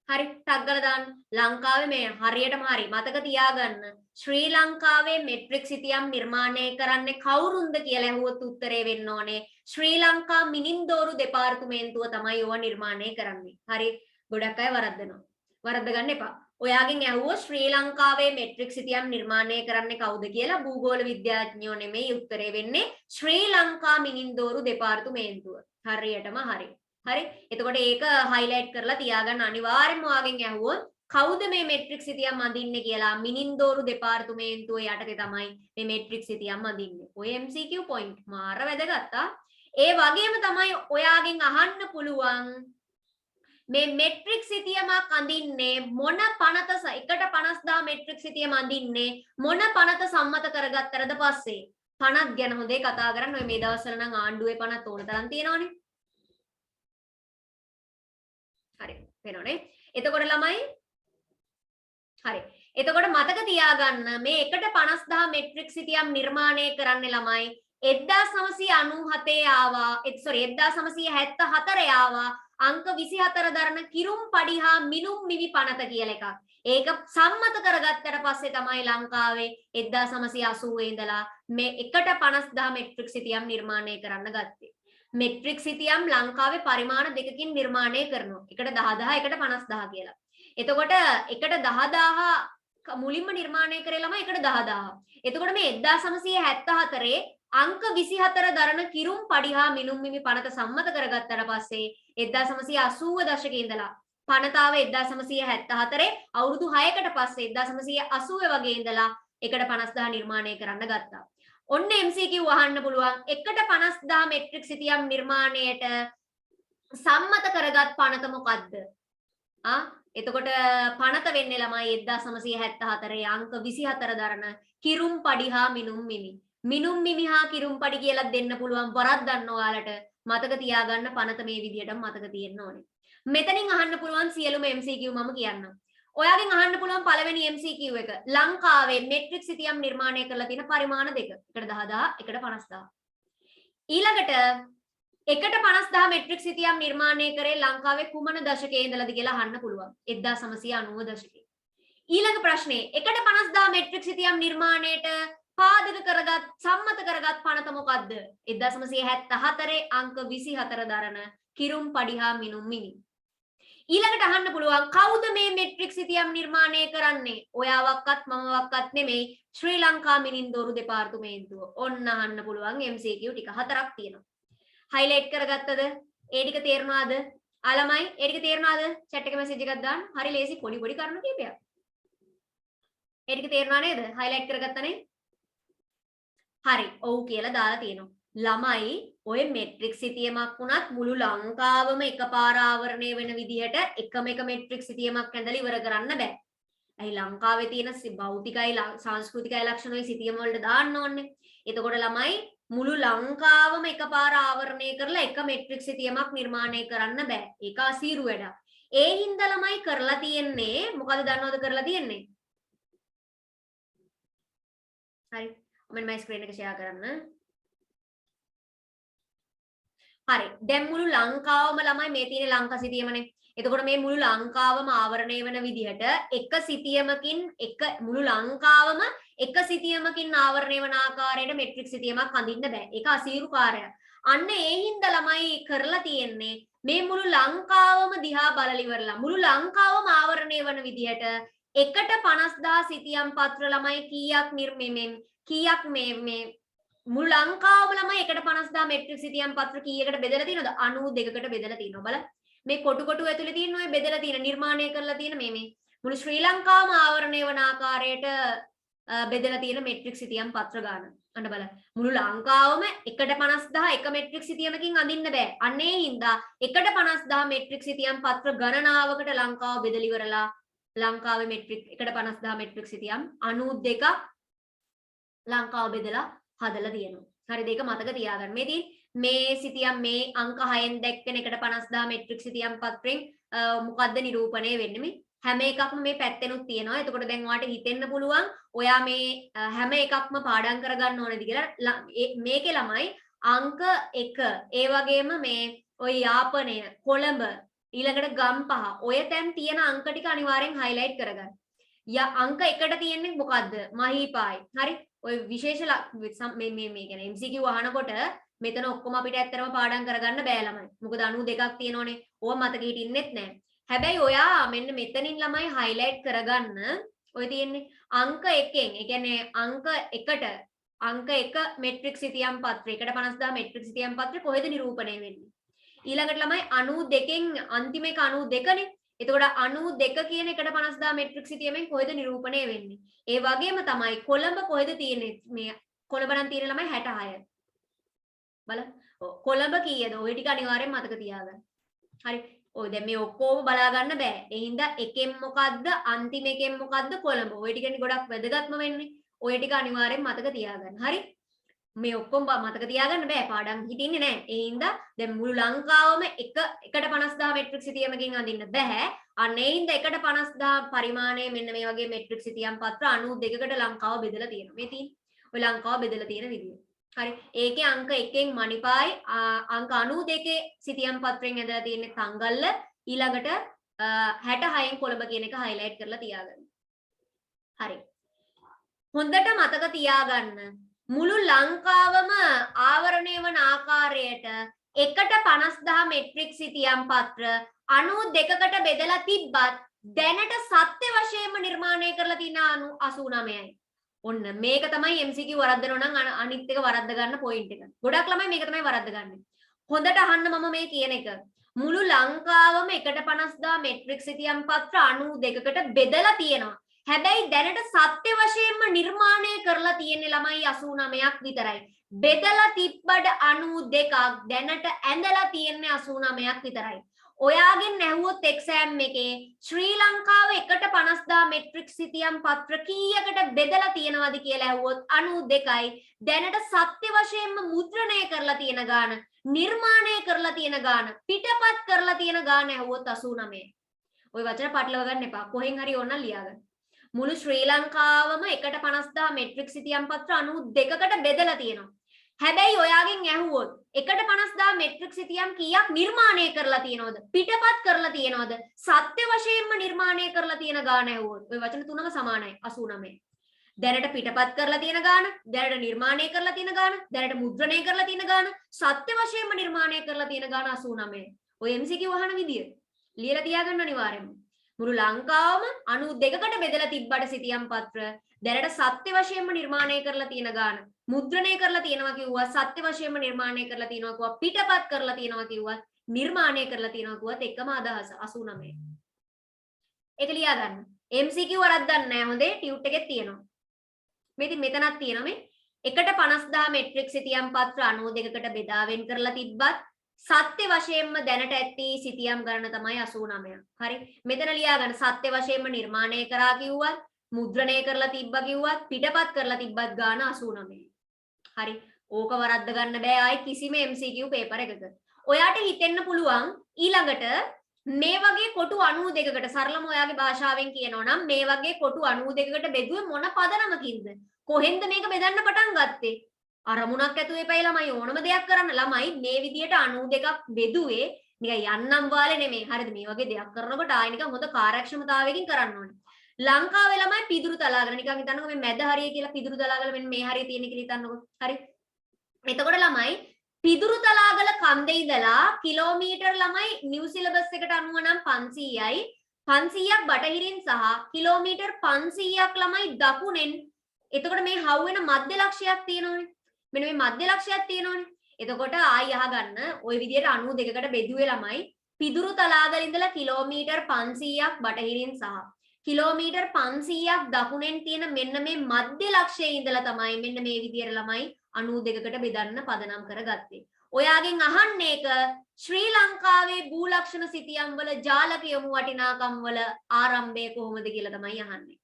හරි ටග්ගල දාන්න. ලංකාවේ මේ හරියටම හරි මතක තියාගන්න. ශ්‍රී ලංකාවේ මෙට්‍රික් සිතියම් නිර්මාණය කරන්නේ කවුරුන්ද කියලා ඇහුවොත් උත්තරේ වෙන්න ඕනේ ශ්‍රී ලංකා මිනින්දෝරු දෙපාර්තමේන්තුව තමයි ඕවා නිර්මාණය කරන්නේ. හරි ගොඩක් අය වරද්දනවා. වරද්ද ගන්න එපා. ඔයාගෙන් ඇහුවොත් ශ්‍රී ලංකාවේ මෙට්‍රික් සිතියම් නිර්මාණය කරන්නේ කවුද කියලා භූගෝල විද්‍යාඥයෝ නෙමෙයි උත්තරේ වෙන්නේ ශ්‍රී ලංකා මිනින්දෝරු දෙපාර්තමේන්තුව. හරියටම හරි. හරි. එතකොට ඒක highlight කරලා තියාගන්න අනිවාර්යෙන්ම ඔයාගෙන් ඇහුවොත් කවුද මේ මෙට්‍රික් සිතියම් අඳින්නේ කියලා මිනින්දෝරු දෙපාර්තමේන්තුව යටතේ තමයි මේ මෙට්‍රික් සිතියම් අඳින්නේ. ඔය MCQ point මාර වැදගත්තා. ඒ වගේම තමයි ඔයාගෙන් අහන්න පුළුවන් මේ මෙට්‍රික් සිතියමක් අඳින්නේ මොන පනත එකට 50,000 මෙට්‍රික් සිතියම අඳින්නේ මොන පනත සම්මත කරගත්තරද පස්සේ පනත් ගැන හොඳේ කතා කරන්න. ඔය මේ දවස්වල නම් ආණ්ඩුවේ පනත් ඕන තරම් තියෙනවනේ. හරි වෙනවනේ. එතකොට ළමයි හරි. එතකොට මතක තියාගන්න මේ එකට 50,000 මෙට්‍රික් සිතියම් නිර්මාණය කරන්නේ ළමයි 1997 ආවා 1974 ආවා අංක 24 දරන කිරුම් පඩිහා මිනුම් මිවි පනත කියලා එකක්. ඒක සම්මත කරගත්තට පස්සේ තමයි ලංකාවේ 1980 ඉඳලා මේ එකට 50,000 මෙට්‍රික් සිතියම් නිර්මාණය කරන්න ගත්තේ. මෙට්‍රික් සිතියම් ලංකාවේ පරිමාණ දෙකකින් නිර්මාණය කරනවා. එකට 10,000 එකට 50,000 කියලා. එතකොට එකට 10,000 මුලින්ම නිර්මාණය කරේ ළමයි එකට 10,000. එතකොට මේ 1974 අංක 24 දරන කිරුම් පඩිහා මිනුම් මිමි පනත සම්මත කරගත්තට පස්සේ 1980 දශකයේ ඉඳලා පනතාව 1974 අවුරුදු 6කට පස්සේ 1980 වගේ ඉඳලා එකට 50,000 නිර්මාණය කරන්න ගත්තා. ඔන්න MCQ අහන්න පුළුවන්. 1/50000 මෙට්‍රික් සිතියම් නිර්මාණයට සම්මත කරගත් පනත මොකද්ද? එතකොට පනත වෙන්නේ ළමයි 1974 අංක 24 දරන කිරුම් පඩි හා මිනුම් මිමි. මිනුම් මිමි හා කිරුම් පඩි කියලා දෙන්න පුළුවන් වරද්දන්න ඔයාලට. මතක තියාගන්න පනත මේ විදිහට මතක තියෙන්න ඕනේ. මෙතනින් අහන්න පුළුවන් සියලුම MCQ මම කියන්නම්. ඔයාගෙන් අහන්න පුළුවන් පළවෙනි MCQ එක. ලංකාවේ මෙට්‍රික් සිතියම් නිර්මාණය කරලා තියෙන පරිමාණ දෙක. 1,10,000 1,50,000. ඊළඟට 1/50000 මෙට්‍රික් සිතියම් නිර්මාණය කරේ ලංකාවේ කුමන දශකයේ ඉඳලාද කියලා අහන්න පුළුවන්. 1990 දශකයේ. ඊළඟ ප්‍රශ්නේ 1/50000 මෙට්‍රික් සිතියම් නිර්මාණයට පාදක කරගත් සම්මත කරගත් පනත මොකද්ද? 1974 අංක 24 දරන කිරුම් පඩි හා මිනුම් මිනි. ඊළඟට අහන්න පුළුවන් කවුද මේ මෙට්‍රික් සිතියම් නිර්මාණය කරන්නේ? ඔයාවක්වත් මමවක්වත් නෙමෙයි ශ්‍රී ලංකා මිනින්දෝරු දෙපාර්තමේන්තුව. ඔන්න අහන්න පුළුවන් MCQ ටික 4ක් තියෙනවා. highlight කරගත්තද? ඒ ටික තේරුණාද? ආලමයි ඒ ටික තේරුණාද? chat එක message එකක් දාන්න. හරි ලේසි පොඩි පොඩි කරුණු කීපයක්. ඒ ටික තේරුණා නේද? highlight කරගත්තනේ. හරි. ඔව් කියලා දාලා තියෙනවා. ළමයි ඔය මෙට්‍රික් සිතියමක් වුණත් මුළු ලංකාවම එකපාර ආවරණය වෙන විදිහට එකම එක මෙට්‍රික් සිතියමක් ඇඳලා ඉවර කරන්න බෑ. ඇයි ලංකාවේ තියෙන භෞතිකයි සංස්කෘතිකයි ලක්ෂණ ඔය සිතියම වලට දාන්න ඕනේ. එතකොට ළමයි මුළු ලංකාවම එකපාර ආවරණය කරලා එක මෙට්‍රික් සිතියමක් නිර්මාණය කරන්න බෑ. ඒක අසීරු වැඩක්. ඒ හින්දා ළමයි කරලා තියෙන්නේ මොකද දන්නවද කරලා තියෙන්නේ? හරි. මම මේ ස්ක්‍රීන් එක ෂෙයා කරන්න. හරි. දැන් මුළු ලංකාවම ළමයි මේ තියෙන ලංකා සිතියමනේ. එතකොට මේ මුළු ලංකාවම ආවරණය වෙන විදිහට එක සිතියමකින් එක මුළු ලංකාවම එක සිතියමකින් ආවරණය වන ආකාරයට මෙට්‍රික් සිතියමක් අඳින්න බෑ. ඒක අසීරු කාර්යයක්. අන්න ඒ හින්දා ළමයි කරලා තියෙන්නේ මේ මුළු ලංකාවම දිහා බලලා ඉවරලා මුළු ලංකාවම ආවරණය වන විදිහට 1/50000 සිතියම් පත්‍ර ළමයි කීයක් මේ මුළු ලංකාවම ළමයි 1/50000 මෙට්‍රික් සිතියම් පත්‍ර කීයකට බෙදලා තියෙනවද? 92කට බෙදලා තියෙනවා. බලන්න. මේ කොටු ඇතුලේ තියෙන ඔය බෙදලා තියෙන නිර්මාණය කරලා තියෙන මේ මුළු ශ්‍රී ලංකාවම ආවරණය වන ආකාරයට බෙදලා තියෙන මෙට්‍රික් සිතියම් පත්‍ර ගන්න. අන්න බලන්න. මුළු ලංකාවම 1/50000 එක මෙට්‍රික් සිතියමකින් අඳින්න බෑ. අන්න ඒ හින්දා 1/50000 මෙට්‍රික් සිතියම් පත්‍ර ගණනාවකට ලංකාව බෙදලා ඉවරලා ලංකාවේ මෙට්‍රික් 1/50000 මෙට්‍රික් සිතියම් 92ක් ලංකාව බෙදලා හදලා තියෙනවා. හරිද? ඒක මතක තියාගන්න. මේ සිතියම් මේ අංක 6න් දැක්වෙන 1/50000 මෙට්‍රික් සිතියම් පත්‍රෙන් මොකද්ද නිරූපණය වෙන්නේ? මේ හැම එකක්ම මේ පැත්තෙනුත් තියෙනවා. එතකොට දැන් ඔයාලට හිතෙන්න පුළුවන් ඔයා මේ හැම එකක්ම පාඩම් කරගන්න ඕනේද කියලා. මේකේ ළමයි අංක 1 ඒ වගේම මේ ඔය යාපනය කොළඹ ඊළඟට ගම්පහ ඔය තැන් තියෙන අංක ටික අනිවාර්යෙන් highlight කරගන්න. අංක 1ට තියෙන්නේ මොකද්ද? මහීපායි. හරි? ඔය විශේෂ මේ කියන්නේ MCQ අහනකොට මෙතන ඔක්කොම අපිට ඇත්තටම පාඩම් කරගන්න බෑ ළමයි. මොකද 92ක් තියෙනෝනේ. ඕව මතක හිටින්නෙත් නෑ. හැබැයි ඔයා මෙන්න මෙතනින් ළමයි highlight කරගන්න ඔය තියෙන්නේ අංක 1න්. ඒ කියන්නේ අංක 1ට අංක 1 මෙට්‍රික් සිතියම් පත්‍රය 1/50000 මෙට්‍රික් සිතියම් පත්‍රය කොහෙද නිරූපණය වෙන්නේ? ඊළඟට ළමයි 92න් අන්තිම එක 92නේ. එතකොට 92 කියන 1/50000 මෙට්‍රික් සිතියමෙන් කොහෙද නිරූපණය වෙන්නේ? ඒ වගේම තමයි කොළඹ කොහෙද තියෙන්නේ? මේ කොළඹ නම් තියෙන ළමයි 66. බලන්න. කොළඹ කීයද? ඔය ටික අනිවාර්යෙන් මතක තියාගන්න. හරි. ඔය දැන් මේ ඔක්කොම බලා ගන්න බෑ. ඒ හින්දා එකෙන් මොකද්ද අන්තිම එකෙන් මොකද්ද කොළඹ. ඔය ටිකනේ ගොඩක් වැදගත්ම වෙන්නේ. ඔය ටික අනිවාර්යෙන් මතක තියාගන්න. හරි? මේ ඔක්කොම මතක තියාගන්න බෑ. පාඩම් හිටින්නේ නැහැ. ඒ හින්දා දැන් මුළු ලංකාවම 1/50000 මෙට්‍රික් සිතියමකින් අඳින්න බෑ. අන්න ඒ හින්දා 1/50000 පරිමාණය මෙන්න මේ වගේ මෙට්‍රික් සිතියම් පත්‍ර 92කට ලංකාව බෙදලා තියෙනවා. මේ තියෙන්නේ. ඔය ලංකාව බෙදලා තියෙන විදිය. හරි. ඒකේ අංක 1න් මණිපායි අංක 92 සිතියම් පත්‍රයෙන් ඇදලා තියෙන්නේ තංගල්ල ඊළඟට 66න් කොළඹ කියන එක highlight කරලා තියාගන්න. හරි. හොඳට මතක තියාගන්න. මුළු ලංකාවම ආවරණය වන ආකාරයට 1/50000 මෙට්‍රික් සිතියම් පත්‍ර 92කට බෙදලා තිබ්බත් දැනට සත්‍ය වශයෙන්ම නිර්මාණය කරලා තියෙන 89යි. ඔන්න මේක තමයි MCQ වරද්දනවා නම් අනිත් එක වරද්ද ගන්න පොයින්ට් එක. ගොඩක් ළමයි මේක තමයි වරද්ද ගන්න. හොඳට අහන්න මම මේ කියන එක. මුළු ලංකාවම 1/50000 මෙට්‍රික් සිතියම් පත්‍ර 92කට බෙදලා තියෙනවා. හැබැයි දැනට සත්‍ය වශයෙන්ම නිර්මාණය කරලා තියෙන්නේ ළමයි 89ක් විතරයි. බෙදලා තිබ්බට 92ක් දැනට ඇඳලා තියෙන්නේ 89ක් විතරයි. ඔයාගෙන් ඇහුවොත් එක්සෑම් එකේ ශ්‍රී ලංකාව 1.50000 මෙට්‍රික් සිතියම් පත්‍ර කීයකට බෙදලා තියෙනවද කියලා ඇහුවොත් 92යි. දැනට සත්‍ය වශයෙන්ම මුද්‍රණය කරලා තියෙන ගාන, නිර්මාණය කරලා තියෙන ගාන, පිටපත් කරලා තියෙන ගාන ඇහුවොත් 89. ඔය වචන පටලව ගන්න එපා. කොහෙන් හරි ඕන ලියාගන්න. මුළු ශ්‍රී ලංකාවම 1.50000 මෙට්‍රික් සිතියම් පත්‍ර 92කට බෙදලා තියෙනවා. හැබැයි ඔයාගෙන් ඇහුවොත් 1.50000 මෙට්‍රික් සිතියම් කීයක් නිර්මාණය කරලා තියෙනවද? පිටපත් කරලා තියෙනවද? සත්‍ය වශයෙන්ම නිර්මාණය කරලා තියෙන ගාන ඇහුවොත් ඔය වචන තුනම සමානයි 89. දැනට පිටපත් කරලා තියෙන ගාන, දැනට නිර්මාණය කරලා තියෙන ගාන, දැනට මුද්‍රණය කරලා තියෙන ගාන, සත්‍ය වශයෙන්ම නිර්මාණය කරලා තියෙන ගාන 89. ඔය MCQ වහන විදිය ලියලා තියාගන්න අනිවාර්යයෙන්ම. මුළු ලංකාවම 92කට බෙදලා තිබ්බට සිතියම් පත්‍ර දැනට සත්‍ය වශයෙන්ම නිර්මාණය කරලා තියෙන ගාන, මුද්‍රණය කරලා තියෙනවා කිව්වා, සත්‍ය වශයෙන්ම නිර්මාණය කරලා තියෙනවා කිව්වා, පිටපත් කරලා තියෙනවා කිව්වා, නිර්මාණය කරලා තියෙනවා කිව්වත් එකම අදහස 89. ඒක ලියා ගන්න. MCQ වරද්දක් නැහැ. හොඳේ ටියුට් එකේ තියෙනවා. මේ ඉතින් මෙතනක් තියෙනවා මේ 1.50000 මෙට්‍රික් සිතියම් පත්‍ර 92කට බෙදා වෙන් කරලා තිබ්බත් සත්‍ය වශයෙන්ම දැනට ඇති සිතියම් ගණන තමයි 89. හරි. මෙතන ලියා ගන්න සත්‍ය වශයෙන්ම නිර්මාණය කරා කිව්වත්, මුද්‍රණය කරලා තිබ්බා කිව්වත්, පිටපත් කරලා තිබ්බත් ගාන 89. හරි. ඕක වරද්ද ගන්න බෑ ආයි කිසිම MCQ පේපර් එකක. ඔයාට හිතෙන්න පුළුවන් ඊළඟට මේ වගේ කොටු 92කට සරලම ඔයාගේ භාෂාවෙන් කියනවා නම් මේ වගේ කොටු 92කට බෙදුවේ මොන පදනමකින්ද? කොහෙන්ද මේක බෙදන්න පටන් ගත්තේ? අරමුණක් ඇතුවේ පයි ළමයි ඕනම දෙයක් කරන්න. ළමයි මේ විදියට 92ක් බෙදුවේ නිකන් යන්නම් වාලේ නෙමෙයි. හරිද? මේ වගේ දෙයක් කරනකොට ආයෙ නිකන් හොඳ කාර්යක්ෂමතාවයකින් කරන්න ඕනේ. ලංකාවේ ළමයි පිදුරු තලාගෙන නිකන් හිතන්නකෝ මේ මැද හරිය කියලා පිදුරු තලාගල මෙන්න මේ හරිය තියෙන කියලා හිතන්නකෝ. හරි. එතකොට ළමයි පිදුරු තලාගල කන්දේ ඉඳලා කිලෝමීටර් ළමයි නිව් සිලබස් එකට අනුව නම් 500යි 500ක් බටහිරින් සහ කිලෝමීටර් 500ක් ළමයි දකුණෙන්. එතකොට මේ හවු වෙන මධ්‍ය ලක්ෂයක් තියෙනවනේ. මෙන්න මේ මධ්‍ය ලක්ෂයක් තියෙනවනේ. එතකොට ආයි අහගන්න ওই විදියට 92කට බෙදුවේ ළමයි පිදුරු තලාගල ඉඳලා කිලෝමීටර් 500ක් බටහිරින් සහ කිලෝමීටර් 500ක් දකුණෙන් තියෙන මෙන්න මේ මධ්‍ය ලක්ෂයේ ඉඳලා තමයි මෙන්න මේ විදියට ළමයි 92කට බෙදන්න පදනම් කරගත්තේ. ඔයාගෙන් අහන්නේ එක ශ්‍රී ලංකාවේ භූලක්ෂණ සිතියම් වල ජාලක යොමු වටිනාකම් වල ආරම්භය කොහොමද කියලා තමයි අහන්නේ.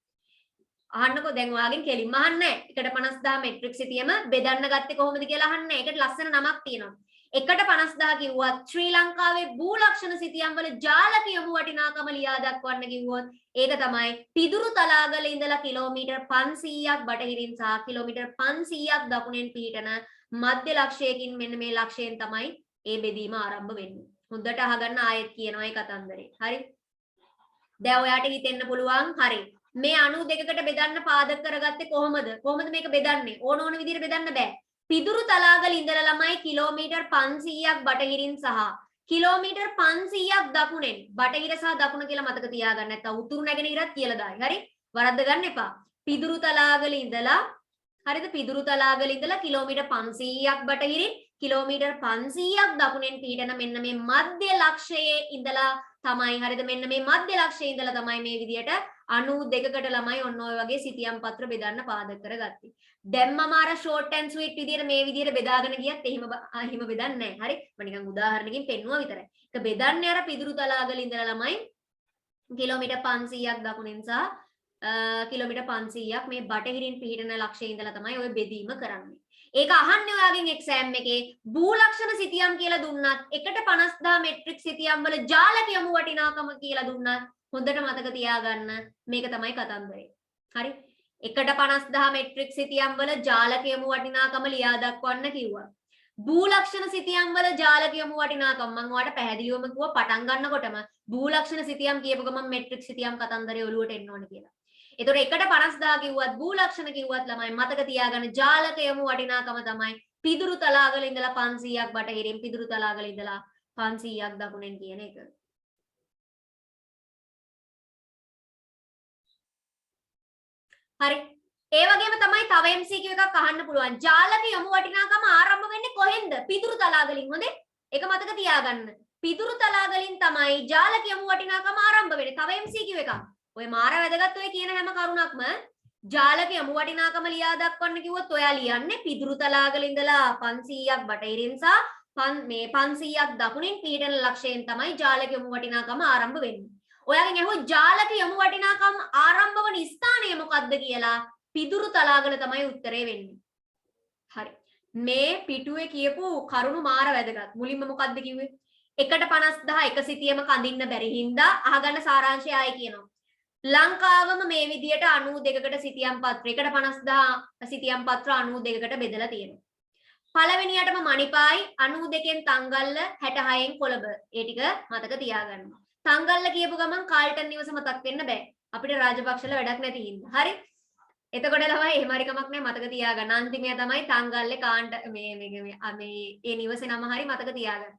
අහන්නකෝ දැන් ඔයාගෙන් කෙලින්ම අහන්නේ නැහැ. 1.50000 මෙට්‍රික් සිතියම බෙදන්න ගත්තේ කොහොමද කියලා අහන්නේ. ඒකට ලස්සන නමක් තියෙනවා. 1.50000 කිව්වත් ශ්‍රී ලංකාවේ භූලක්ෂණ සිතියම් වල ජාලක යොමු වටිනාකම ලියා දක්වන්න කිව්වොත් ඒක තමයි පිදුරු තලාගල ඉඳලා කිලෝමීටර් 500ක් බටහිරින් සහ කිලෝමීටර් 500ක් දකුණෙන් පිහිටන මධ්‍ය ලක්ෂයකින් මෙන්න මේ ලක්ෂයෙන් තමයි ඒ බෙදීම ආරම්භ වෙන්නේ. හොඳට අහගන්න ආයෙත් කියනවා ඒ කතන්දරේ. හරි. දැන් ඔයාට හිතෙන්න පුළුවන් හරි. මේ 92කට බෙදන්න පාදක කරගත්තේ කොහොමද? කොහොමද මේක බෙදන්නේ? ඕන විදිහට බෙදන්න බෑ. පිදුරු තලාගල ඉඳලා ළමයි කිලෝමීටර් 500ක් බටහිරින් සහ කිලෝමීටර් 500ක් දකුණෙන්. බටහිර සහ දකුණ කියලා මතක තියාගන්න. නැත්නම් උතුරු නැගෙනහිරත් කියලා දායි. හරි? වරද්ද ගන්න එපා. පිදුරු තලාගල ඉඳලා හරිද? පිදුරු තලාගල ඉඳලා කිලෝමීටර් 500ක් බටහිරින් කිලෝමීටර් 500ක් දකුණෙන් පිහිටන මෙන්න මේ මධ්‍ය ලක්ෂයේ ඉඳලා තමයි හරිද? මෙන්න මේ මධ්‍ය ලක්ෂයේ ඉඳලා තමයි මේ විදියට 92කට ළමයි ඔන්න ඔය වගේ සිතියම් පත්‍ර බෙදන්න පාදක කරගත්තේ. දැන් මම අර ෂෝට් ඇන්ඩ් ස්වීට් විදියට මේ විදියට බෙදාගෙන ගියත් එහෙම බෙදන්නේ නැහැ. හරි? මම නිකන් උදාහරණකින් පෙන්නුවා විතරයි. ඒක බෙදන්නේ අර පිදුරු තලාගල ඉඳලා ළමයි කිලෝමීටර් 500ක් දකුණෙන් සහ කිලෝමීටර් 500ක් මේ බටහිරින් පිහිටන ලක්ෂයේ ඉඳලා තමයි ඔය බෙදීම කරන්නේ. ඒක අහන්නේ ඔයාගෙන් එක්සෑම් එකේ භූලක්ෂණ සිතියම් කියලා දුන්නත් 1.50000 මෙට්‍රික් සිතියම් වල ජාලක යොමු වටිනාකම කියලා දුන්නත් හොඳට මතක තියාගන්න මේක තමයි කතන්දරේ. හරි? 1.50000 මෙට්‍රික් සිතියම් වල ජාලක යොමු වටිනාකම ලියා දක්වන්න කිව්වා. භූලක්ෂණ සිතියම් වල ජාලක යොමු වටිනාකම මම ඔයාලට පැහැදිලිවම කිව්වා පටන් ගන්නකොටම භූලක්ෂණ සිතියම් කියපු ගමන් මෙට්‍රික් සිතියම් කතන්දරේ ඔලුවට එන්න ඕනේ කියලා. ඒතකොට 1.50000 කිව්වත් භූලක්ෂණ කිව්වත් ළමයි මතක තියාගන්න ජාලක යොමු වටිනාකම තමයි පිදුරු තලාගල ඉඳලා 500ක් බටහිරින් පිදුරු තලාගල ඉඳලා 500ක් දකුණෙන් කියන එක. හරි. ඒ වගේම තමයි තව MCQ එකක් අහන්න පුළුවන්. ජාලක යොමු වටිනාකම ආරම්භ වෙන්නේ කොහෙන්ද? පිදුරු තලාගලින්. හොඳේ? ඒක මතක තියාගන්න. පිදුරු තලාගලින් තමයි ජාලක යොමු වටිනාකම ආරම්භ වෙන්නේ. තව MCQ එකක්. ඔය මාර වැදගත් ඔය කියන හැම කරුණක්ම ජාලක යමු වටිනාකම ලියා දක්වන්න කිව්වොත් ඔයා ලියන්නේ පිදුරු තලාගල ඉඳලා 500ක් බටහිරින් සහ මේ 500ක් දකුණින් පීඩන ලක්ෂයෙන් තමයි ජාලක යමු වටිනාකම ආරම්භ වෙන්නේ. ඔයාගෙන් ඇහුවොත් ජාලක යමු වටිනාකම් ආරම්භ වන ස්ථානය මොකක්ද කියලා පිදුරු තලාගල තමයි උත්තරේ වෙන්නේ. හරි. මේ පිටුවේ කියපු කරුණු මාර වැදගත්. මුලින්ම මොකක්ද කිව්වේ? 1.50 එක සිතියම කඳින්න බැරි හින්දා අහගන්න සාරාංශය ආයි කියනවා. ලංකාවම මේ විදියට 92කට සිතියම් පත්‍ර 1.50 සිතියම් පත්‍ර 92කට බෙදලා තියෙනවා. පළවෙනියටම මණිපායි 92න් තංගල්ල 66න් කොළඹ. ඒ ටික මතක තියාගන්න. තංගල්ල කියපු ගමන් කාල්ටන් නිවස මතක් වෙන්න බෑ. අපිට රාජපක්ෂල වැඩක් නැති හින්දා. හරි. එතකොට ළමයි එහෙම හරි කමක් නැහැ මතක තියාගන්න. අන්තිමය තමයි තංගල්ලේ කාණ්ඩ මේ ඒ නිවසේ නම හරි මතක තියාගන්න.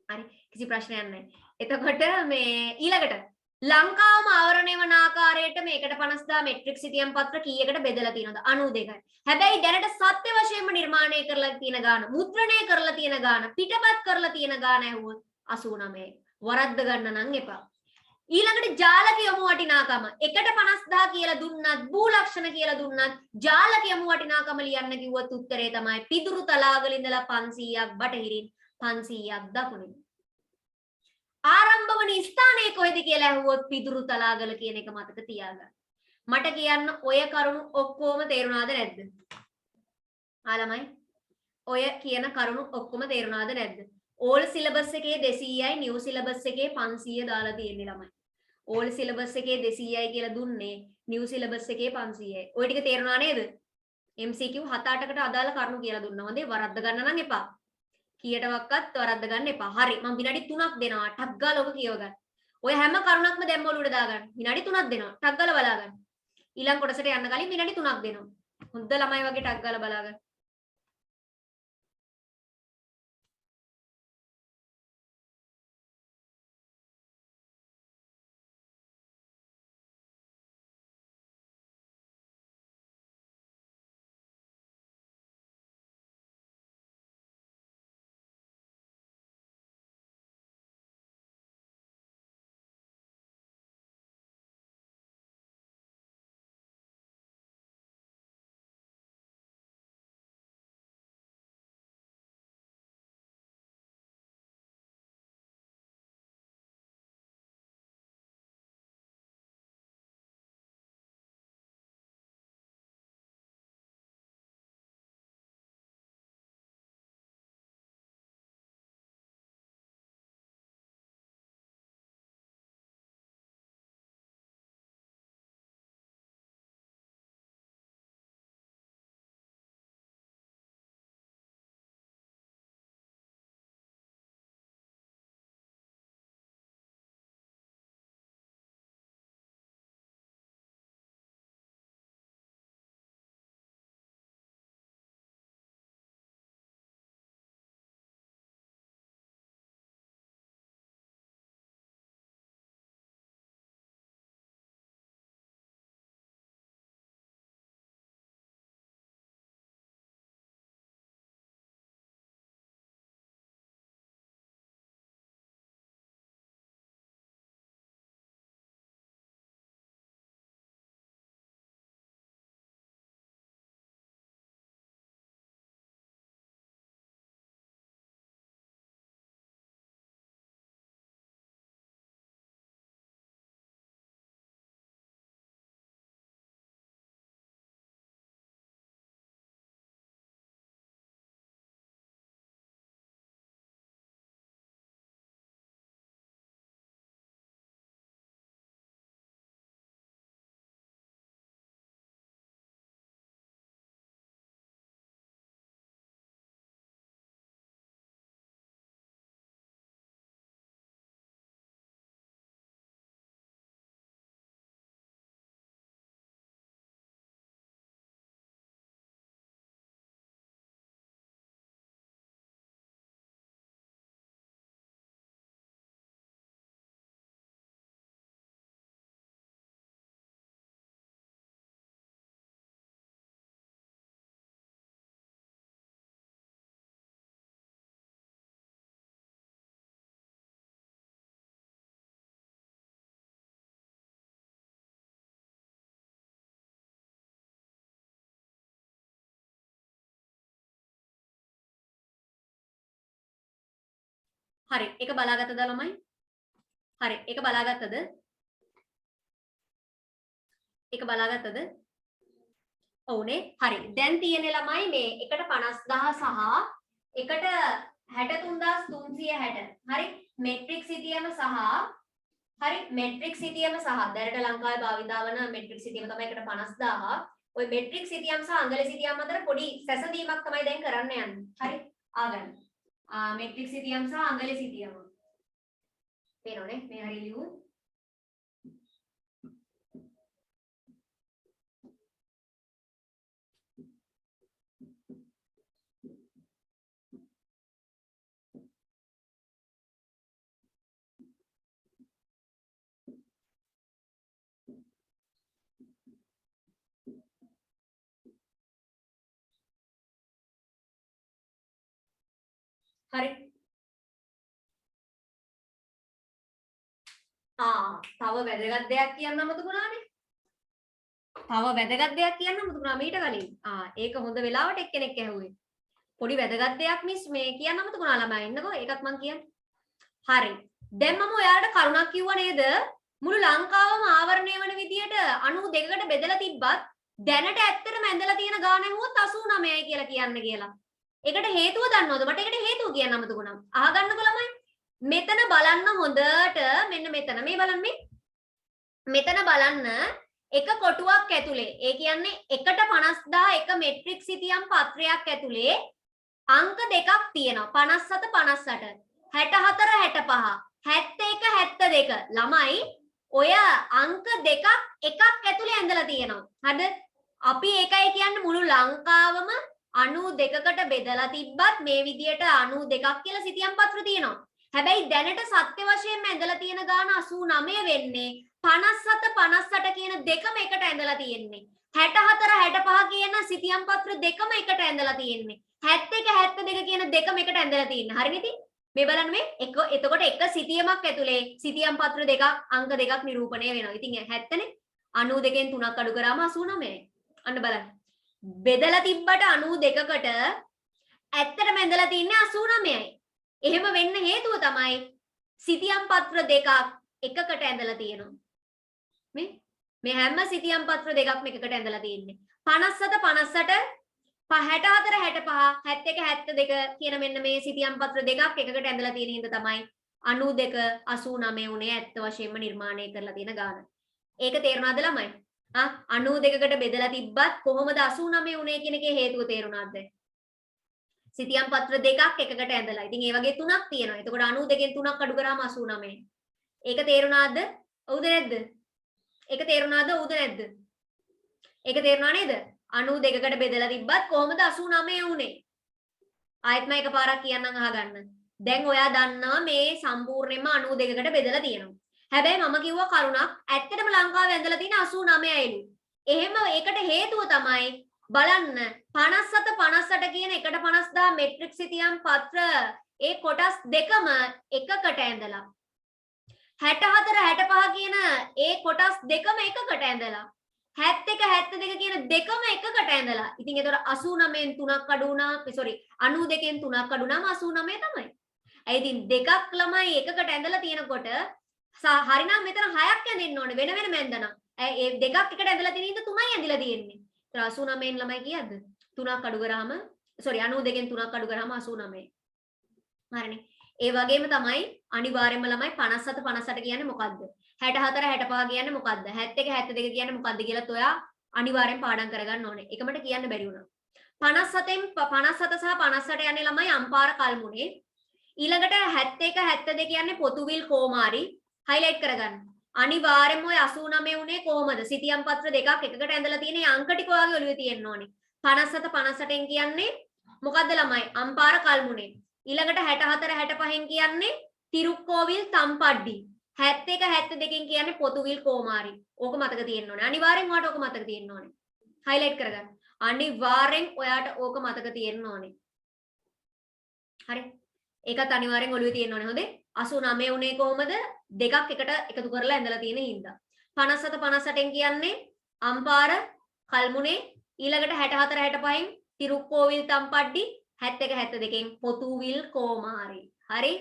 හරි. කිසි ප්‍රශ්නයක් නැහැ. එතකොට මේ ඊළඟට ලංකාවම ආවරණය වන ආකාරයට මේ 1.50 මෙට්‍රික් සිතියම් පත්‍ර කීයකට බෙදලා තියෙනවද? 92යි. හැබැයි දැනට සත්‍ය වශයෙන්ම නිර්මාණය කරලා තියෙන ගාන, මුද්‍රණය කරලා තියෙන ගාන, පිටපත් කරලා තියෙන ගාන ඇහුවොත් 89. වරද්ද ගන්න නම් එපා. ඊළඟට ජාලක යමු වටිනාකම 1.50 කියලා දුන්නත්, භූ ලක්ෂණ කියලා දුන්නත් ජාලක යමු වටිනාකම ලියන්න කිව්වොත් උත්තරේ තමයි පිදුරු තලාගල ඉඳලා 500ක් බටහිරින් 500ක් දකුණින්. ආරම්භ වන ස්ථානයේ කොහෙද කියලා ඇහුවොත් පිදුරු තලාගල කියන එක මතක තියාගන්න. මට කියන්න ඔය කරුණු ඔක්කොම තේරුණාද නැද්ද? ආ ළමයි ඔය කියන කරුණු ඔක්කොම තේරුණාද නැද්ද? ඕල් සිලබස් එකේ 200යි නිව් සිලබස් එකේ 500 දාලා තියෙන්නේ ළමයි. ඕල් සිලබස් එකේ 200යි කියලා දුන්නේ නිව් සිලබස් එකේ 500යි. ඔය ටික තේරුණා නේද? MCQ 7-8කට අදාළ කරුණු කියලා දුන්නා. හොඳේ වරද්ද ගන්න නම් එපා. කීයටවත් වරද්ද ගන්න එපා. හරි මම විනාඩි 3ක් දෙනවා. ටක් ගාලා ඔබ කියව ගන්න. ඔය හැම කරුණක්ම දැම්ම ඔලුවට දාගන්න. විනාඩි 3ක් දෙනවා. ටක් ගාලා බලා ගන්න. ඊළඟ කොටසට යන්න කලින් විනාඩි 3ක් දෙනවා. හොඳ ළමයි වගේ ටක් ගාලා බලා ගන්න. හරි. ඒක බලාගත්තද ළමයි? හරි. ඒක බලාගත්තද? ඒක බලාගත්තද? ඔව්නේ. හරි. දැන් තියෙන්නේ ළමයි මේ එකට 50000 සහ එකට 63360. හරි. මෙට්‍රික් සිතියම සහ හරි මෙට්‍රික් සිතියම සහ දැනට ලංකාවේ භාවිතා වන මෙට්‍රික් සිතියම තමයි එකට 50000. ওই මෙට්‍රික් සිතියම් සහ අංගල සිතියම් අතර පොඩි සැසඳීමක් තමයි දැන් කරන්න යන්නේ. හරි. ආගන්න. මෙට්‍රික් සිතියම් සහ අංගල සිතියම. පේනවනේ මේ හරිය ලියුවේ. හරි. තව වැදගත් දෙයක් කියන්න අමතකුණානේ. තව වැදගත් දෙයක් කියන්න අමතකුණා මීට කලින්. ඒක හොඳ වෙලාවට එක්කෙනෙක් ඇහුවේ. පොඩි වැදගත් දෙයක් මිස් මේ කියන්න අමතකුණා ළමයි ඉන්නකෝ ඒකත් මම කියන්න. හරි. දැන් මම ඔයාලට කරුණක් කිව්වා නේද? මුළු ලංකාවම ආවරණය වන විදියට 92කට බෙදලා තිබ්බත් දැනට ඇත්තටම ඇඳලා තියෙන ගාන ඇහුවොත් 89යි කියලා කියන්න කියලා. ඒකට හේතුව දන්නවද? මට ඒකට හේතුව කියන්න අමතකුණා. අහගන්නකො ළමයි. මෙතන බලන්න හොඳට මෙන්න මෙතන මේ බලන්න මෙතන බලන්න එක කොටුවක් ඇතුලේ ඒ කියන්නේ එකට 50000 එක මෙට්‍රික් සිතියම් පත්‍රයක් ඇතුලේ අංක දෙකක් තියෙනවා 57 58 64 65 71 72 ළමයි ඔය අංක දෙකක් එකක් ඇතුලේ ඇඳලා තියෙනවා හරිද අපි ඒකයි කියන්නේ මුළු ලංකාවම 92කට බෙදලා තිබ්බත් මේ විදියට 92ක් කියලා සිතියම් පත්‍ර තියෙනවා හැබැයි දැනට සත්‍ය වශයෙන්ම ඇඳලා තියෙන ගාන 89 වෙන්නේ 57 58 කියන දෙකම එකට ඇඳලා තියෙන්නේ 64 65 කියන සිතියම් පත්‍ර දෙකම එකට ඇඳලා තියෙන්නේ 71 72 කියන දෙකම එකට ඇඳලා තියෙන්නේ හරි නේද මේ බලන්න මේ එතකොට එක සිතියමක් ඇතුලේ සිතියම් පත්‍ර දෙකක් අංක දෙකක් නිරූපණය වෙනවා ඉතින් 70නේ 92කින් 3ක් අඩු කරාම 89 අන්න බලන්න බෙදලා තිබ්බට 92කට ඇත්තටම ඇඳලා තින්නේ 89යි එහෙම වෙන්න හේතුව තමයි සිතියම් පත්‍ර දෙකක් එකකට ඇඳලා තියෙනවා මේ හැම සිතියම් පත්‍ර දෙකක්ම එකකට ඇඳලා තියෙන්නේ 57 58 64 65 71 72 කියන මෙන්න මේ සිතියම් පත්‍ර දෙකක් එකකට ඇඳලා තියෙන හින්දා තමයි 92 89 උනේ ඇත්ත වශයෙන්ම නිර්මාණය කරලා තියෙන ගාන. ඒක තේරුණාද ළමයි? 92කට බෙදලා තිබ්බත් කොහොමද 89 උනේ කියන එකේ හේතුව තේරුණාද? සිතියම් පත්‍ර දෙකක් එකකට ඇඳලා. ඉතින් ඒ වගේ තුනක් තියෙනවා. එතකොට 92කින් 3ක් අඩු කරාම 89. ඒක තේරුණාද? ඔව්ද නැද්ද? ඒක තේරුණාද? ඔව්ද නැද්ද? ඒක තේරුණා නේද? 92කට බෙදලා තිබ්බත් කොහොමද 89 උනේ? ආයෙත් මම එකපාරක් කියන්නම් අහගන්න. දැන් ඔයා දන්නවා මේ සම්පූර්ණයෙන්ම 92කට බෙදලා තියෙනවා. හැබැයි මම කිව්වා කරුණක් ඇත්තටම ලංකාවේ ඇඳලා තියෙන 89යිලු. එහෙම ඒකට හේතුව තමයි බලන්න 57 58 කියන එකට 50000 මෙට්‍රික් සිතියම් පත්‍ර ඒ කොටස් දෙකම එකකට ඇඳලා 64 65 කියන ඒ කොටස් දෙකම එකකට ඇඳලා 71 72 කියන දෙකම එකකට ඇඳලා ඉතින් ඒතර 89න් 3ක් අඩු වුණා sorry 92න් 3ක් අඩු වුණාම 89 තමයි. ඒ ඉතින් දෙකක් ළමයි එකකට ඇඳලා තියෙනකොට හරිනම් මෙතන 6ක් ඇඳෙන්න ඕනේ වෙන වෙනම ඇඳනවා. ඒ දෙකක් එකට ඇඳලා තියෙන ඉඳ 3යි ඇඳලා තියෙන්නේ. 89න් ළමයි කීයද 3ක් අඩු කරාම sorry 92න් 3ක් අඩු කරාම 89 හරිනේ ඒ වගේම තමයි අනිවාර්යයෙන්ම ළමයි 57 58 කියන්නේ මොකද්ද 64 65 කියන්නේ මොකද්ද 71 72 කියන්නේ මොකද්ද කියලාත් ඔයා අනිවාර්යෙන් පාඩම් කරගන්න ඕනේ ඒක මට කියන්න බැරි වුණා 57න් 57 සහ 58 යන්නේ ළමයි අම්පාර කල්මුනේ ඊළඟට 71 72 කියන්නේ පොතුවිල් කෝමාරි highlight කරගන්න අනිවාර්යයෙන්ම ඔය 89 උනේ කොහමද? සිතියම් පත්‍ර දෙකක් එකකට ඇඳලා තියෙන මේ අංක ටික ඔයාගේ ඔළුවේ තියෙන්න ඕනේ. 57 58න් කියන්නේ මොකද්ද ළමයි? අම්පාර කල්මුනේ. ඊළඟට 64 65න් කියන්නේ තිරුක්කෝවිල් තම්පඩ්ඩි. 71 72න් කියන්නේ පොතුවිල් කෝමාරි. ඕක මතක තියෙන්න ඕනේ. අනිවාර්යෙන් ඔයාට ඕක මතක තියෙන්න ඕනේ. highlight කරගන්න. අනිවාර්යෙන් ඔයාට ඕක මතක තියෙන්න ඕනේ. හරි. ඒකත් අනිවාර්යෙන් ඔළුවේ තියෙන්න ඕනේ. හොඳේ? 89 උනේ කොහමද? දෙකක් එකට එකතු කරලා ඇඳලා තියෙන හින්දා 57 58න් කියන්නේ අම්පාර කල්මුනේ ඊළඟට 64 65න් තිරුක්කෝවිල් තම්පඩ්ඩි 71 72න් පොතුවිල් කෝමාරි හරි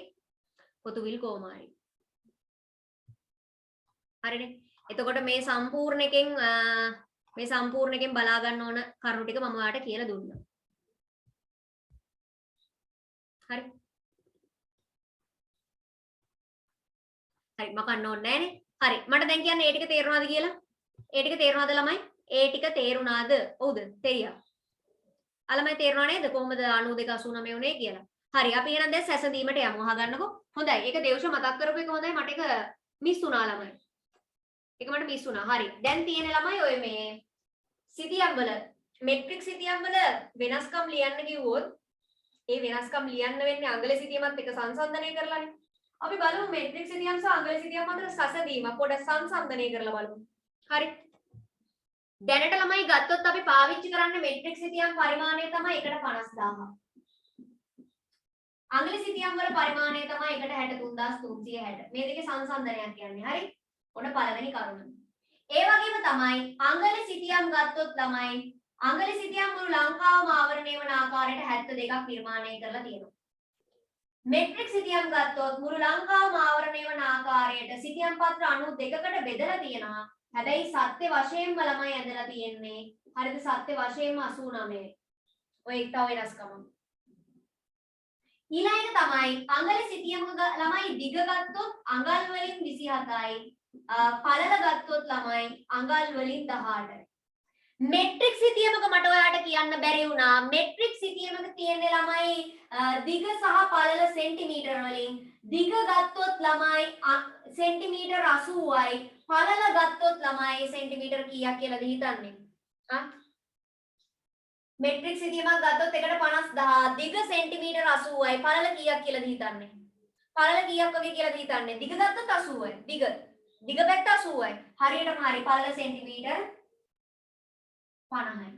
පොතුවිල් කෝමාරි. හරිනේ. එතකොට මේ සම්පූර්ණ එකෙන් බලා ගන්න ඕන කරුණු ටික මම ඔයාලට කියලා දුන්නා. හරි. හරි මකන්න ඕනේ නැහනේ. හරි. මට දැන් කියන්න ඒ ටික තේරුණාද කියලා? ඒ ටික තේරුණාද ළමයි? ඒ ටික තේරුණාද? ඔව්ද? තේරියා. ළමයි තේරුණා නේද? කොහොමද 9289 උනේ කියලා? හරි. අපි එහෙනම් දැන් සැසඳීමට යමු. අහගන්නකෝ. හොඳයි. ඒක දේවෂ මතක් කරපු එක හොඳයි. මට ඒක මිස් වුණා ළමයි. ඒක මට මිස් වුණා. හරි. දැන් තියෙන ළමයි ඔය මේ සිතියම් වල මෙට්‍රික් සිතියම් වල වෙනස්කම් ලියන්න කිව්වොත් ඒ වෙනස්කම් ලියන්න වෙන්නේ අංගල සිතියමත් එක්ක සංසන්දනය කරලානේ. අපි බලමු මෙට්‍රික් සිතියම් සහ අංගල සිතියම් අතර සැසඳීම පොඩ සංසන්දනය කරලා බලමු. හරි. දැනට ළමයි ගත්තොත් අපි පාවිච්චි කරන්නේ මෙට්‍රික් සිතියම් පරිමාණය තමයි 1,50,000. අංගල සිතියම් වල පරිමාණය තමයි 1,63,360. මේ දෙකේ සංසන්දනයක් කියන්නේ. හරි. ඔන්න පළවෙනි කරුණ. ඒ වගේම තමයි අංගල සිතියම් ගත්තොත් ළමයි අංගල සිතියම් මුළු ලංකාවම ආවරණය වන ආකාරයට 72ක් නිර්මාණය කරලා තියෙනවා. මෙට්‍රික් සිතියම් ගත්තොත් මුළු ලංකාවම ආවරණය වන ආකාරයට සිතියම් පත්‍ර 92කට බෙදලා තියෙනවා. හැබැයි සත්‍ය වශයෙන්ම ළමයි ඇදලා තියෙන්නේ. හරිද? සත්‍ය වශයෙන්ම 89. ඔය එක තව වෙනස්කම. ඊළඟ තමයි අංගල සිතියමක ළමයි දිග ගත්තොත් අඟල් වලින් 27යි. පළල ගත්තොත් ළමයි අඟල් වලින් 18යි. මෙට්‍රික් සිතියමක මට ඔයාලට කියන්න බැරි වුණා. මෙට්‍රික් සිතියමක තියෙන ළමයි දිග සහ පළල සෙන්ටිමීටර වලින්. දිග ගත්තොත් ළමයි සෙන්ටිමීටර 80යි. පළල ගත්තොත් ළමයි සෙන්ටිමීටර කීයක් කියලාද හිතන්නේ? මෙට්‍රික් සිතියමක් ගත්තොත් 1,50,000 දිග සෙන්ටිමීටර 80යි. පළල කීයක් කියලාද හිතන්නේ? පළල කීයක් වගේ කියලාද හිතන්නේ? දිග ගත්තොත් 80යි. දිග පැත්ත 80යි. හරියටම හරි. පළල සෙන්ටිමීටර 50යි.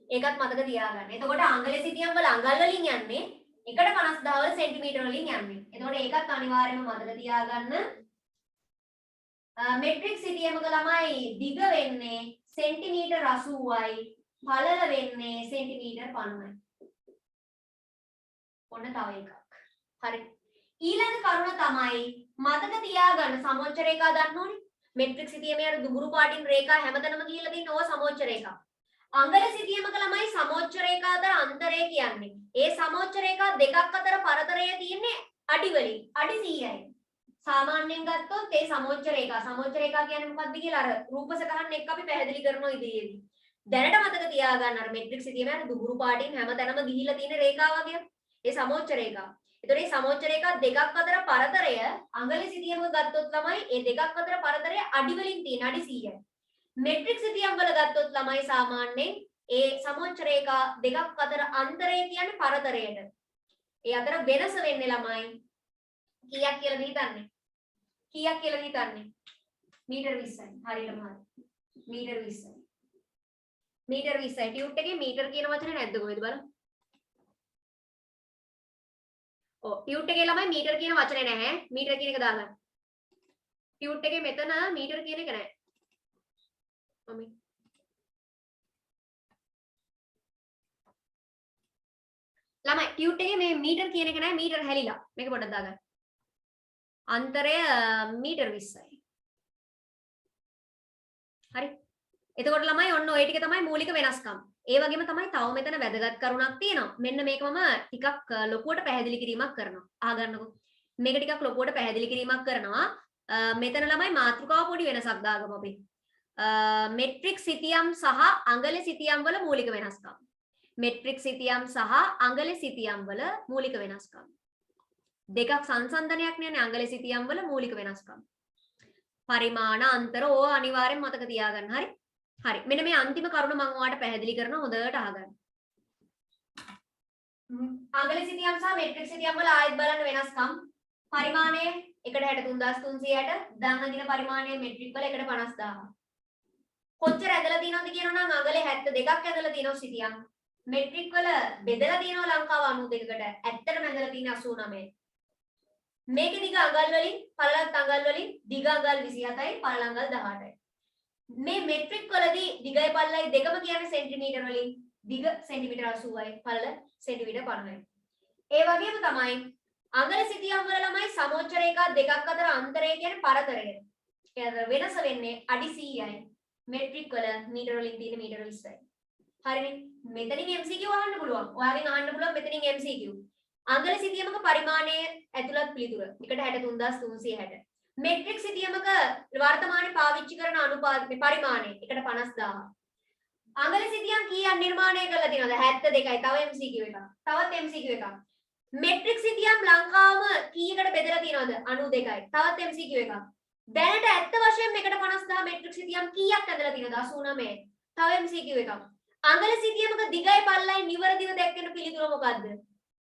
ඒකත් මතක තියාගන්න. එතකොට අංගල සිතියම් වල අඟල් වලින් යන්නේ 1,50,000 වල සෙන්ටිමීටර වලින් යන්නේ. එතකොට ඒකත් අනිවාර්යයෙන්ම මතක තියාගන්න. මෙට්‍රික් සිතියමක ළමයි දිග වෙන්නේ සෙන්ටිමීටර 80යි. පළල වෙන්නේ සෙන්ටිමීටර 50යි. ඔන්න තව එකක්. හරි. ඊළඟ කරුණ තමයි මතක තියාගන්න සමෝච්ච රේඛා දන්න ඕනේ. මෙට්‍රික් සිතියමේ අර දුඹුරු පාටින් රේඛා හැමතැනම ගිහිල්ලා තියෙන ඕවා සමෝච්ච රේඛා. අංගල සිතියමක ළමයි සමෝච්ච රේඛා අතර අන්තරය කියන්නේ. ඒ සමෝච්ච රේඛා දෙකක් අතර පරතරය තියෙන්නේ අඩි වලින්. අඩි 100යි. සාමාන්‍යයෙන් ගත්තොත් ඒ සමෝච්ච රේඛා කියන්නේ මොකක්ද කියලා අර රූප සටහන් එක්ක අපි පැහැදිලි කරනවා ඉදිරියේදී. දැනට මතක තියාගන්න අර මෙට්‍රික් සිතියමේ අර දුඹුරු පාටින් හැමතැනම ගිහිල්ලා තියෙන රේඛා වගේ. ඒ සමෝච්ච රේඛා. ඒතකොට මේ සමෝච්ච රේඛා දෙකක් අතර පරතරය අංගල සිතියමක ගත්තොත් ළමයි ඒ දෙකක් අතර පරතරය අඩි වලින් තියෙන අඩි 100යි. මෙට්‍රික් සිතියම් වල ගත්තොත් ළමයි සාමාන්‍යයෙන් ඒ සමෝච්ච රේඛා දෙකක් අතර අන්තරය කියන්නේ පරතරයට. ඒ අතර වෙනස වෙන්නේ ළමයි කීයක් කියලාද හිතන්නේ? කීයක් කියලාද හිතන්නේ? මීටර 20යි. හරියටම හරි. මීටර 20යි. මීටර 20යි. ටියුට් එකේ මීටර කියන වචනේ නැද්ද කොහෙද බලන්න. ඔව් ටියුට් එකේ ළමයි මීටර කියන වචනේ නැහැ. මීටර කියන එක දාගන්න. ටියුට් එකේ මෙතන මීටර කියන එක නැහැ. මම ළමයි ටියුට් එකේ මේ මීටර කියන එක නැහැ. මීටර හැලිලා. මේක පොඩ්ඩක් දාගන්න. අන්තරය මීටර 20යි. හරි. එතකොට ළමයි ඔන්න ඔය ටික තමයි මූලික වෙනස්කම්. ඒ වගේම තමයි තව මෙතන වැදගත් කරුණක් තියෙනවා. මෙන්න මේක මම ටිකක් ලොකුවට පැහැදිලි කිරීමක් කරනවා. අහගන්නකෝ. මේක ටිකක් ලොකුවට පැහැදිලි කිරීමක් කරනවා. මෙතන ළමයි මාතෘකාව පොඩි වෙනසක් දාගමු අපි. මෙට්‍රික් සිතියම් සහ අංගල සිතියම් වල මූලික වෙනස්කම්. මෙට්‍රික් සිතියම් සහ අංගල සිතියම් වල මූලික වෙනස්කම්. දෙකක් සංසන්දනයක් නේ අංගල සිතියම් වල මූලික වෙනස්කම්. පරිමාණ අන්තර ඕ අනිවාර්යෙන් මතක තියාගන්න. හරි. හරි. මෙන්න මේ අන්තිම කරුණ මම ඔයාලට පැහැදිලි කරනවා හොඳට අහගන්න. අංගල සිතියම් සහ මෙට්‍රික් සිතියම් වල ආයෙත් බලන්න වෙනස්කම්. පරිමාණය 1,63,360 දන්න දින පරිමාණය මෙට්‍රික් වල 1,50,000. කොච්චර ඇදලා තියෙනවද කියනවනම් අඟලේ 72ක් ඇදලා තියෙනවා සිතියම්. මෙට්‍රික් වල බෙදලා තියෙනවා ලංකාව 92කට. ඇත්තටම ඇදලා තියෙන්නේ 89. මේකේ දිග අඟල් වලින් පළලත් අඟල් වලින් දිග අඟල් 27යි පළල අඟල් 18යි. මේ මෙට්‍රික් වලදී දිගයි පළලයි දෙකම කියන්නේ සෙන්ටිමීටර වලින්. දිග සෙන්ටිමීටර 80යි පළල සෙන්ටිමීටර 50යි. ඒ වගේම තමයි අඟල සිතියම් වල ළමයි සමෝච්ච රේඛා දෙකක් අතර අන්තරය කියන්නේ පරතරය. ඒ වෙනස වෙන්නේ අඩි 100යි. මෙට්‍රික් වල මීටර වලින් තියෙන මීටර 20යි. හරිනේ. මෙතනින් MCQ අහන්න පුළුවන්. ඔයාගෙන් අහන්න පුළුවන් මෙතනින් MCQ. අඟල සිතියමක පරිමාණය ඇතුළත් පිළිතුර 163360. මෙට්‍රික් සිතියමක වර්තමානයේ පාවිච්චි කරන අනුපාත පරිමාණය 1.50000. අඟල සිතියම් කීයක් නිර්මාණය කරලා තියෙනවද? 72යි. තව MCQ එකක්. තවත් MCQ එකක්. මෙට්‍රික් සිතියම් ලංකාවම කීයකට බෙදලා තියෙනවද? 92යි. තවත් MCQ එකක්. දැනට ඇත්ත වශයෙන්ම 1.50000 මෙට්‍රික් සිතියම් කීයක් ඇදලා තියෙනවද? 89යි. තව MCQ එකක්. අඟල සිතියමක දිගයි පළලයි නිවැරදිව දැක්වෙන පිළිතුර මොකද්ද?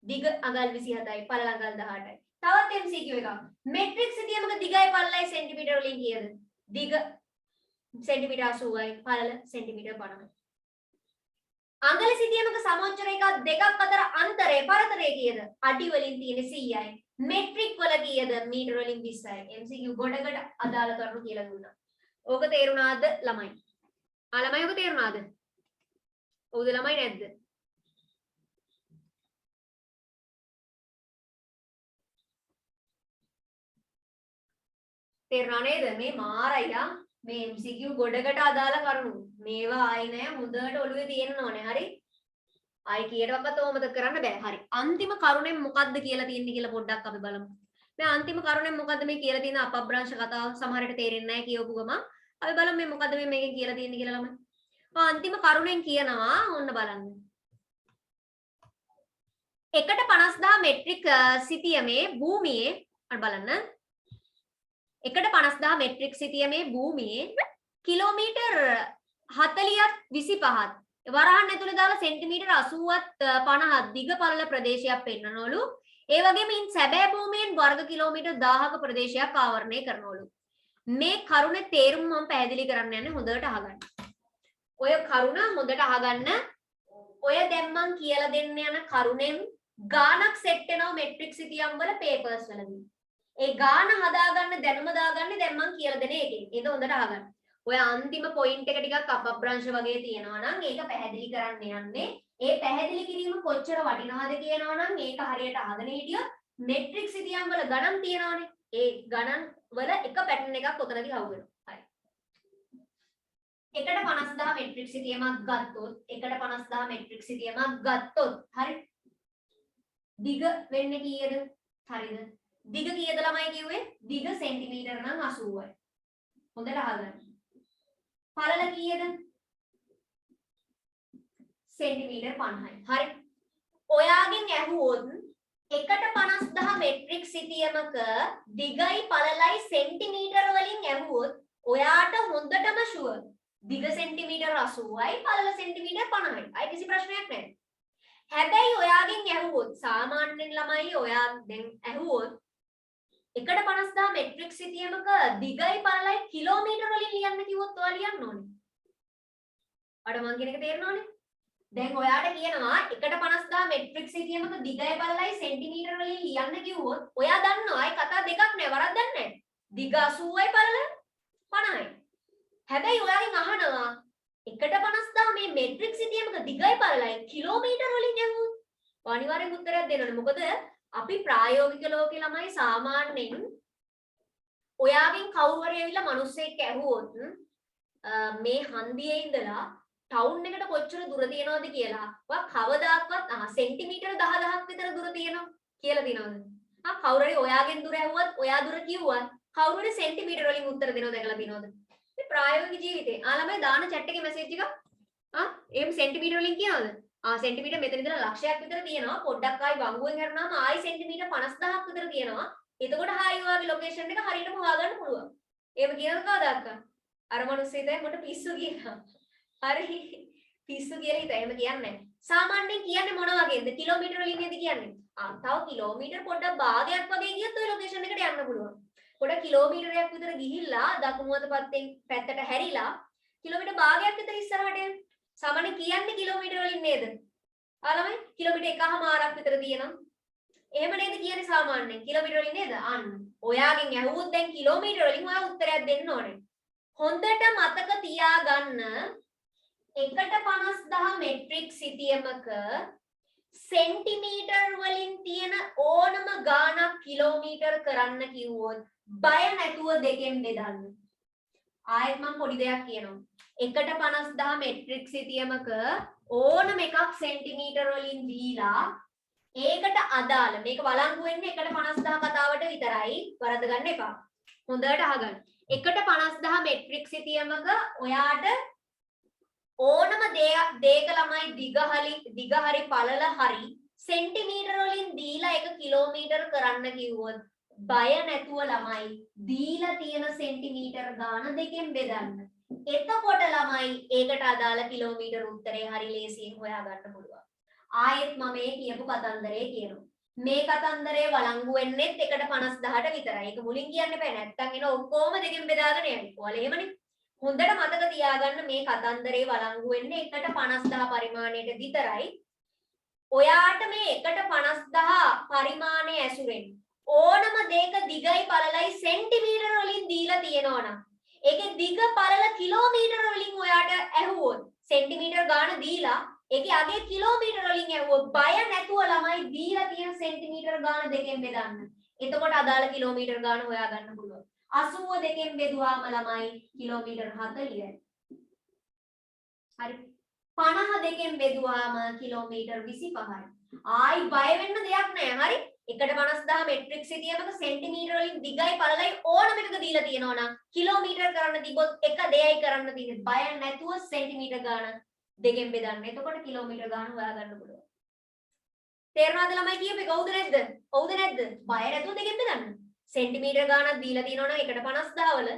දිග අඟල් 27යි පළල අඟල් 18යි. තවත් MCQ එකක්. මෙට්‍රික් සිතියමක දිගයි පළලයි සෙන්ටිමීටර වලින් කීයද? දිග සෙන්ටිමීටර 80යි පළල සෙන්ටිමීටර 50යි. අඟල සිතියමක සමෝච්ච රේඛා දෙකක් අතර අන්තරය පරතරය කීයද? අඩි වලින් තියෙන 100යි. මෙට්‍රික් වල කීයද? මීටර වලින් 20යි. MCQ ගොඩකට අදාළ කරුණු කියලා දුන්නා. ඕක තේරුණාද ළමයි? ළමයි ඔබ තේරුණාද? ඔව්ද ළමයි නැද්ද? තේරුණා නේද? මේ මාරයියා මේ MCQ ගොඩකට අදාළ කරුණු. මේවා ආයි නෑ හොඳට ඔළුවේ තියෙන්න ඕනේ. හරි? ආයි කීයටවත් ඕමද කරන්න බෑ. හරි. අන්තිම කරුණෙන් මොකද්ද කියලා තියෙන්නේ කියලා පොඩ්ඩක් අපි බලමු. මේ අන්තිම කරුණෙන් මොකද්ද මේ කියලා තියෙන අපබ්‍රංශ කතාව සමහරට තේරෙන්නේ නැහැ කියවපු ගමන්. අපි බලමු මේ මොකද්ද මේ මේකෙන් කියලා තියෙන්නේ කියලා ළමයි. අන්තිම කරුණෙන් කියනවා ඔන්න බලන්න. 1.50000 මෙට්‍රික් සිතියමේ භූමියේ අර බලන්න 1.50000 මෙට්‍රික් සිතියමේ භූමියේ කිලෝමීටර් 40ක් 25ක් වරහන් ඇතුලේ දාලා සෙන්ටිමීටර් 80ත් 50ක් දිග පළල ප්‍රදේශයක් පෙන්වනවලු. ඒ වගේම ඉන් සැබෑ භූමියෙන් වර්ග කිලෝමීටර් 1000ක ප්‍රදේශයක් ආවරණය කරනවලු. මේ කරුණේ තේරුම මම පැහැදිලි කරන්න යන්නේ හොඳට අහගන්න. ඔය කරුණ හොඳට අහගන්න. ඔය දැන් මම කියලා දෙන්න යන කරුණෙන් ගානක් සෙට් වෙනවා මෙට්‍රික් සිතියම් වල පේපර්ස් වලදී. ඒ ගාන හදාගන්න දැනුම දාගන්නේ දැන් මම කියලා දෙන එකෙන්. ඒක හොඳට අහගන්න. ඔය අන්තිම පොයින්ට් එක ටිකක් අපබ්‍රංශ වගේ තියෙනවා නම් ඒක පැහැදිලි කරන්න යන්නේ. ඒ පැහැදිලි කිරීම කොච්චර වටිනවද කියනවා නම් ඒක හරියට අහගෙන හිටියොත් මෙට්‍රික් සිතියම් වල ගණන් තියෙනවානේ. ඒ ගණන් වල එක පැටර්න් එකක් ඔතනදී හවු වෙනවා. හරි. 1.50000 මෙට්‍රික් සිතියමක් ගත්තොත් 1.50000 මෙට්‍රික් සිතියමක් ගත්තොත් හරි. දිග වෙන්නේ කීයද? හරිද? දිග කීයද ළමයි කිව්වේ? දිග සෙන්ටිමීටර නම් 80යි. හොඳට අහගන්න. පළල කීයද? සෙන්ටිමීටර 50යි. හරි. ඔයාගෙන් ඇහුවොත් 1.50000 මෙට්‍රික් සිතියමක දිගයි පළලයි සෙන්ටිමීටර වලින් ඇහුවොත් ඔයාට හොඳටම ෂුවර්. දිග සෙන්ටිමීටර 80යි පළල සෙන්ටිමීටර 50යි. අය කිසි ප්‍රශ්නයක් නැහැ. හැබැයි ඔයාගෙන් ඇහුවොත් සාමාන්‍යයෙන් ළමයි ඔයා දැන් ඇහුවොත් 1.50000 මෙට්‍රික් සිතියමක දිගයි පළලයි කිලෝමීටර වලින් ලියන්න කිව්වොත් ඔයා ලියන්න ඕනේ. අර මං කියන එක තේරෙනවනේ? දැන් ඔයාට කියනවා 1.50000 මෙට්‍රික් සිතියමක දිගයි පළලයි සෙන්ටිමීටර වලින් ලියන්න කිව්වොත් ඔයා දන්නවා අය කතා දෙකක් නෑ වරද්දක් නෑ. දිග 80යි පළල 50යි. හැබැයි ඔයාගෙන් අහනවා 1.50000 මේ මෙට්‍රික් සිතියමක දිගයි පළලයි කිලෝමීටර වලින් ඇහුවොත් අනිවාර්යෙන් උත්තරයක් දෙන්න ඕනේ. මොකද අපි ප්‍රායෝගික ලෝකේ ළමයි සාමාන්‍යයෙන් ඔයාගෙන් කවුරු හරි ඇවිල්ලා මිනිස්සෙක් ඇහුවොත් මේ හන්දියේ ඉඳලා ටවුන් එකට කොච්චර දුර තියෙනවද කියලා ඔයා කවදාක්වත් සෙන්ටිමීටර 10000ක් විතර දුර තියෙනවා කියලා දිනවද? කවුරු හරි ඔයාගෙන් දුර ඇහුවත් ඔයා දුර කිව්වත් කවුරු හරි සෙන්ටිමීටර වලින් උත්තර දෙනවද දැකලා තියෙනවද? මේ ප්‍රායෝගික ජීවිතේ ළමයි දාන chat එකේ මැසේජ් එක එහෙම සෙන්ටිමීටර වලින් කියනවද? සෙන්ටිමීටර මෙතන ඉඳලා ලක්ෂයක් විතර තියෙනවා. පොඩ්ඩක් ආයි වංගුවෙන් හරනාම ආයි සෙන්ටිමීටර 50000ක් විතර තියෙනවා. එතකොට හායි ඔයාගේ ලොකේෂන් එක හරියටම හොයාගන්න පුළුවන්. එහෙම කියනද කවදාවත්? අර මිනිස්සු ඉතින් මට පිස්සු කියනවා. හරි පිස්සු කියලා හිතා. එහෙම කියන්නේ නැහැ. සාමාන්‍යයෙන් කියන්නේ මොන වගේද? කිලෝමීටර වලින් නේද කියන්නේ? තව කිලෝමීටර පොඩ්ඩක් භාගයක් වගේ ගියොත් ඔය ලොකේෂන් එකට යන්න පුළුවන්. පොඩ කිලෝමීටරයක් විතර ගිහිල්ලා දකුණු අත පැත්තට හැරිලා කිලෝමීටර භාගයක් විතර ඉස්සරහට යන්න. සාමාන්‍ය කියන්නේ කිලෝමීටර වලින් නේද? ළමයි කිලෝමීටර 1.5ක් විතර තියෙනවා. එහෙම නේද කියන්නේ සාමාන්‍යයෙන් කිලෝමීටර වලින් නේද? අන්න. ඔයාගෙන් ඇහුවොත් දැන් කිලෝමීටර වලින් ඔයා උත්තරයක් දෙන්න ඕනේ. හොඳට මතක තියාගන්න 1.50000 මෙට්‍රික් සිතියමක සෙන්ටිමීටර් වලින් තියෙන ඕනම ගාණක් කිලෝමීටර් කරන්න කිව්වොත් බය නැතුව දෙකෙන් බෙදන්න. ආයෙත් මම පොඩි දෙයක් කියනවා. 1/50000 මෙට්‍රික් සිතියමක ඕනම එකක් සෙන්ටිමීටර් වලින් දීලා ඒකට අදාළ මේක වළංගු වෙන්නේ 1/50000 කතාවට විතරයි. වරද ගන්න එපා. හොඳට අහගන්න. 1/50000 මෙට්‍රික් සිතියමක ඔයාට ඕනම දෙයක ළමයි දිග හරි පළල හරි සෙන්ටිමීටර වලින් දීලා 1 කිලෝමීටර කරන්න කිව්වොත් බය නැතුව ළමයි දීලා තියෙන සෙන්ටිමීටර ගාන දෙකෙන් බෙදන්න. එතකොට ළමයි ඒකට අදාළ කිලෝමීටර උත්තරේ හරි ලේසියෙන් හොයාගන්න පුළුවන්. ආයෙත් මම මේ කියපු කතන්දරේ කියනවා. මේ කතන්දරේ වළංගු වෙන්නේ 1/50000ට විතරයි. ඒක මුලින් කියන්න බෑ. නැත්තම් එන ඔක්කොම දෙකෙන් බෙදාගෙන යන්නේ. ඔයාලා එහෙමනේ. හොඳට මතක තියාගන්න මේ කතන්දරේ වළංගු වෙන්නේ 1/50000 පරිමාණයට විතරයි. ඔයාට මේ 1/50000 පරිමාණය ඇසුරෙන් ඕනම දෙයක දිගයි පළලයි සෙන්ටිමීටර වලින් දීලා තියෙනවා නම් ඒකේ දිග පළල කිලෝමීටර වලින් ඔයාට ඇහුවොත් සෙන්ටිමීටර ගාන දීලා ඒකේ අගේ කිලෝමීටර වලින් ඇහුවොත් බය නැතුව ළමයි දීලා තියෙන සෙන්ටිමීටර ගාන දෙකෙන් බෙදන්න. එතකොට අදාළ කිලෝමීටර ගාන හොයාගන්න පුළුවන්. 80 දෙකෙන් බෙදුවාම ළමයි කිලෝමීටර් 40යි. හරි. 50 දෙකෙන් බෙදුවාම කිලෝමීටර් 25යි. ආයි බය වෙන්න දෙයක් නැහැ. හරි. 1/50000 මෙට්‍රික් සිතියමක සෙන්ටිමීටර වලින් දිගයි පළලයි ඕනම එකක දීලා තියෙනවා නම් කිලෝමීටර් කරන්න තිබොත් එක දෙයයි කරන්න තියෙන්නේ. බය නැතුව සෙන්ටිමීටර ගාන දෙකෙන් බෙදන්න. එතකොට කිලෝමීටර් ගාන හොයාගන්න පුළුවන්. තේරෙනවද ළමයි කියපේ? කවුද නැද්ද? කවුද නැද්ද? බය නැතුව දෙකෙන් බෙදන්න. සෙන්ටිමීටර ගානක් දීලා තියෙනවා නම් 1/50000 වල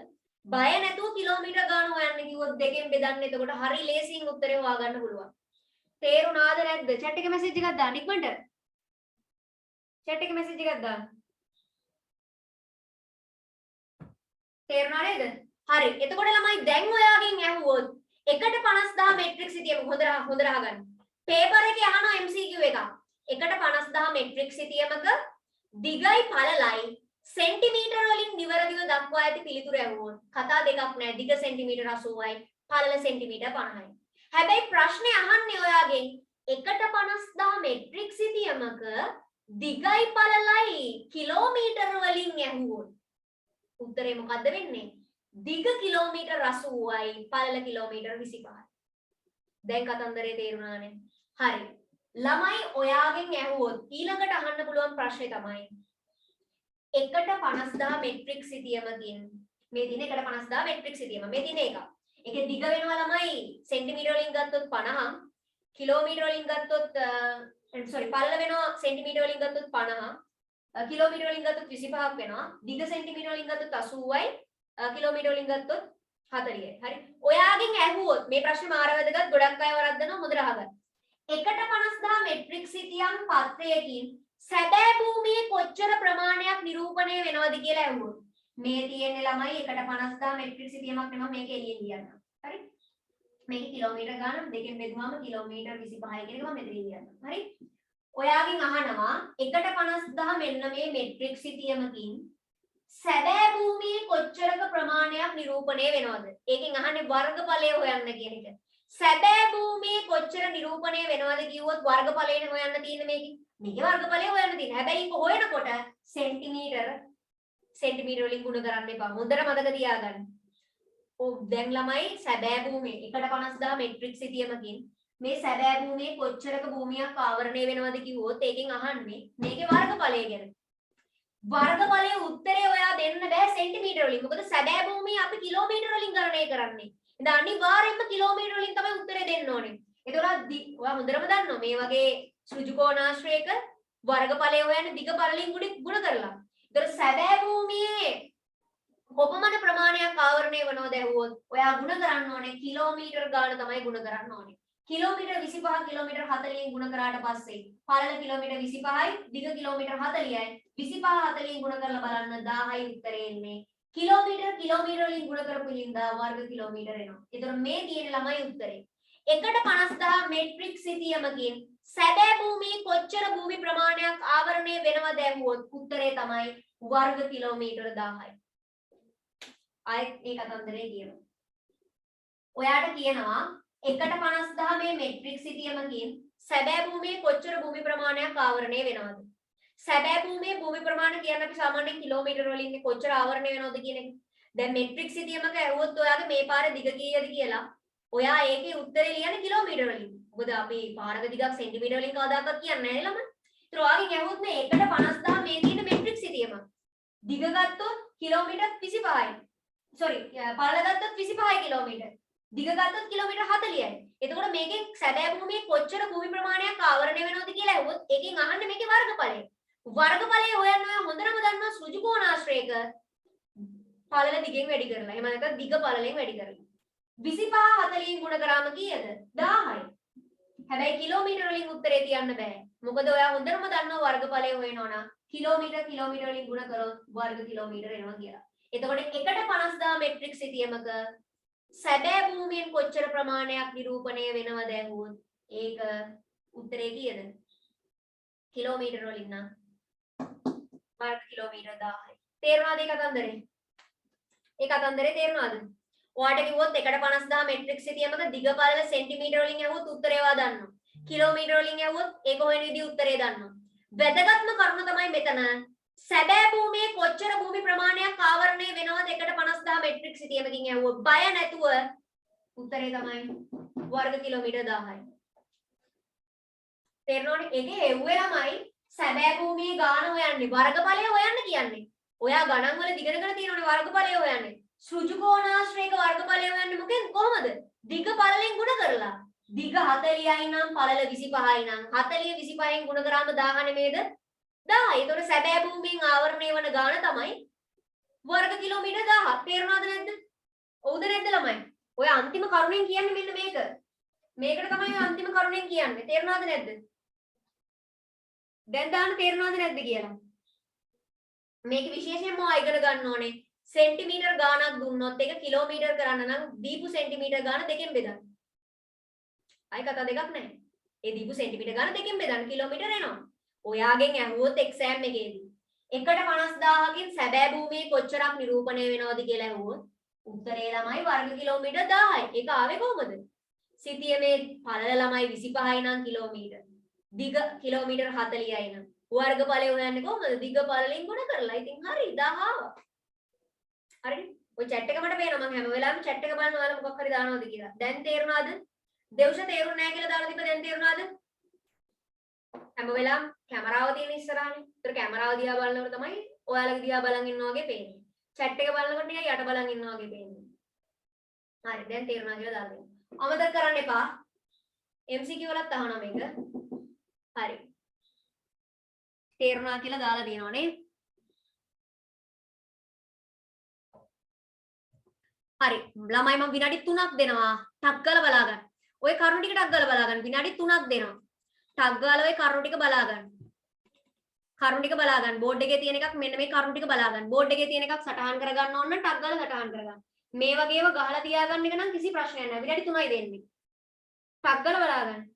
බය නැතුව කිලෝමීටර ගාන හොයන්න කිව්වොත් දෙකෙන් බෙදන්න. එතකොට හරි ලේසියෙන් උත්තරේ හොයාගන්න පුළුවන්. තේරුණාද නැද්ද? chat එකේ මැසේජ් එකක් දාන්න ඉක්මනට. chat එකේ මැසේජ් එකක් දාන්න. තේරුණා නේද? හරි. එතකොට ළමයි දැන් ඔයාගෙන් ඇහුවොත් 1/50000 මෙට්‍රික් සිතියම හොඳට අහගන්න. පේපර් එකේ අහනවා MCQ එකක්. 1/50000 මෙට්‍රික් සිතියමක දිගයි පළලයි සෙන්ටිමීටර වලින් නිවැරදිව දක්වා ඇති පිළිතුර ඇහුවොත් කතා දෙකක් නැහැ. දිග සෙන්ටිමීටර 80යි පළල සෙන්ටිමීටර 50යි. හැබැයි ප්‍රශ්නේ අහන්නේ ඔයාගෙන් 1/50000 මෙට්‍රික් සිතියමක දිගයි පළලයි කිලෝමීටර වලින් ඇහුවොත් උත්තරේ මොකද්ද වෙන්නේ? දිග කිලෝමීටර 80යි පළල කිලෝමීටර 25යි. දැන් කතන්දරේ තේරුණානේ. හරි. ළමයි ඔයාගෙන් ඇහුවොත් ඊළඟට අහන්න පුළුවන් ප්‍රශ්නේ තමයි 1/50000 මෙට්‍රික් සිතියමකින් මේ දින 1/50000 මෙට්‍රික් සිතියම මේ දින එක. ඒකේ දිග වෙනවා ළමයි සෙන්ටිමීටර වලින් ගත්තොත් 50, කිලෝමීටර වලින් ගත්තොත් පළල වෙනවා සෙන්ටිමීටර වලින් ගත්තොත් 50, කිලෝමීටර වලින් ගත්තොත් 25ක් වෙනවා. දිග සෙන්ටිමීටර වලින් ගත්තොත් 80යි, කිලෝමීටර වලින් ගත්තොත් 40යි. හරි. ඔයාගෙන් ඇහුවොත් මේ ප්‍රශ්නේ මාර වැදගත්, ගොඩක් අය වරද්දනවා, හොඳට අහගන්න. 1/50000 මෙට්‍රික් සිතියම් පත්‍රයකින් සැබෑ භූමියේ කොච්චර ප්‍රමාණයක් නිරූපණය වෙනවද කියලා ඇහුවොත් මේ තියෙන්නේ ළමයි 1/50000 මෙට්‍රික් සිතියමක් නෙමෙයි මේක එළියෙන් ලියන්න. හරි. මේක කිලෝමීටර ගාන දෙකෙන් බෙදුවාම කිලෝමීටර 25යි කියන එක මම මෙතන ලියන්නම්. හරි. ඔයාගෙන් අහනවා 1/50000 මෙන්න මේ මෙට්‍රික් සිතියමකින් සැබෑ භූමියේ කොච්චරක ප්‍රමාණයක් නිරූපණය වෙනවද? ඒකෙන් අහන්නේ වර්ගඵලය හොයන්න කියන එක. සැබෑ භූමියේ කොච්චර නිරූපණය වෙනවද කිව්වොත් වර්ගඵලයෙන් හොයන්න තියෙන්නේ මේකේ. මේකේ වර්ගඵලය හොයන්න තියෙන්නේ. හැබැයි ඒක හොයනකොට සෙන්ටිමීටර වලින් ගුණ කරන්න එපා. හොඳට මතක තියාගන්න. දැන් ළමයි සැබෑ භූමියේ 1/50000 මෙට්‍රික් සිතියමකින් මේ සැබෑ භූමියේ කොච්චරක භූමියක් ආවරණය වෙනවද කිව්වොත් ඒකෙන් අහන්නේ මේකේ වර්ගඵලය ගැන. වර්ගඵලයේ උත්තරේ ඔයා දෙන්න බෑ සෙන්ටිමීටර වලින්. මොකද සැබෑ භූමිය අපි කිලෝමීටර වලින් ගණනය කරන්නේ. ඉතින් අනිවාර්යයෙන්ම කිලෝමීටර වලින් තමයි උත්තරේ දෙන්න ඕනේ. ඒතකොට ඔයා හොඳටම දන්නවා මේ වගේ ඍජු කෝණාශ්‍රයක වර්ගඵලය හොයන්නේ දිග පළලින් ගුණ කරලා. ඒතකොට සැබෑ භූමියේ කොපමණ ප්‍රමාණයක් ආවරණය වෙනවද ඇහුවොත් ඔයා ගුණ කරන්න ඕනේ කිලෝමීටර ගාන තමයි ගුණ කරන්න ඕනේ. කිලෝමීටර 25 කිලෝමීටර 40න් ගුණ කරාට පස්සේ පළල කිලෝමීටර 25යි දිග කිලෝමීටර 40යි 25 40න් ගුණ කරලා බලන්න 1000යි උත්තරේ එන්නේ. කිලෝමීටර වලින් ගුණ කරපු හින්දා වර්ග කිලෝමීටර එනවා. ඒතර මේ තියෙන ළමයි උත්තරේ 1/50000 මෙට්‍රික් සිතියමකින් සැබෑ භූමියේ කොච්චර භූමි ප්‍රමාණයක් ආවරණය වෙනවද ඇහුවොත් උත්තරේ තමයි වර්ග කිලෝමීටර 1000යි. ආයෙත් මේ කතන්දරේ කියනවා. ඔයාට කියනවා 1/50000 මේ මෙට්‍රික් සිතියමකින් සැබෑ භූමියේ කොච්චර භූමි ප්‍රමාණයක් ආවරණය වෙනවද? සැබෑ භූමියේ භූමි ප්‍රමාණය කියන්නේ අපි සාමාන්‍යයෙන් කිලෝමීටර වලින් කොච්චර ආවරණය වෙනවද කියන එක. දැන් මෙට්‍රික් සිතියමක ඇහුවොත් ඔයාගේ මේ පාරේ දිග කීයද කියලා ඔයා ඒකේ උත්තරේ ලියන්නේ කිලෝමීටර වලින්. මොකද අපි පාරක දිගක් සෙන්ටිමීටර වලින් කවදාකවත් කියන්නේ නැහැ නේ ළමයි. ඒතර ඔයාගෙන් ඇහුවොත් මේ 1/50000 මේ තියෙන මෙට්‍රික් සිතියමක්. දිග ගත්තොත් කිලෝමීටර් 25යි. sorry පළල ගත්තොත් 25 කිලෝමීටර්. දිග ගත්තොත් කිලෝමීටර් 40යි. එතකොට මේකෙන් සැබෑ භූමියේ කොච්චර භූමි ප්‍රමාණයක් ආවරණය වෙනවද කියලා ඇහුවොත් ඒකෙන් අහන්නේ මේකේ වර්ගඵලය. වර්ගඵලය හොයන්න ඔයා හොඳටම දන්නවා ඍජු කෝණාශ්‍රයක පළල දිගෙන් වැඩි කරලා. එහෙම නැත්නම් දිග පළලෙන් වැඩි කරලා. 25 40න් ගුණ කරාම කීයද? 1000යි. හැබැයි කිලෝමීටර වලින් උත්තරේ තියන්න බෑ. මොකද ඔයා හොඳටම දන්නවා වර්ගඵලය හොයනවා නම් කිලෝමීටර වලින් ගුණ කරොත් වර්ග කිලෝමීටර එනවා කියලා. එතකොට 1/50000 මෙට්‍රික් සිතියමක සැබෑ භූමියෙන් කොච්චර ප්‍රමාණයක් නිරූපණය වෙනවද ඇහුවොත් ඒක උත්තරේ කීයද? කිලෝමීටර වලින් නම් වර්ග කිලෝමීටර 1000යි. තේරුණාද ඒ කතන්දරේ? ඒ කතන්දරේ තේරුණාද? ඔයාට කිව්වොත් 1/50000 මෙට්‍රික් සිතියමක දිග පළල සෙන්ටිමීටර වලින් ඇහුවොත් උත්තරේ ඔයා දන්නවා. කිලෝමීටර වලින් ඇහුවොත් ඒක හොයන විදිහ උත්තරේ දන්නවා. වැදගත්ම කරුණ තමයි මෙතන සැබෑ භූමියේ කොච්චර භූමි ප්‍රමාණයක් ආවරණය වෙනවද 1/50000 මෙට්‍රික් සිතියමකින් ඇහුවොත් බය නැතුව උත්තරේ තමයි වර්ග කිලෝමීටර 1000යි. තේරෙනවනේ? ඒකේ හෙව්වේ ළමයි සැබෑ භූමියේ ගාන හොයන්නේ වර්ගඵලය හොයන්න කියන්නේ. ඔයා ගණන් වල දිගටගෙන තියෙනවනේ වර්ගඵලය හොයන්නේ. ඍජු කෝණාශ්‍රයක වර්ගඵලය හොයන්නේ මොකෙන් කොහමද? දිග පළලෙන් ගුණ කරලා. දිග 40යි නම් පළල 25යි නම් 40 25න් ගුණ කරාම 1000 නෙමේද? 1000යි. ඒතකොට සැබෑ භූමියෙන් ආවරණය වන ගාන තමයි වර්ග කිලෝමීටර 1000. තේරුණාද නැද්ද? ඔව්ද නැද්ද ළමයි? ඔය අන්තිම කරුණෙන් කියන්නේ මෙන්න මේක. මේකට තමයි ඔය අන්තිම කරුණෙන් කියන්නේ. තේරුණාද නැද්ද? දැන් දාන්න තේරුණාද නැද්ද කියලා. මේක විශේෂයෙන්ම ඔයා ඉගෙන ගන්න ඕනේ. සෙන්ටිමීටර් ගාණක් දුන්නොත් ඒක කිලෝමීටර් කරන්න නම් දීපු සෙන්ටිමීටර් ගාණ දෙකෙන් බෙදන්න. අය කතා දෙකක් නැහැ. ඒ දීපු සෙන්ටිමීටර් ගාණ දෙකෙන් බෙදන්න කිලෝමීටර් එනවා. ඔයාගෙන් ඇහුවොත් එක්සෑම් එකේදී 1/50000කින් සැබෑ භූමියේ කොච්චරක් නිරූපණය වෙනවද කියලා ඇහුවොත් උත්තරේ ළමයි වර්ග කිලෝමීටර් 1000යි. ඒක ආවේ කොහමද? සිතියමේ පළල ළමයි 25යි නම් කිලෝමීටර්. දිග කිලෝමීටර් 40යි නම් වර්ගඵලය හොයන්නේ කොහමද? දිග පළලෙන් ගුණ කරලා. ඉතින් හරි 1000 ආවා. හරිද? ඔය chat එක මට පේනවා මම හැම වෙලාවෙම chat එක බලන ඔයාලා මොකක් හරි දානවද කියලා. දැන් තේරුණාද? දෙව්ෂ තේරුන්නේ නැහැ කියලා දාලා තිබ්බ දැන් තේරුණාද? හැම වෙලාවෙම කැමරාව තියෙන ඉස්සරහනේ. ඒතර කැමරාව දිහා බලනකොට තමයි ඔයාලගේ දිහා බලන් ඉන්නවා වගේ පේන්නේ. chat එක බලනකොට නිකන් යට බලන් ඉන්නවා වගේ පේන්නේ. හරි දැන් තේරුණා කියලා දාලා දෙන්න. අමතක කරන්න එපා. MCQ වලත් අහනවා මේක. හරි. තේරුණා කියලා දාලා දිනවනේ. හරි ළමයි මම විනාඩි 3ක් දෙනවා ටක් ගාලා බලා ගන්න. ඔය කරුණු ටික ටක් ගාලා බලා ගන්න. විනාඩි 3ක් දෙනවා. ටක් ගාලා ඔය කරුණු ටික බලා ගන්න. කරුණු ටික බලා ගන්න. බෝඩ් එකේ තියෙන එකක් මෙන්න මේ කරුණු ටික බලා ගන්න. බෝඩ් එකේ තියෙන එකක් සටහන් කර ගන්න ඕන නම් ටක් ගාලා සටහන් කර ගන්න. මේ වගේම ගහලා තියාගන්න එක නම් කිසි ප්‍රශ්නයක් නැහැ. විනාඩි 3යි දෙන්නේ. ටක් ගාලා බලා ගන්න.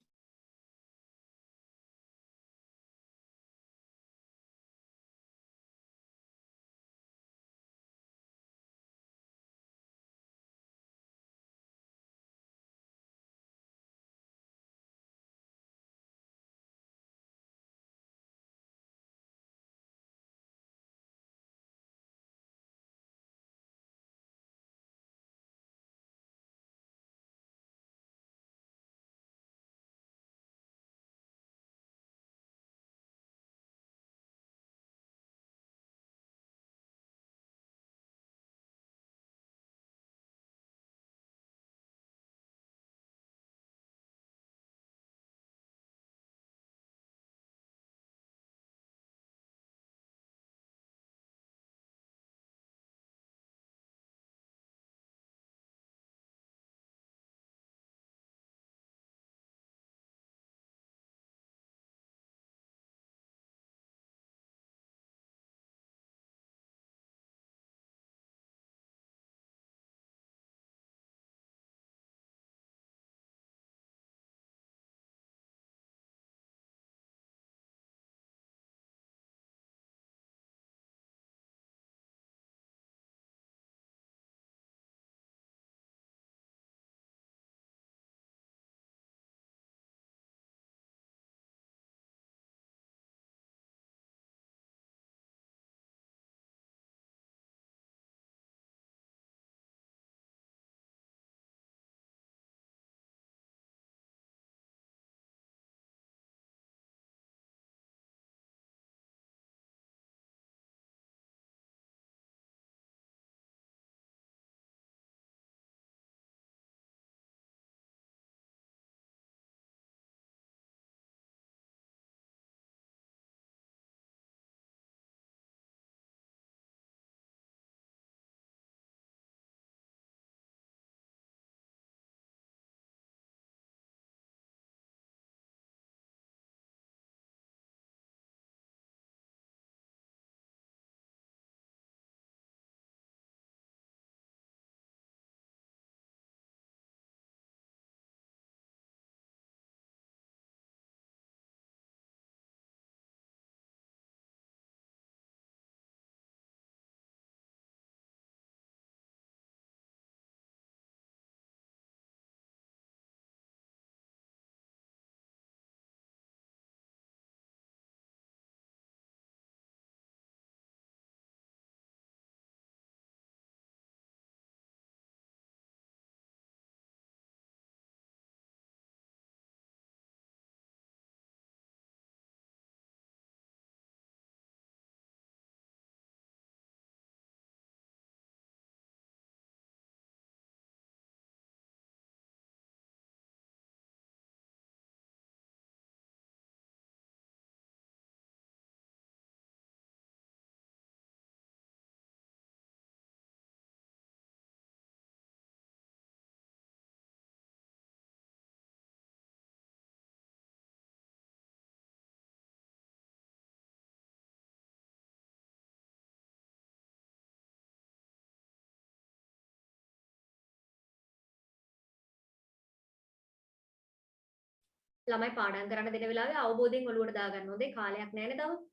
ළමයි පාඩම් කරන්න දෙන වෙලාවේ අවබෝධයෙන් ඔළුවට දා ගන්න ඕනේ. කාලයක් නැහැ නේද?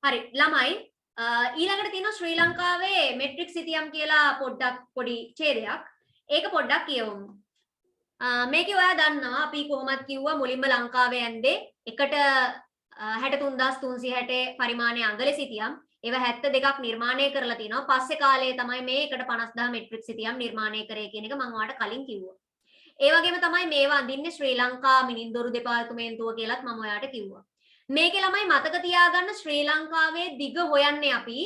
හරි ළමයි ඊළඟට තියෙනවා ශ්‍රී ලංකාවේ මෙට්‍රික් සිතියම් කියලා පොඩ්ඩක් පොඩි ඡේදයක්. ඒක පොඩ්ඩක් කියවමු. මේකේ ඔයා දන්නවා අපි කොහොමද කිව්වා මුලින්ම ලංකාවේ ඇන්දේ එකට 63360 පරිමාණයේ අඟල සිතියම් ඒව 72ක් නිර්මාණය කරලා තිනවා. පස්සේ කාලේ තමයි මේ එකට 50000 මෙට්‍රික් සිතියම් නිර්මාණය කරේ කියන එක මම ඔයාලට කලින් කිව්වා. ඒ වගේම තමයි මේවා අඳින්නේ ශ්‍රී ලංකා මිනින්දොරු දෙපාර්තමේන්තුව කියලාත් මම ඔයාලට කිව්වා. මේකේ ළමයි මතක තියාගන්න ශ්‍රී ලංකාවේ දිග හොයන්නේ අපි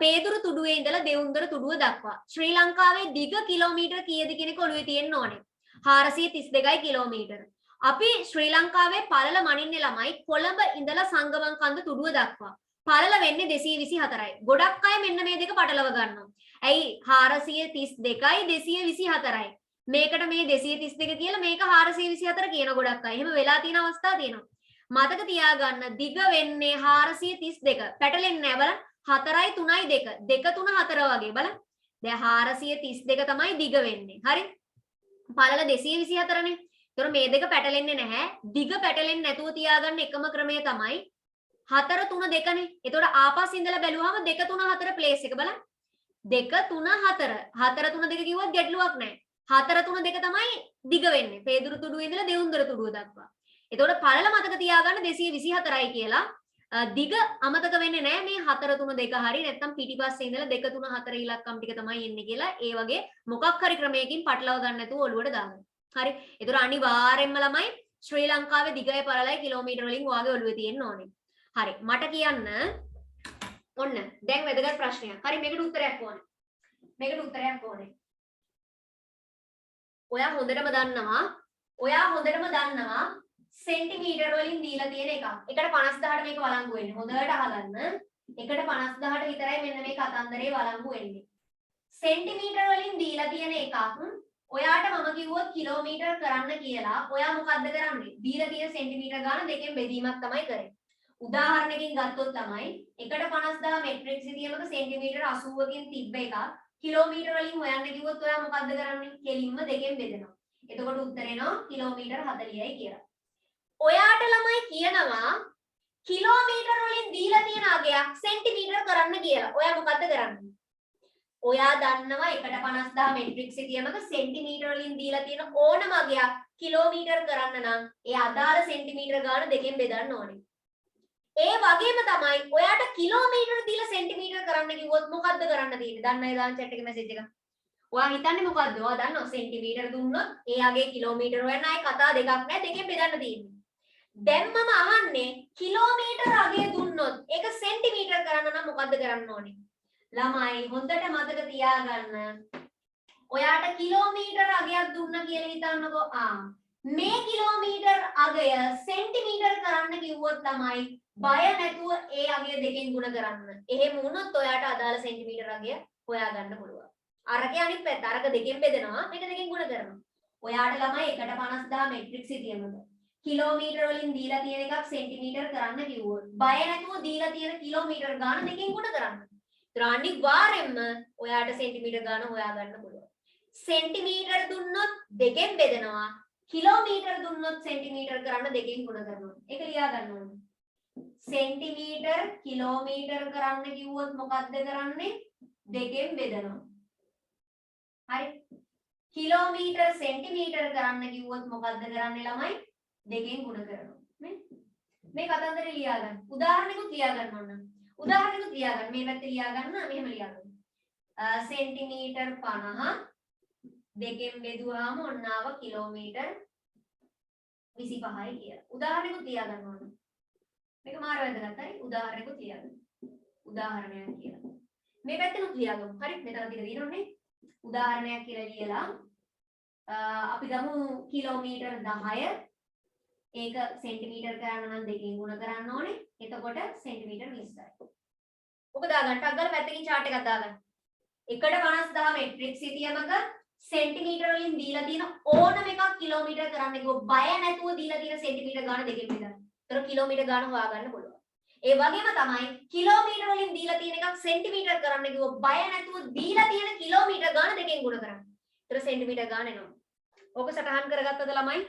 පේදුරු තුඩුවේ ඉඳලා දෙවුන්දර තුඩුව දක්වා. ශ්‍රී ලංකාවේ දිග කිලෝමීටර් කීයද කියන එක ඔළුවේ තියෙන්න ඕනේ. 432යි කිලෝමීටර. අපි ශ්‍රී ලංකාවේ පළල මනින්නේ ළමයි කොළඹ ඉඳලා සංගමන් කන්ද තුඩුව දක්වා. පළල වෙන්නේ 224යි. ගොඩක් අය මෙන්න මේ දෙක පටලව ගන්නවා. ඇයි 432යි 224යි. මේකට මේ 232 කියලා මේක 424 කියන ගොඩක් අය. එහෙම වෙලා තියෙන අවස්ථා තියෙනවා. මතක තියාගන්න දිග වෙන්නේ 432. පැටලෙන්නේ නැහැ බලන්න. 4යි 3යි 2. 2 3 4 වගේ බලන්න. දැන් 432 තමයි දිග වෙන්නේ. හරි? පළල 224නේ. ඒතර මේ දෙක පැටලෙන්නේ නැහැ. දිග පැටලෙන්නේ නැතුව තියාගන්න එකම ක්‍රමය තමයි 4 3 2නේ. ඒතකොට ආපස් ඉඳලා බැලුවාම 2 3 4 ප්ලේස් එක බලන්න. 2 3 4. 4 3 2 කිව්වොත් ගැටලුවක් නැහැ. 4 3 2 තමයි දිග වෙන්නේ. පේදුරු තුඩුවේ ඉඳලා දෙවුන්දර තුඩුව දක්වා. එතකොට පළල මතක තියාගන්න 224යි කියලා. දිග අමතක වෙන්නේ නැහැ මේ 4 3 2 හරි නැත්නම් පිටිපස්සේ ඉඳලා 2 3 4 ඉලක්කම් ටික තමයි එන්නේ කියලා ඒ වගේ මොකක් හරි ක්‍රමයකින් පටලව ගන්න නැතුව ඔළුවට දාගන්න. හරි. එතකොට අනිවාර්යෙන්ම ළමයි ශ්‍රී ලංකාවේ දිගයි පළලයි කිලෝමීටර වලින් වාගේ ඔළුවේ තියෙන්න ඕනේ. හරි. මට කියන්න ඔන්න දැන් වැදගත් ප්‍රශ්නයක්. හරි මේකට උත්තරයක් ඕනේ. මේකට උත්තරයක් ඕනේ. ඔයා හොඳටම දන්නවා සෙන්ටිමීටර වලින් දීලා තියෙන එකක්. එකට 50000ට මේක වළංගු වෙන්නේ. හොඳට අහගන්න. එකට 50000ට විතරයි මෙන්න මේ කතන්දරේ වළංගු වෙන්නේ. සෙන්ටිමීටර වලින් දීලා තියෙන එකක්. ඔයාට මම කිව්වොත් කිලෝමීටර කරන්න කියලා. ඔයා මොකද්ද කරන්නේ? දීලා තියෙන සෙන්ටිමීටර ගාන දෙකෙන් බෙදීමක් තමයි කරන්නේ. උදාහරණයකින් ගත්තොත් තමයි එකට 50000 මෙට්‍රික් සිතියමක සෙන්ටිමීටර 80කින් තිබ්බ එකක් කිලෝමීටර වලින් හොයන්න කිව්වොත් ඔයා මොකද්ද කරන්නේ? කෙලින්ම දෙකෙන් බෙදනවා. එතකොට උත්තර එනවා කිලෝමීටර 40යි කියලා. ඔයාට ළමයි කියනවා කිලෝමීටර වලින් දීලා තියෙන අගයක් සෙන්ටිමීටර කරන්න කියලා. ඔයා මොකද්ද කරන්නේ? ඔයා දන්නවා එකට 50000 මෙට්‍රික් සිතියමක සෙන්ටිමීටර වලින් දීලා තියෙන ඕනම අගයක් කිලෝමීටර කරන්න නම් ඒ අදාළ සෙන්ටිමීටර ගාන දෙකෙන් බෙදන්න ඕනේ. ඒ වගේම තමයි ඔයාට කිලෝමීටර දීලා සෙන්ටිමීටර කරන්න කිව්වොත් මොකද්ද කරන්න තියෙන්නේ? දන්නවද දාන්න chat එකේ මැසේජ් එක? ඔයා හිතන්නේ මොකද්ද? ඔයා දන්නව සෙන්ටිමීටර දුන්නොත් ඒ අගේ කිලෝමීටර හොයන්න ආයේ කතා දෙකක් නැහැ දෙකෙන් බෙදන්න තියෙන්නේ. දැන් මම අහන්නේ කිලෝමීටර අගය දුන්නොත් ඒක සෙන්ටිමීටර කරන්න නම් මොකද්ද කරන්න ඕනේ? ළමයි හොඳට මතක තියාගන්න. ඔයාට කිලෝමීටර අගයක් දුන්නා කියලා හිතන්නකෝ. මේ කිලෝමීටර අගය සෙන්ටිමීටර කරන්න කිව්වොත් තමයි බය නැතුව ඒ අගය දෙකෙන් ගුණ කරන්න. එහෙම වුණොත් ඔයාට අදාළ සෙන්ටිමීටර අගය හොයාගන්න පුළුවන්. අරගේ අනිත් පැත්ත අරක දෙකෙන් බෙදනවා මේක දෙකෙන් ගුණ කරනවා. ඔයාට ළමයි එකට 50000 මෙට්‍රික් සිතියමක කිලෝමීටර වලින් දීලා තියෙන එකක් සෙන්ටිමීටර කරන්න කිව්වොත් බය නැතුව දීලා තියෙන කිලෝමීටර ගාන දෙකෙන් ගුණ කරන්න. ඒතර අනිවාර්යෙන්ම ඔයාට සෙන්ටිමීටර ගාන හොයාගන්න පුළුවන්. සෙන්ටිමීටර දුන්නොත් දෙකෙන් බෙදනවා. කිලෝමීටර දුන්නොත් සෙන්ටිමීටර කරන්න දෙකෙන් ගුණ කරනවා. ඒක ලියා ගන්න ඕනේ. සෙන්ටිමීටර කිලෝමීටර කරන්න කිව්වොත් මොකද්ද කරන්නේ? දෙකෙන් බෙදනවා. හරි. කිලෝමීටර සෙන්ටිමීටර කරන්න කිව්වොත් මොකද්ද කරන්නේ ළමයි? දෙකෙන් ගුණ කරනවා. මේ කතන්දරේ ලියා ගන්න. උදාහරණෙකුත් ලියා ගන්න ඕන. උදාහරණෙකුත් ලියා ගන්න. මේ පැත්තේ ලියා ගන්න. මෙහෙම ලියා ගන්න. සෙන්ටිමීටර 50 දෙකෙන් බෙදුවාම ඔන්න ආව කිලෝමීටර් 25යි කියලා. උදාහරණයක් තියාගන්න ඕන. මේක මාර වැදගත් හරි. උදාහරණයක් තියාගන්න. උදාහරණයක් කියලා. මේ පැත්තෙනුත් ලියාගමු. හරි. මෙතන තියෙන්නේ උදාහරණයක් කියලා ලියලා අපි ගමු කිලෝමීටර් 10 ඒක සෙන්ටිමීටර් කරන්න නම් දෙකෙන් ගුණ කරන්න ඕනේ. එතකොට සෙන්ටිමීටර් 20යි. ඔක දාගන්න. ටක් ගාලා පැත්තකින් chart එකක් දාගන්න. 1.50 මෙට්‍රික් සිතියමක සෙන්ටිමීටර වලින් දීලා තියෙන ඕනම එකක් කිලෝමීටර් කරන්න කිව්ව බය නැතුව දීලා තියෙන සෙන්ටිමීටර ගාන දෙකෙන් බෙදන්න. ඒතර කිලෝමීටර් ගාන හොයාගන්න පුළුවන්. ඒ වගේම තමයි කිලෝමීටර වලින් දීලා තියෙන එකක් සෙන්ටිමීටර් කරන්න කිව්ව බය නැතුව දීලා තියෙන කිලෝමීටර් ගාන දෙකෙන් ගුණ කරන්න. ඒතර සෙන්ටිමීටර් ගාන එනවා. ඕක සටහන් කරගත්තද ළමයි?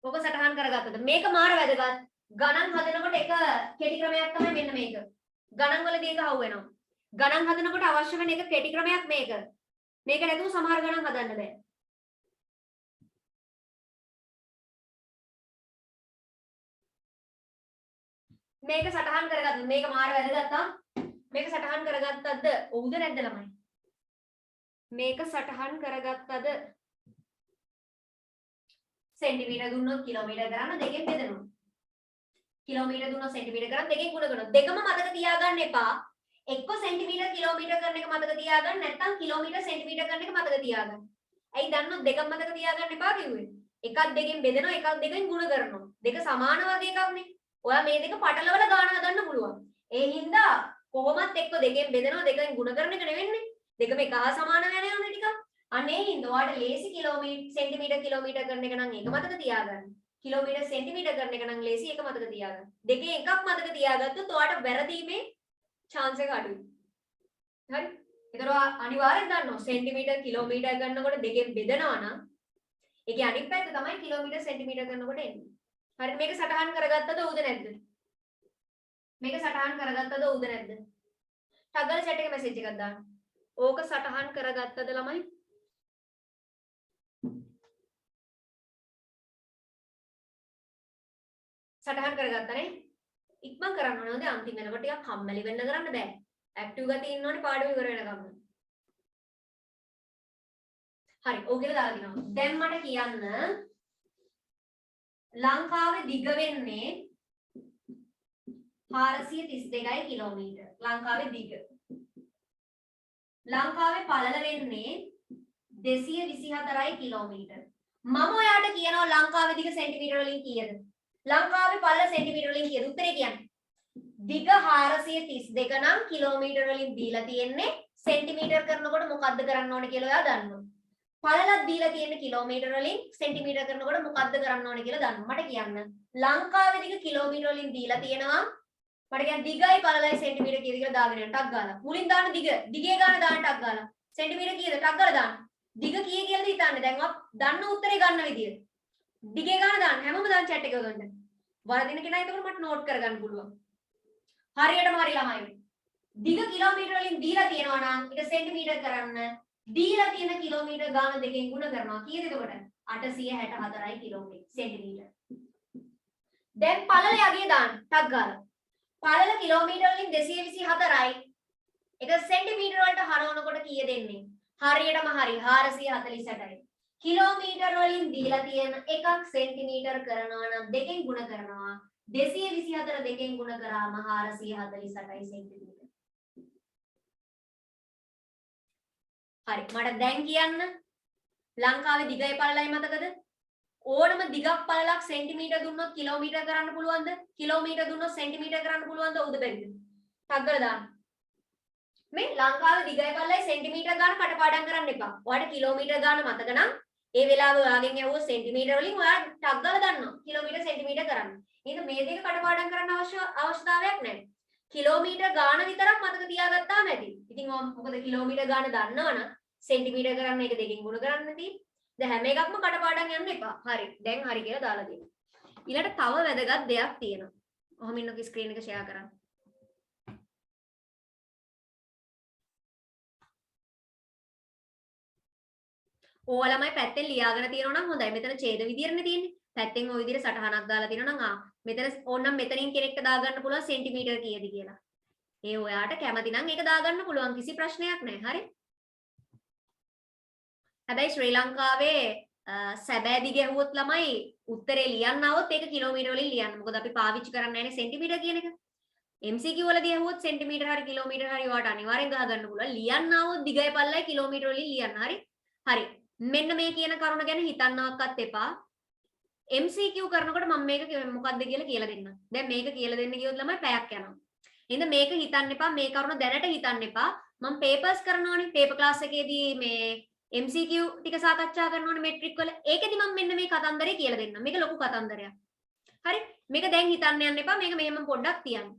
ඕක සටහන් කරගත්තද? මේක මාර වැදගත්. ගණන් හදනකොට එක කෙටි ක්‍රමයක් තමයි මෙන්න මේක. ගණන් වලදී එක හවු වෙනවා. ගණන් හදනකොට අවශ්‍ය වෙන එක කෙටි ක්‍රමයක් මේක. මේක නැතුව සමහර ගණන් හදන්න බෑ. මේක සටහන් කරගත්තා. මේක මාර වැදගත්තා. මේක සටහන් කරගත්තද? ඔව්ද නැද්ද ළමයි? මේක සටහන් කරගත්තද? සෙන්ටිමීටර දුන්නොත් කිලෝමීටර ගන්න දෙකෙන් බෙදනවා. කිලෝමීටර දුන්නොත් සෙන්ටිමීටර ගන්න දෙකෙන් ගුණ කරනවා. දෙකම මතක තියාගන්න එපා. එක්ක සෙන්ටිමීටර කිලෝමීටර කරන එක මතක තියාගන්න නැත්නම් කිලෝමීටර සෙන්ටිමීටර කරන එක මතක තියාගන්න. ඇයි දන්නොත් දෙකම මතක තියාගන්න එපා කිව්වේ? එකක් දෙකෙන් බෙදනවා එකක් දෙකෙන් ගුණ කරනවා. දෙක සමාන වගේ එකක්නේ. ඔයා මේ දෙක පටලවලා ගාන හදන්න පුළුවන්. ඒ හින්දා කොහොමත් එක්ක දෙකෙන් බෙදනවා දෙකෙන් ගුණ කරන එක නෙවෙන්නේ. දෙකම එක හා සමාන වෙන යන්නේ ටිකක්. අනේ හින්දා ඔයාලට ලේසි කිලෝමීටර සෙන්ටිමීටර කිලෝමීටර කරන එක නම් ඒක මතක තියාගන්න. කිලෝමීටර සෙන්ටිමීටර කරන එක නම් ලේසි ඒක මතක තියාගන්න. දෙකේ එකක් මතක තියාගත්තොත් ඔයාලට වැරදීමේ chance එක අඩුයි. හරි? ඒතර අනිවාර්යෙන් දන්නවා සෙන්ටිමීටර කිලෝමීටර ගන්නකොට දෙකෙන් බෙදනවා නම් ඒකේ අනිත් පැත්ත තමයි කිලෝමීටර සෙන්ටිමීටර කරනකොට එන්නේ. හරි මේක සටහන් කරගත්තද උද නැද්ද? මේක සටහන් කරගත්තද උද නැද්ද? ටගල් chat එකේ මැසේජ් එකක් දාන්න. ඕක සටහන් කරගත්තද ළමයි? සටහන් කරගත්තානේ? ඉක්මන් කරන්න ඕනේ. හොඳ අන්තිම වෙනකොට ටිකක් කම්මැලි වෙන්න කරන්න බෑ. ඇක්ටිව් ගතිය ඉන්න ඕනේ පාඩම ඉවර වෙනකම්. හරි ඔව් කියලා දාලා දිනවා. දැන් මට කියන්න ලංකාවේ දිග වෙන්නේ 432යි කිලෝමීටර්. ලංකාවේ දිග. ලංකාවේ පළල වෙන්නේ 224යි කිලෝමීටර්. මම ඔයාට කියනවා ලංකාවේ දිග සෙන්ටිමීටර වලින් කීයද? ලංකාවේ පළල සෙන්ටිමීටර වලින් කීයද? උත්තරේ කියන්න. දිග 432 නම් කිලෝමීටර වලින් දීලා තියෙන්නේ සෙන්ටිමීටර කරනකොට මොකද්ද කරන්න ඕනේ කියලා ඔයා දන්නවා. පළලක් දීලා තියෙන්නේ කිලෝමීටර වලින් සෙන්ටිමීටර කරනකොට මොකද්ද කරන්න ඕනේ කියලා දන්නවා. මට කියන්න ලංකාවේ දිග කිලෝමීටර වලින් දීලා තියෙනවා. මට කියන්න දිගයි පළලයි සෙන්ටිමීටර කීයද කියලා දාගෙන යන්න ටක් ගාලා. මුලින් දාන්න දිග. දිගේ ගාන දාන්න ටක් ගාලා. සෙන්ටිමීටර කීයද ටක් ගාලා දාන්න. දිග කීය කියලාද හිතන්නේ. දැන් ඔයා දන්න උත්තරේ ගන්න විදිය. දිගේ ගාන දාන්න. හැමෝම දාන්න chat එක ගන්න. වරදින කෙනා එතකොට මට නෝට් කරගන්න පුළුවන්. හරියටම හරි ළමයි. දිග කිලෝමීටර වලින් දීලා තියෙනවා නම් ඒක සෙන්ටිමීටර කරන්න දීලා තියෙන කිලෝමීටර ගාන දෙකෙන් ගුණ කරනවා. කීයද එතකොට? 864යි කිලෝමීටර සෙන්ටිමීටර. දැන් පළල යගේ දාන්න ටක් ගාලා. පළල කිලෝමීටර වලින් 224යි. ඒක සෙන්ටිමීටර වලට හරවනකොට කීයද එන්නේ? හරියටම හරි 448යි. කිලෝමීටර වලින් දීලා තියෙන එකක් සෙන්ටිමීටර කරනවා නම් දෙකෙන් ගුණ කරනවා. 224 දෙකෙන් ගුණ කරාම 448යි සෙන්ටිමීටර. හරි මට දැන් කියන්න ලංකාවේ දිගයි පළලයි මතකද? ඕනම දිගක් පළලක් සෙන්ටිමීටර දුන්නොත් කිලෝමීටර කරන්න පුළුවන්ද? කිලෝමීටර දුන්නොත් සෙන්ටිමීටර කරන්න පුළුවන්ද? උද බැරිද? ටග්ගල දාන්න. මේ ලංකාවේ දිගයි පළලයි සෙන්ටිමීටර ගාන කටපාඩම් කරන්න එපා. ඔයාලට කිලෝමීටර ගාන මතක නම් ඒ වෙලාවේ ඔයාගෙන් ඇහුවොත් සෙන්ටිමීටර වලින් ඔයා ටග්ගල දන්නවා. කිලෝමීටර සෙන්ටිමීටර කරන්න. එහෙනම් මේ දෙක කටපාඩම් කරන්න අවශ්‍යතාවයක් නැහැ. කිලෝමීටර ගාන විතරක් මතක තියාගත්තාම ඇති. ඉතින් මොකද කිලෝමීටර ගාන දන්නවනම් සෙන්ටිමීටර කරන්න එක දෙකෙන් ගුණ කරන්න තියෙන්නේ. දැන් හැම එකක්ම කටපාඩම් යන්න එපා. හරි. දැන් හරි කියලා දාලා දෙන්න. ඊළඟට තව වැදගත් දෙයක් තියෙනවා. ඔහොම ඉන්නකෝ ස්ක්‍රීන් එක ෂෙයා කරන්න. ඕලමයි පැත්තෙන් ලියාගෙන තියෙනවා නම් හොඳයි. මෙතන ඡේද විදියටනේ තියෙන්නේ. පැත්තෙන් ওই විදියට සටහනක් දාලා තියෙනවා නම් මෙතන ඕනනම් මෙතනින් කෙනෙක්ට දාගන්න පුළුවන් සෙන්ටිමීටර කීයද කියලා. ඒ ඔයාට කැමති නම් ඒක දාගන්න පුළුවන් කිසි ප්‍රශ්නයක් නැහැ. හරි. හැබැයි ශ්‍රී ලංකාවේ සැබෑ දිග ඇහුවොත් ළමයි උත්තරේ ලියන්න આવොත් ඒක කිලෝමීටර වලින් ලියන්න. මොකද අපි පාවිච්චි කරන්නේ නැහැනේ සෙන්ටිමීටර කියන එක. MCQ වලදී ඇහුවොත් සෙන්ටිමීටර හරි කිලෝමීටර හරි ඔයාට අනිවාර්යෙන් ගහගන්න පුළුවන්. ලියන්න આવොත් දිගයි පල්ලයි කිලෝමීටර වලින් ලියන්න. හරි. හරි. මෙන්න මේ කියන කරුණ ගැන හිතන්නවක්වත් එපා. MCQ කරනකොට මම මේක මොකක්ද කියලා දෙන්නම්. දැන් මේක කියලා දෙන්න ගියොත් ළමයි පැයක් යනවා. එහෙනම් මේක හිතන්න එපා. මේ කරුණ දැනට හිතන්න එපා. මම පේපර්ස් කරනවානේ. පේපර් ක්ලාස් එකේදී මේ MCQ ටික සාකච්ඡා කරනවානේ මෙට්‍රික් වල. ඒකෙදි මම මෙන්න මේ කතන්දරේ කියලා දෙන්නම්. මේක ලොකු කතන්දරයක්. හරි. මේක දැන් හිතන්න යන්න එපා. මේක මෙහෙම පොඩ්ඩක් තියන්න.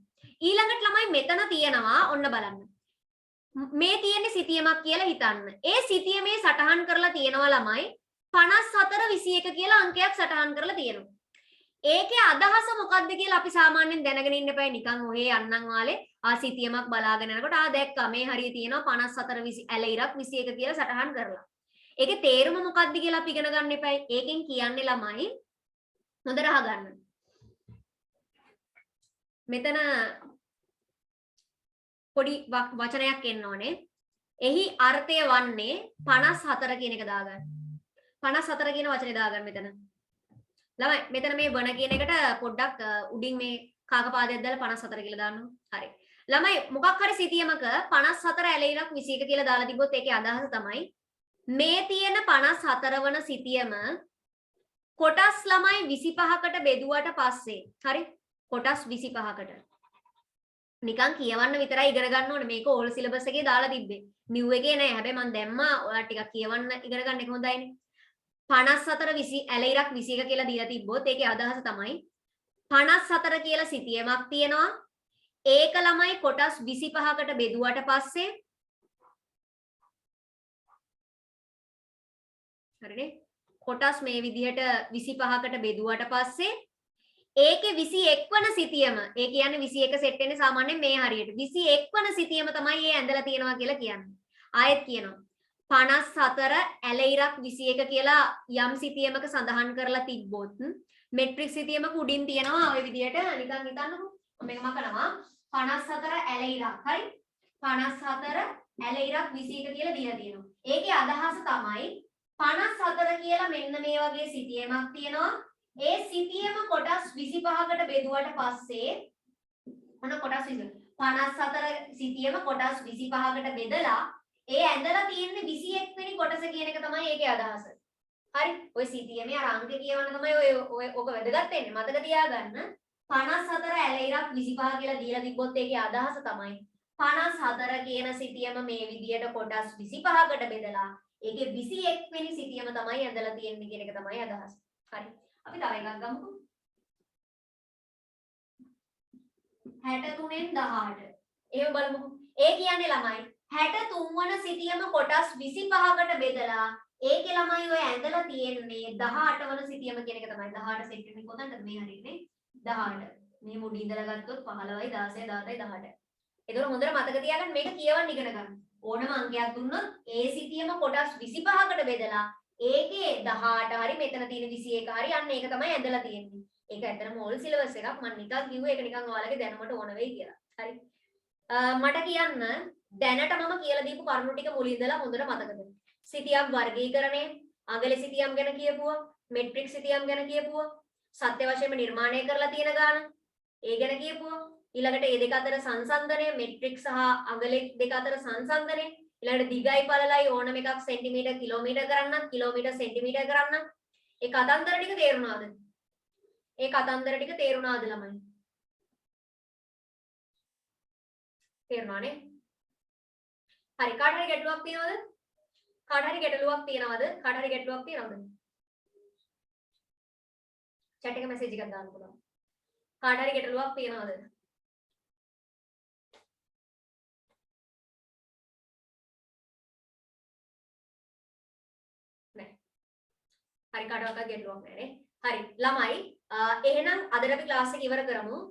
ඊළඟට ළමයි මෙතන තියෙනවා ඔන්න බලන්න. මේ තියෙන්නේ සිතියමක් කියලා හිතන්න. ඒ සිතියමේ සටහන් කරලා තියෙනවා ළමයි 54 21 කියලා අංකයක් සටහන් කරලා තියෙනවා. ඒකේ අදහස මොකක්ද කියලා අපි සාමාන්‍යයෙන් දැනගෙන ඉන්න එපා. නිකන් ඔහේ යන්නම් වාලේ සිතියමක් බලාගෙන යනකොට දැක්කා මේ හරිය තියෙනවා 54 20 ඇල ඉරක් 21 කියලා සටහන් කරලා. ඒකේ තේරුම මොකක්ද කියලා අපි ඉගෙන ගන්න එපා. ඒකෙන් කියන්නේ ළමයි හොඳට අහගන්න. මෙතන පොඩි වචනයක් එන්න ඕනේ. එහි අර්ථය වන්නේ 54 කියන එක දාගන්න. 54 කියන වචනේ දාගන්න මෙතන. ළමයි මෙතන මේ වන කියන එකට පොඩ්ඩක් උඩින් මේ කාකපාදයක් දාලා 54 කියලා දාන්නවා. හරි. ළමයි මොකක් හරි සිතියමක 54 ඇලෙයිලක් 21 කියලා දාලා තිබ්බොත් ඒකේ අදහස තමයි මේ තියෙන 54 වන සිතියම කොටස් ළමයි 25කට බෙදුවට පස්සේ හරි කොටස් 25කට නිකන් කියවන්න විතරයි ඉගෙන ගන්න ඕනේ. මේක ඕල් සිලබස් එකේ දාලා තිබ්බේ. නිව් එකේ නෑ. හැබැයි මම දැම්මා ඔයාලා ටිකක් කියවන්න ඉගෙන ගන්න එක හොඳයිනේ. 54 20 ඇල ඉරක් 21 කියලා දීලා තිබ්බොත් ඒකේ අදහස තමයි 54 කියලා සිතියමක් තියෙනවා. ඒක ළමයි කොටස් 25කට බෙදුවට පස්සේ හරිනේ කොටස් මේ විදිහට 25කට බෙදුවට පස්සේ ඒකේ 21 වන සිතියම ඒ කියන්නේ 21 සෙට් වෙන්නේ සාමාන්‍යයෙන් මේ හරියට 21 වන සිතියම තමයි ඒ ඇඳලා තියෙනවා කියලා කියන්නේ. ආයෙත් කියනවා 54 ඇල ඉරක් 21 කියලා යම් සිතියමක සඳහන් කරලා තිබ්බොත් මෙට්‍රික් සිතියමක උඩින් තියෙනවා ওই විදිහට නිකන් හිතන්නකෝ. මේක මකනවා 54 ඇල ඉරක් හරි 54 ඇල ඉරක් 21 කියලා දීලා තියෙනවා. ඒකේ අදහස තමයි 54 කියලා මෙන්න මේ වගේ සිතියමක් තියෙනවා. ඒ සිතියම කොටස් 25කට බෙදුවට පස්සේ මොන කොටස් 54 සිතියම කොටස් 25කට බෙදලා ඒ ඇඳලා තියෙන්නේ 21 වෙනි කොටස කියන එක තමයි ඒකේ අදහස. හරි. ඔය සිතියමේ අර අංක කියවන තමයි ඔය ඔක වැදගත් වෙන්නේ. මතක තියාගන්න 54 ඇල ඉරක් 25 කියලා දීලා තිබ්බොත් ඒකේ අදහස තමයි 54 කියන සිතියම මේ විදියට කොටස් 25කට බෙදලා ඒකේ 21 වෙනි සිතියම තමයි ඇඳලා තියෙන්නේ කියන එක තමයි අදහස. හරි. අපි තව එකක් ගමුකෝ. 63න් 18. එහෙම බලමුකෝ. ඒ කියන්නේ ළමයි 63 වන සිතියම කොටස් 25කට බෙදලා ඒකේ ළමයි ඔය ඇඳලා තියෙන්නේ 18 වන සිතියම කියන එක තමයි. 18 සෙට් වෙන්නේ කොතනද මේ හරියනේ? 18. මේ මුඩි ඉඳලා ගත්තොත් 15යි 16යි 17යි 18යි. ඒතකොට හොඳට මතක තියාගන්න මේක කියවන්න ඉගෙන ගන්න. ඕනම අංකයක් දුන්නොත් ඒ සිතියම කොටස් 25කට බෙදලා ඒකේ 18 හරි මෙතන තියෙන 21 හරි අන්න ඒක තමයි ඇඳලා තියෙන්නේ. ඒක ඇත්තටම ඕල් සිලබස් එකක්. මම නිකන් කිව්වේ ඒක නිකන් ඔයාලගේ දැනුමට ඕන වෙයි කියලා. හරි. මට කියන්න දැනට මම කියලා දීපු කරුණු ටික මුලින් ඉඳලා හොඳට මතකද? සිතියම් වර්ගීකරණය, අගල සිතියම් ගැන කියපුවා, මෙට්‍රික් සිතියම් ගැන කියපුවා, සත්‍ය වශයෙන්ම නිර්මාණය කරලා තියෙන ගාන, ඒ ගැන කියපුවා. ඊළඟට මේ දෙක අතර සංසන්දනය, මෙට්‍රික් සහ අගල දෙක අතර සංසන්දනය, ඊළඟට දිගයි පළලයි ඕනම එකක් සෙන්ටිමීටර් කිලෝමීටර් කරන්නත්, කිලෝමීටර් සෙන්ටිමීටර් කරන්නත්. ඒ කතන්දර ටික තේරුණාද? ඒ කතන්දර ටික තේරුණාද ළමයි? තේරුණානේ? හරි. කාට හරි ගැටලුවක් තියෙනවද? කාට හරි ගැටලුවක් තියෙනවද? කාට හරි ගැටලුවක් තියෙනවද? chat එක message එකක් දාන්න පුළුවන්. කාට හරි ගැටලුවක් තියෙනවද? නැහැ. හරි කාටවත් ගැටලුවක් නැහැ නේ. හරි. ළමයි එහෙනම් අදට අපි ක්ලාස් එක ඉවර කරමු.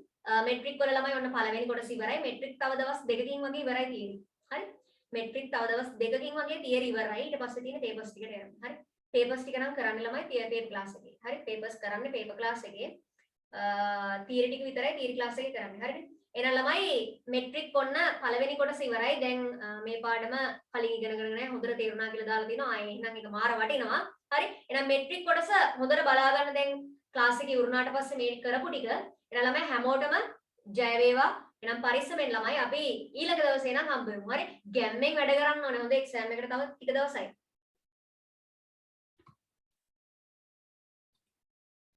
මෙට්‍රික් වල ළමයි ඔන්න පළවෙනි කොටස ඉවරයි. මෙට්‍රික් තව දවස් දෙකකින් වගේ ඉවරයි තියෙන්නේ. හරි. මෙට්‍රික් තව දවස් දෙකකින් වගේ තියරි ඉවරයි. ඊට පස්සේ තියෙන පේපර්ස් ටිකට යන්න. හරි. පේපර්ස් ටික නම් කරන්න ළමයි පේපර් ක්ලාස් එකේ. හරි. පේපර්ස් කරන්නේ පේපර් ක්ලාස් එකේ. තියරි ටික විතරයි තියරි ක්ලාස් එකේ කරන්නේ. හරිද? එහෙනම් ළමයි මෙට්‍රික් ඔන්න පළවෙනි කොටස ඉවරයි. දැන් මේ පාඩම කලින් ඉගෙනගෙන නැහැ. හොඳට තේරුණා කියලා දාලා තිනවා. ආයේ එහෙනම් ඒක මාර වටිනවා. හරි. එහෙනම් මෙට්‍රික් කොටස හොඳට බලා ගන්න. දැන් ක්ලාස් එකේ ඉවරුනාට පස්සේ මේ කරපු ටික. එහෙනම් ළමයි හැමෝටම ජය වේවා. එහෙනම් පරිස්සමෙන් ළමයි අපි ඊළඟ දවසේ නම් හම්බ වෙමු. හරි. ගැම්මෙන් වැඩ කරන්න ඕනේ. හොඳ එක්සෑම් එකට තව ටික දවසයි.